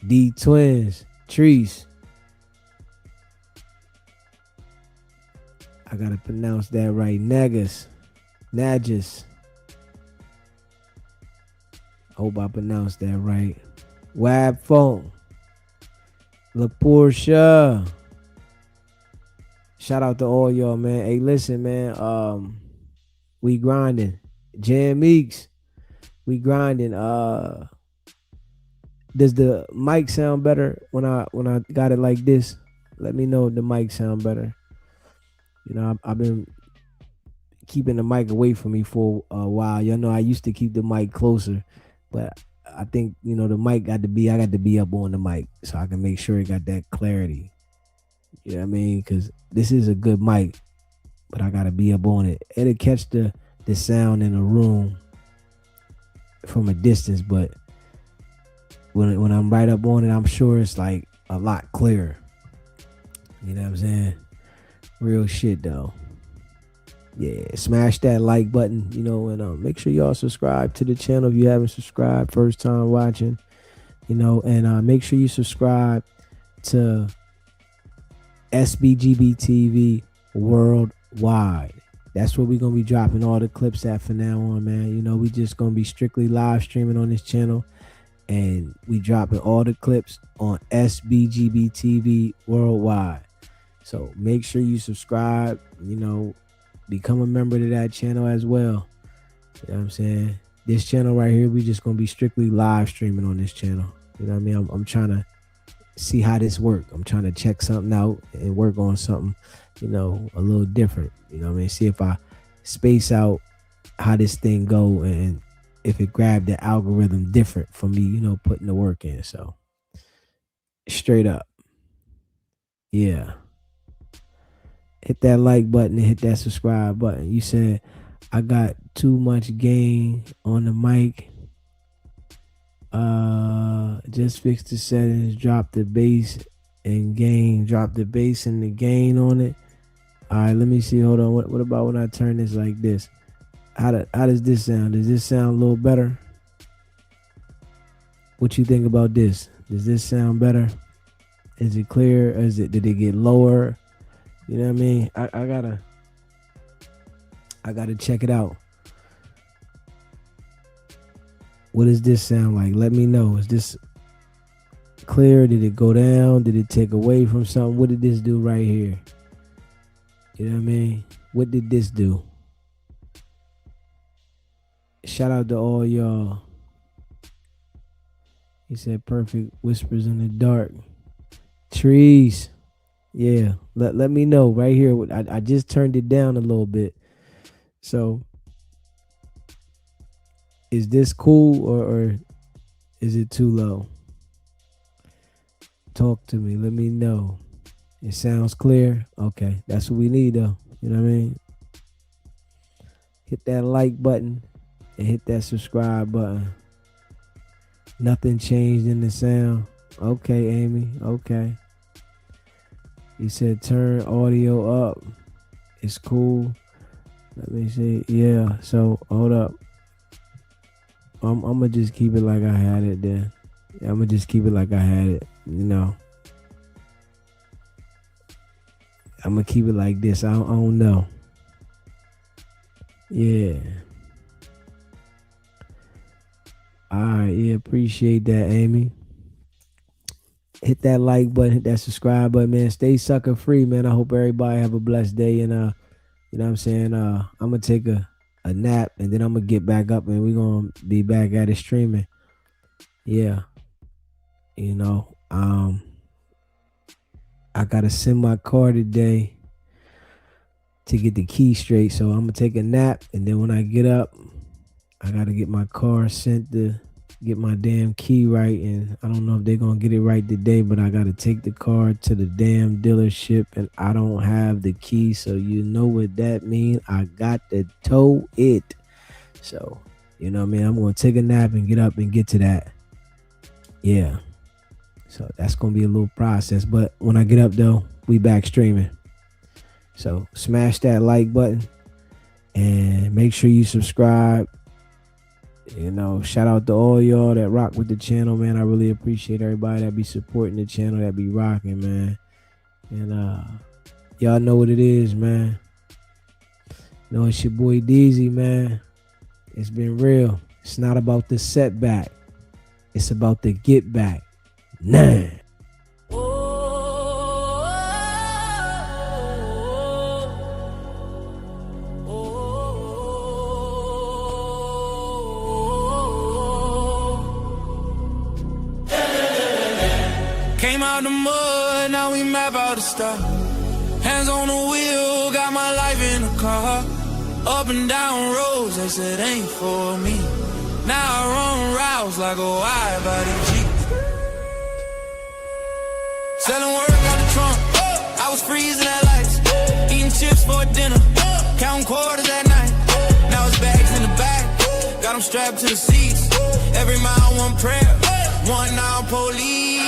D Twins, Treese. I gotta pronounce that right. Nagus. Hope I pronounced that right. Wab Phone. La Porsche. Shout out to all y'all, man. Hey, listen, man. We grinding. Jam Meeks. We grinding. Does the mic sound better when I got it like this? Let me know if the mic sound better. You know, I've been keeping the mic away from me for a while. Y'all know I used to keep the mic closer, but I think, you know, the mic I got to be up on the mic so I can make sure it got that clarity. You know what I mean? Because this is a good mic, but I got to be up on it. It'll catch the sound in the room from a distance, but when I'm right up on it, I'm sure it's like a lot clearer. You know what I'm saying? Real shit though. Yeah, smash that like button, you know, and make sure y'all subscribe to the channel if you haven't subscribed, first time watching, you know, and make sure you subscribe to SBGB TV worldwide. That's where we're gonna be dropping all the clips at from now on, man. You know, we just gonna be strictly live streaming on this channel, and we dropping all the clips on SBGB TV worldwide. So make sure you subscribe, you know, become a member to that channel as well. You know what I'm saying? This channel right here, we just gonna be strictly live streaming on this channel. You know what I mean? I'm trying to see how this works. I'm trying to check something out and work on something, you know, a little different. You know what I mean? See if I space out how this thing go and if it grabbed the algorithm different for me, you know, putting the work in. So straight up. Yeah. Hit that like button and hit that subscribe button. You said I got too much gain on the mic. Just fix the settings, drop the bass and gain. Drop the bass and the gain on it. All right, let me see. Hold on. What about when I turn this like this? How does this sound? Does this sound a little better? What you think about this? Does this sound better? Is it clear? Did it get lower? You know what I mean? I gotta check it out. What does this sound like? Let me know. Is this clear? Did it go down? Did it take away from something? What did this do right here? You know what I mean? What did this do? Shout out to all y'all. He said perfect whispers in the dark. Trees. Yeah. Let me know right here. I just turned it down a little bit. So is this cool or is it too low? Talk to me. Let me know. It sounds clear. Okay. That's what we need though. You know what I mean? Hit that like button and hit that subscribe button. Nothing changed in the sound. Okay, Amy. Okay. You said turn audio up. It's cool. Let me see. Yeah. So hold up. I'm gonna just keep it like I had it then. I'm gonna just keep it like I had it. You know. I'm gonna keep it like this. I don't know. Yeah. All right. Yeah. Appreciate that, Amy. hit that like button, hit that subscribe button, man. Stay sucker free, man. I hope everybody have a blessed day. And you know what I'm saying? I'm gonna take a nap and then I'm gonna get back up and we're gonna be back at it streaming. Yeah. You know, I gotta send my car today to get the key straight. So I'm gonna take a nap and then when I get up, I gotta get my car sent to get my damn key right. And I don't know if they're gonna get it right today, but I gotta take the car to the damn dealership and I don't have the key. So you know what that means. I got to tow it. So, you know what I mean? I'm gonna take a nap and get up and get to that. Yeah. So that's gonna be a little process. But when I get up though, we back streaming. So smash that like button and make sure you subscribe. You know, shout out to all y'all that rock with the channel, man. I really appreciate everybody that be supporting the channel, that be rocking, man. And y'all know what it is, man. You know, it's your boy DZ, man. It's been real. It's not about the setback. It's about the get back. Nah. Came out the mud, now we map out the stuff. Hands on the wheel, got my life in the car. Up and down roads, they said ain't for me. Now I run routes like a wide body Jeep. Selling work out the trunk, I was freezing at lights. Eating chips for dinner, counting quarters at night. Now it's bags in the back, got them strapped to the seats. Every mile one prayer, one now police.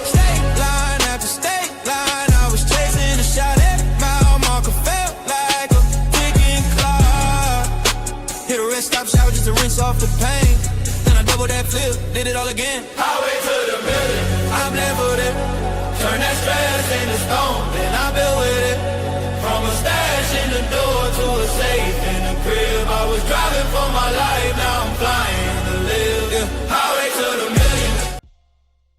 State line after state line, I was chasing a shot. Every mile marker felt like a ticking clock. Hit a rest stop shower just to rinse off the pain. Then I double that flip, did it all again. Highway to the middle, I'm leveled it. Turn that stress into stone.